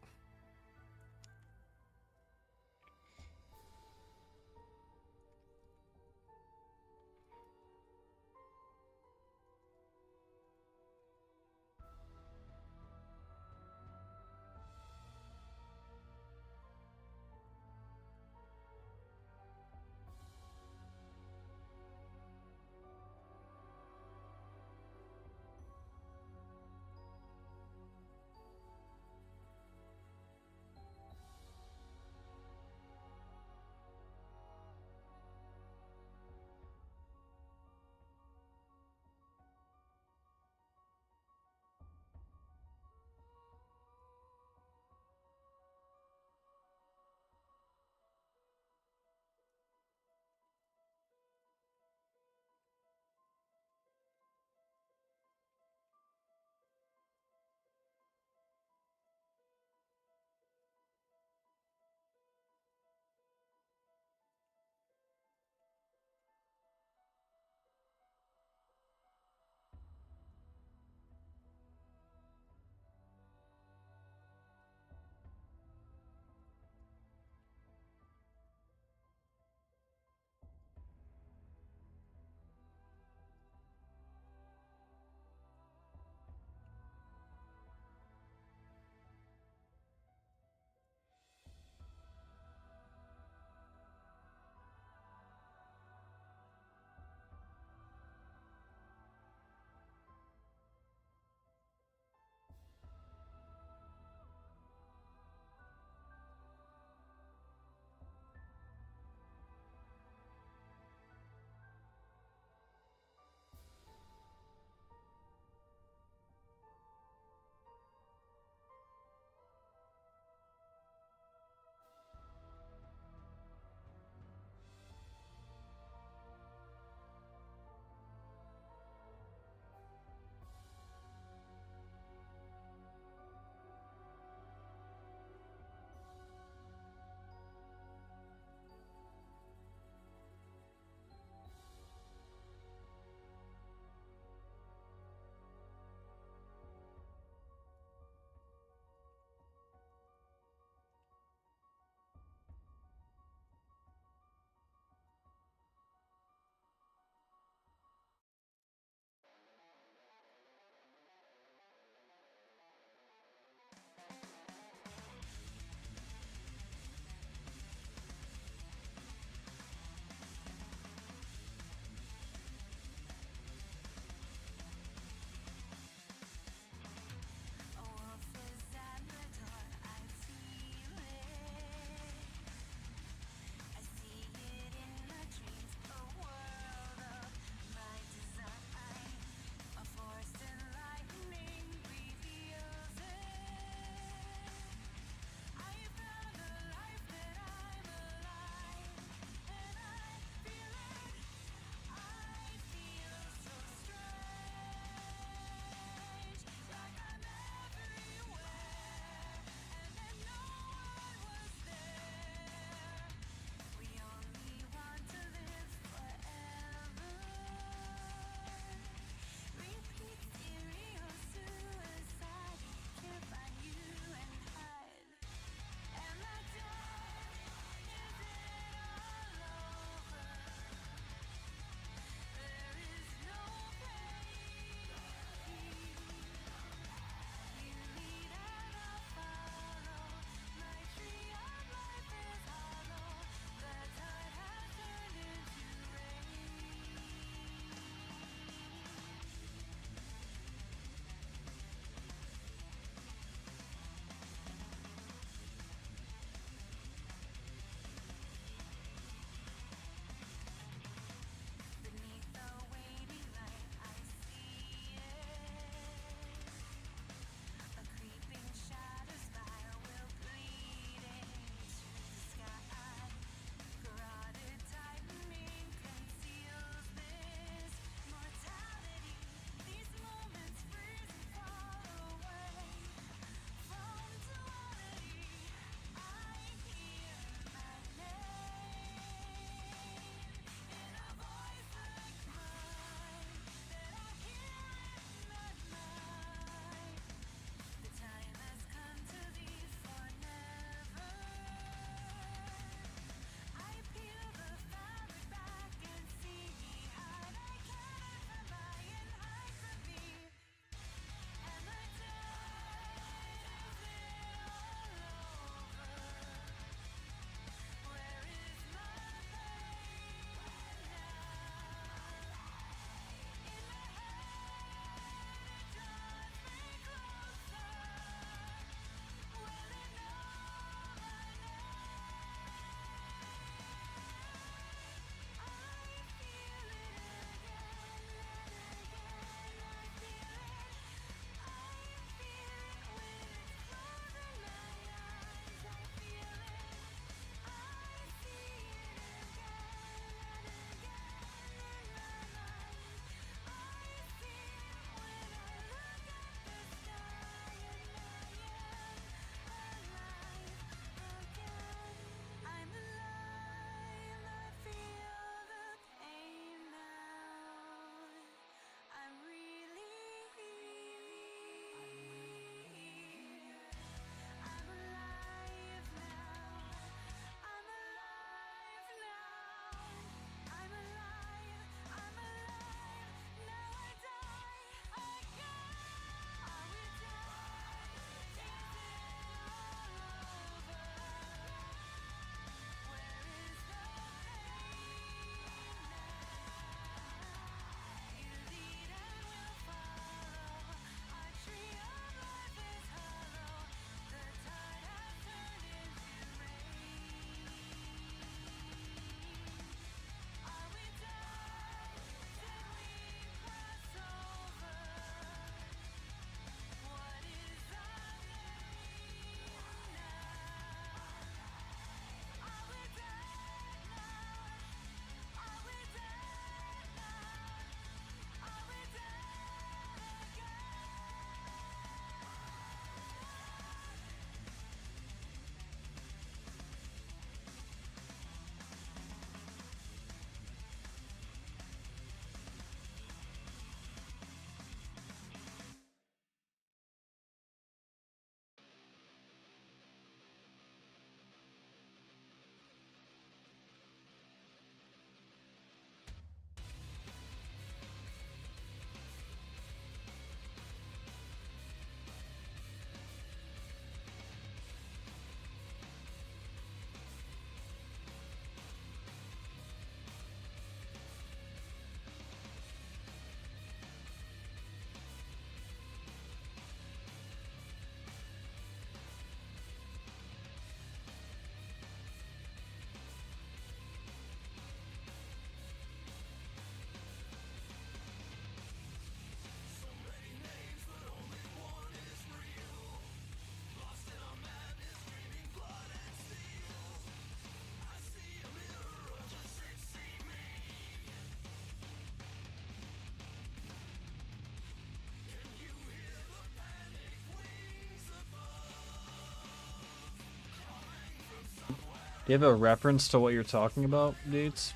Do you have a reference to what you're talking about, dudes?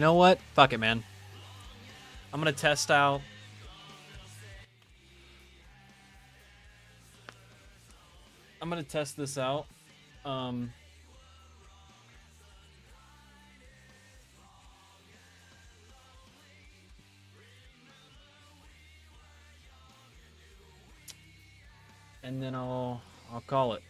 You know what? Fuck it, man. I'm gonna test out. I'm gonna test this out. Um, and then I'll call it.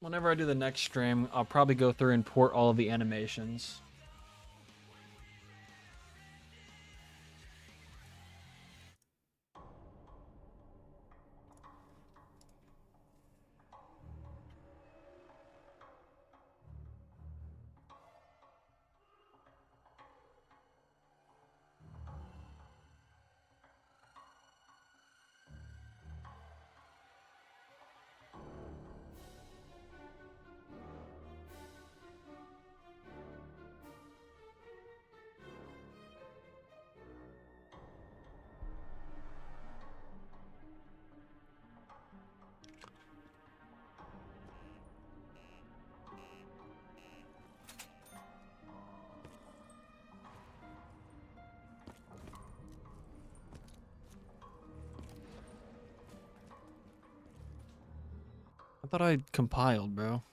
Whenever I do the next stream, I'll probably go through and port all of the animations. I thought I compiled, bro.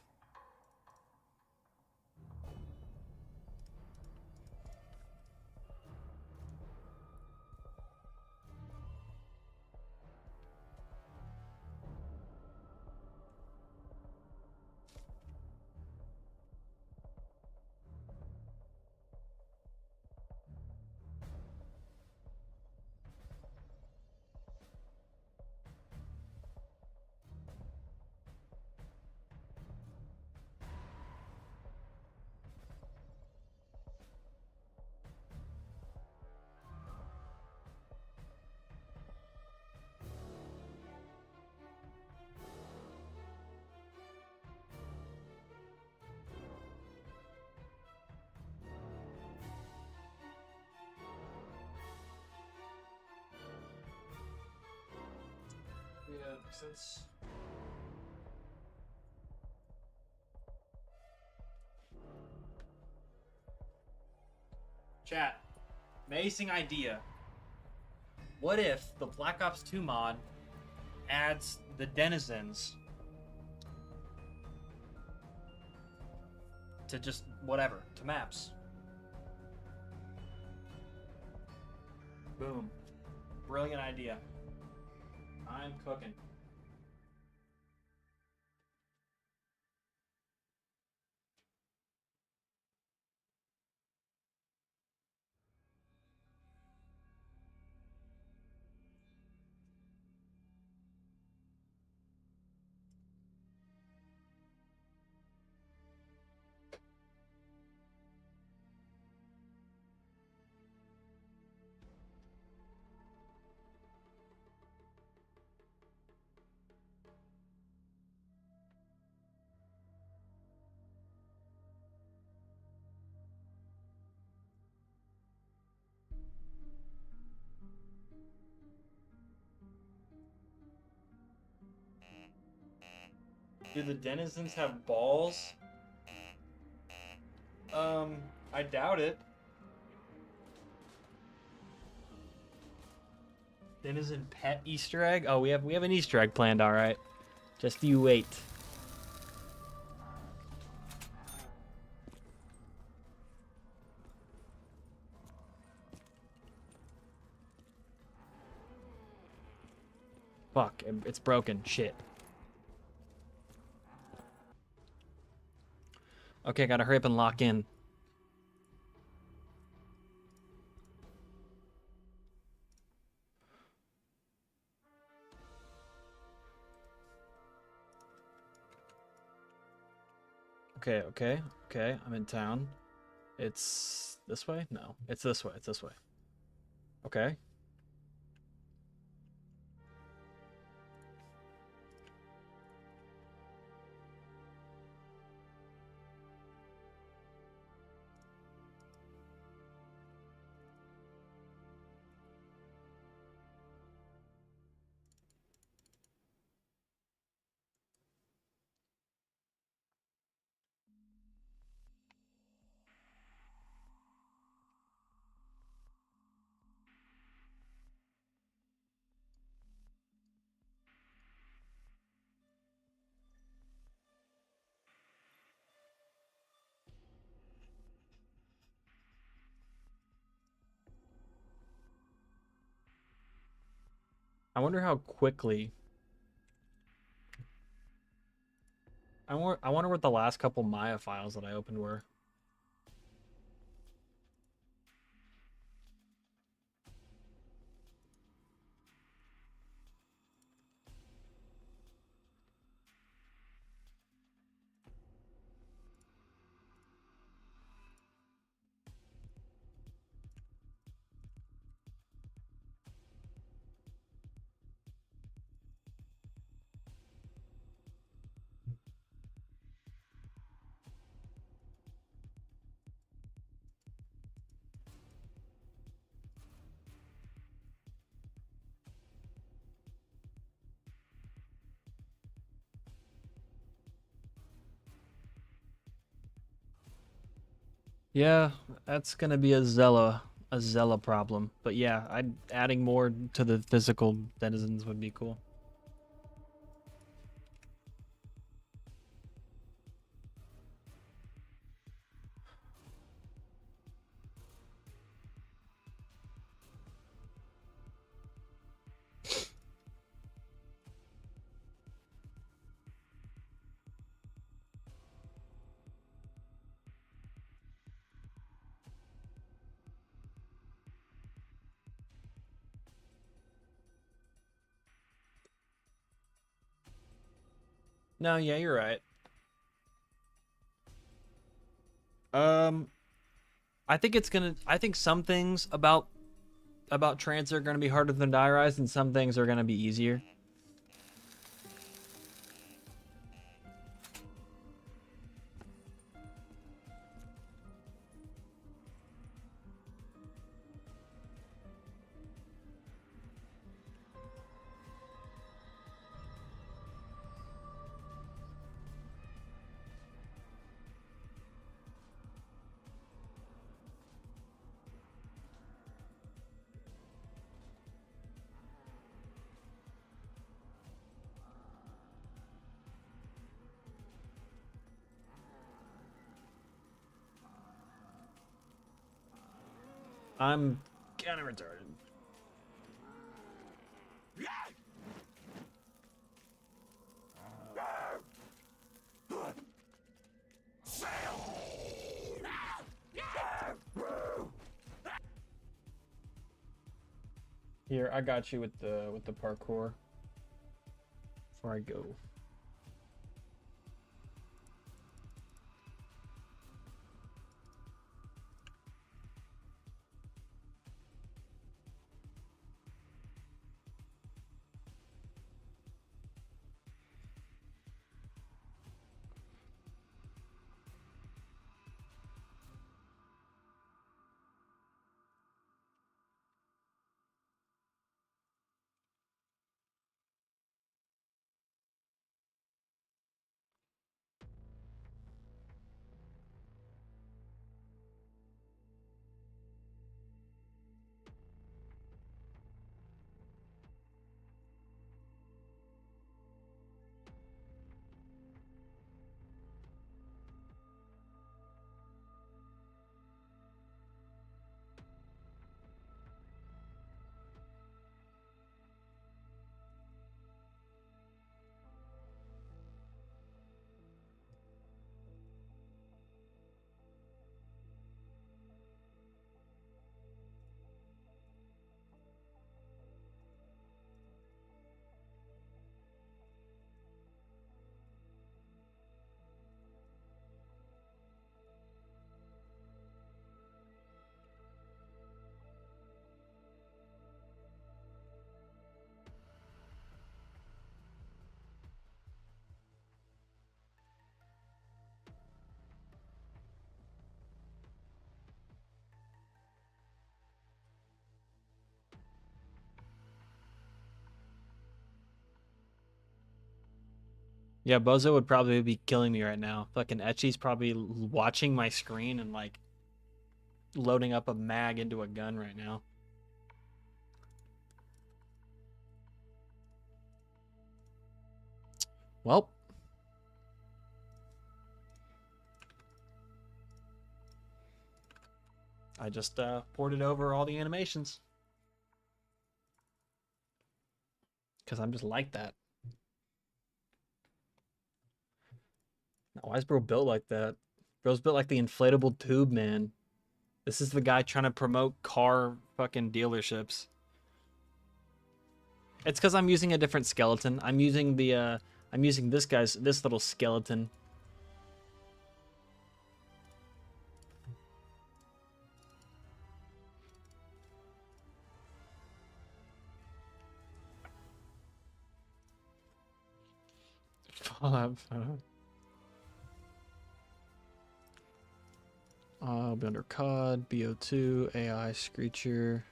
Yeah, since chat, amazing idea. What if the Black Ops 2 mod adds the denizens to just whatever, to maps? Boom. Brilliant idea. I'm cooking. Do the denizens have balls? I doubt it. Denizen pet Easter egg? Oh, we have an Easter egg planned, all right. Just you wait. Fuck, it's broken. Shit. Okay, gotta hurry up and lock in. Okay. I'm in town. It's this way? No, it's this way. It's this way. Okay. I wonder how quickly. I wonder what the last couple Maya files that I opened were. Yeah, that's gonna be a Zella problem. But yeah, adding more to the physical denizens would be cool. No, yeah, you're right. Um, I think some things about TranZit are gonna be harder than die rise, and some things are gonna be easier. I'm kind of retarded. Here, I got you with the parkour before I go. Yeah, Bozo would probably be killing me right now. Fucking Etchy's probably watching my screen and like loading up a mag into a gun right now. Well, I just ported over all the animations because I'm just like that. Why is bro built like that? Bro's built like the inflatable tube man. This is the guy trying to promote car fucking dealerships. It's because I'm using a different skeleton. I'm using this little skeleton. Fallout. I'll be under COD, BO2, AI, Screecher.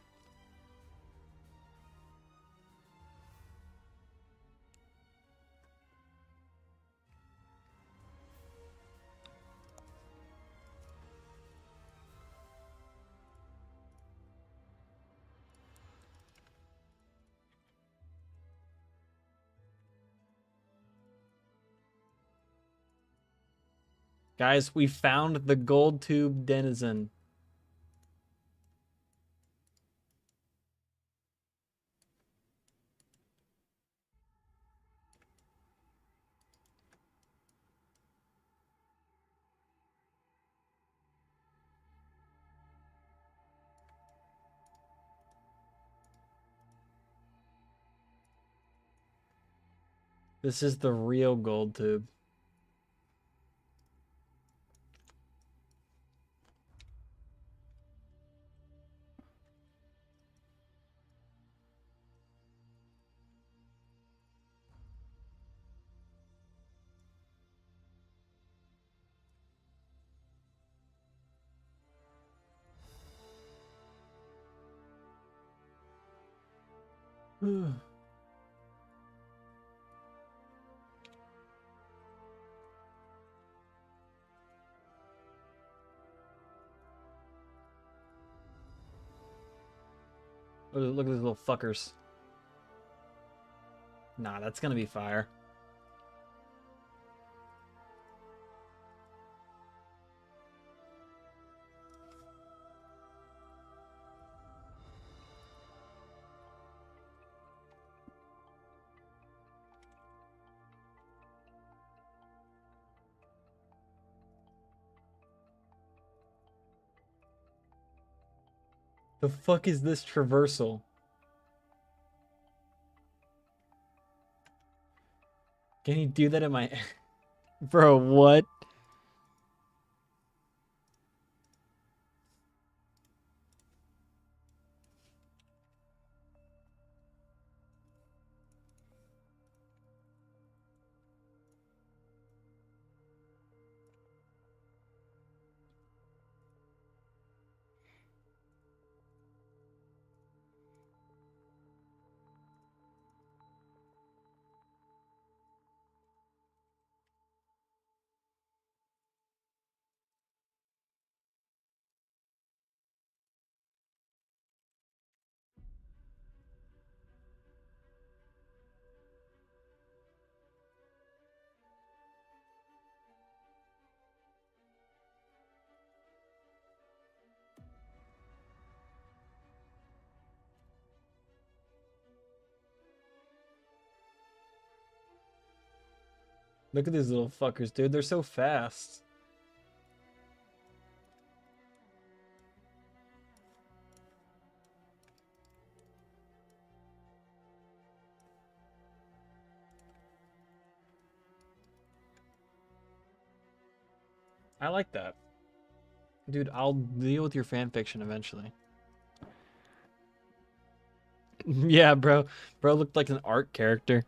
Guys, we found the gold tube denizen. This is the real gold tube. Look at these little fuckers. Nah, that's gonna be fire. The fuck is this traversal? Can you do that in my... Bro, what? Look at these little fuckers, dude. They're so fast. I like that. Dude, I'll deal with your fan fiction eventually. Yeah, bro. Bro looked like an art character.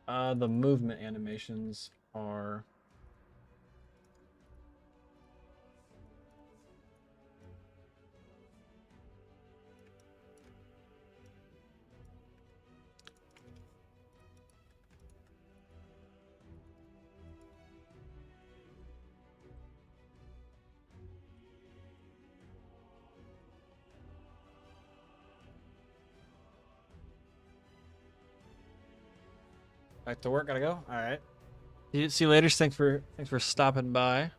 The movement animations are. Back to work. Gotta go. All right. See you later. Thanks for stopping by.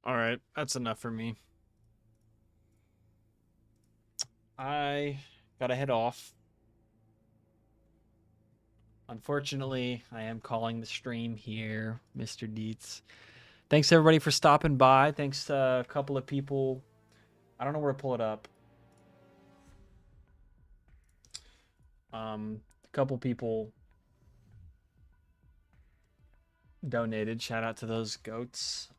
All right, that's enough for me. I gotta head off. Unfortunately, I am calling the stream here, Mr. Dietz. Thanks everybody for stopping by. Thanks to a couple of people. I don't know where to pull it up. A couple people donated. Shout out to those goats.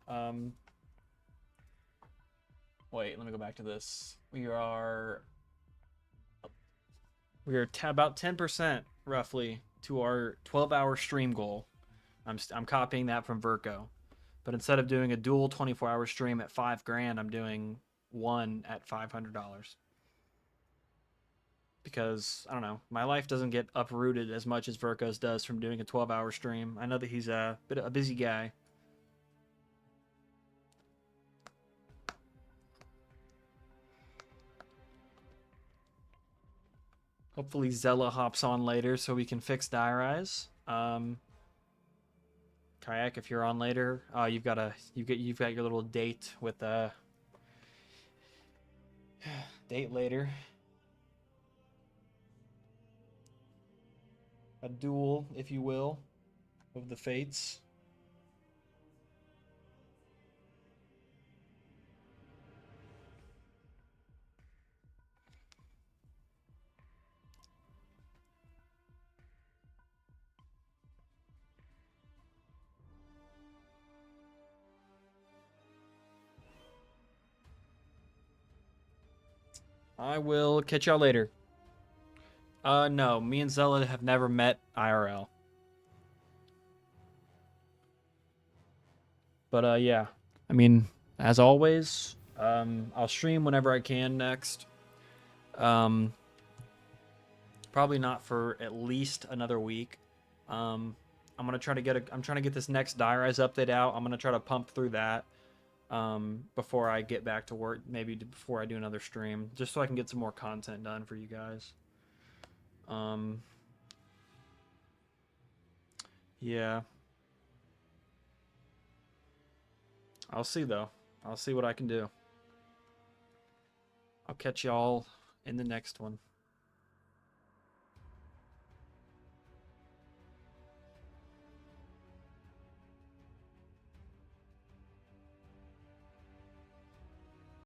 Wait, let me go back to this. We are about 10% roughly to our 12-hour stream goal. I'm copying that from Verco. But instead of doing a dual 24-hour stream at $5,000, I'm doing one at $500. Because I don't know, my life doesn't get uprooted as much as Verco's does from doing a 12-hour stream. I know that he's a busy guy. Hopefully Zella hops on later so we can fix Diarize. Kayak, if you're on later, you've got your little date with date later. A duel, if you will, of the fates. I will catch y'all later. No, me and Zella have never met IRL. But yeah, I mean, as always, I'll stream whenever I can next. Probably not for at least another week. I'm trying to get this next Diarize update out. I'm gonna try to pump through that before I get back to work. Maybe before I do another stream, just so I can get some more content done for you guys. Yeah. I'll see though. I'll see what I can do. I'll catch y'all in the next one.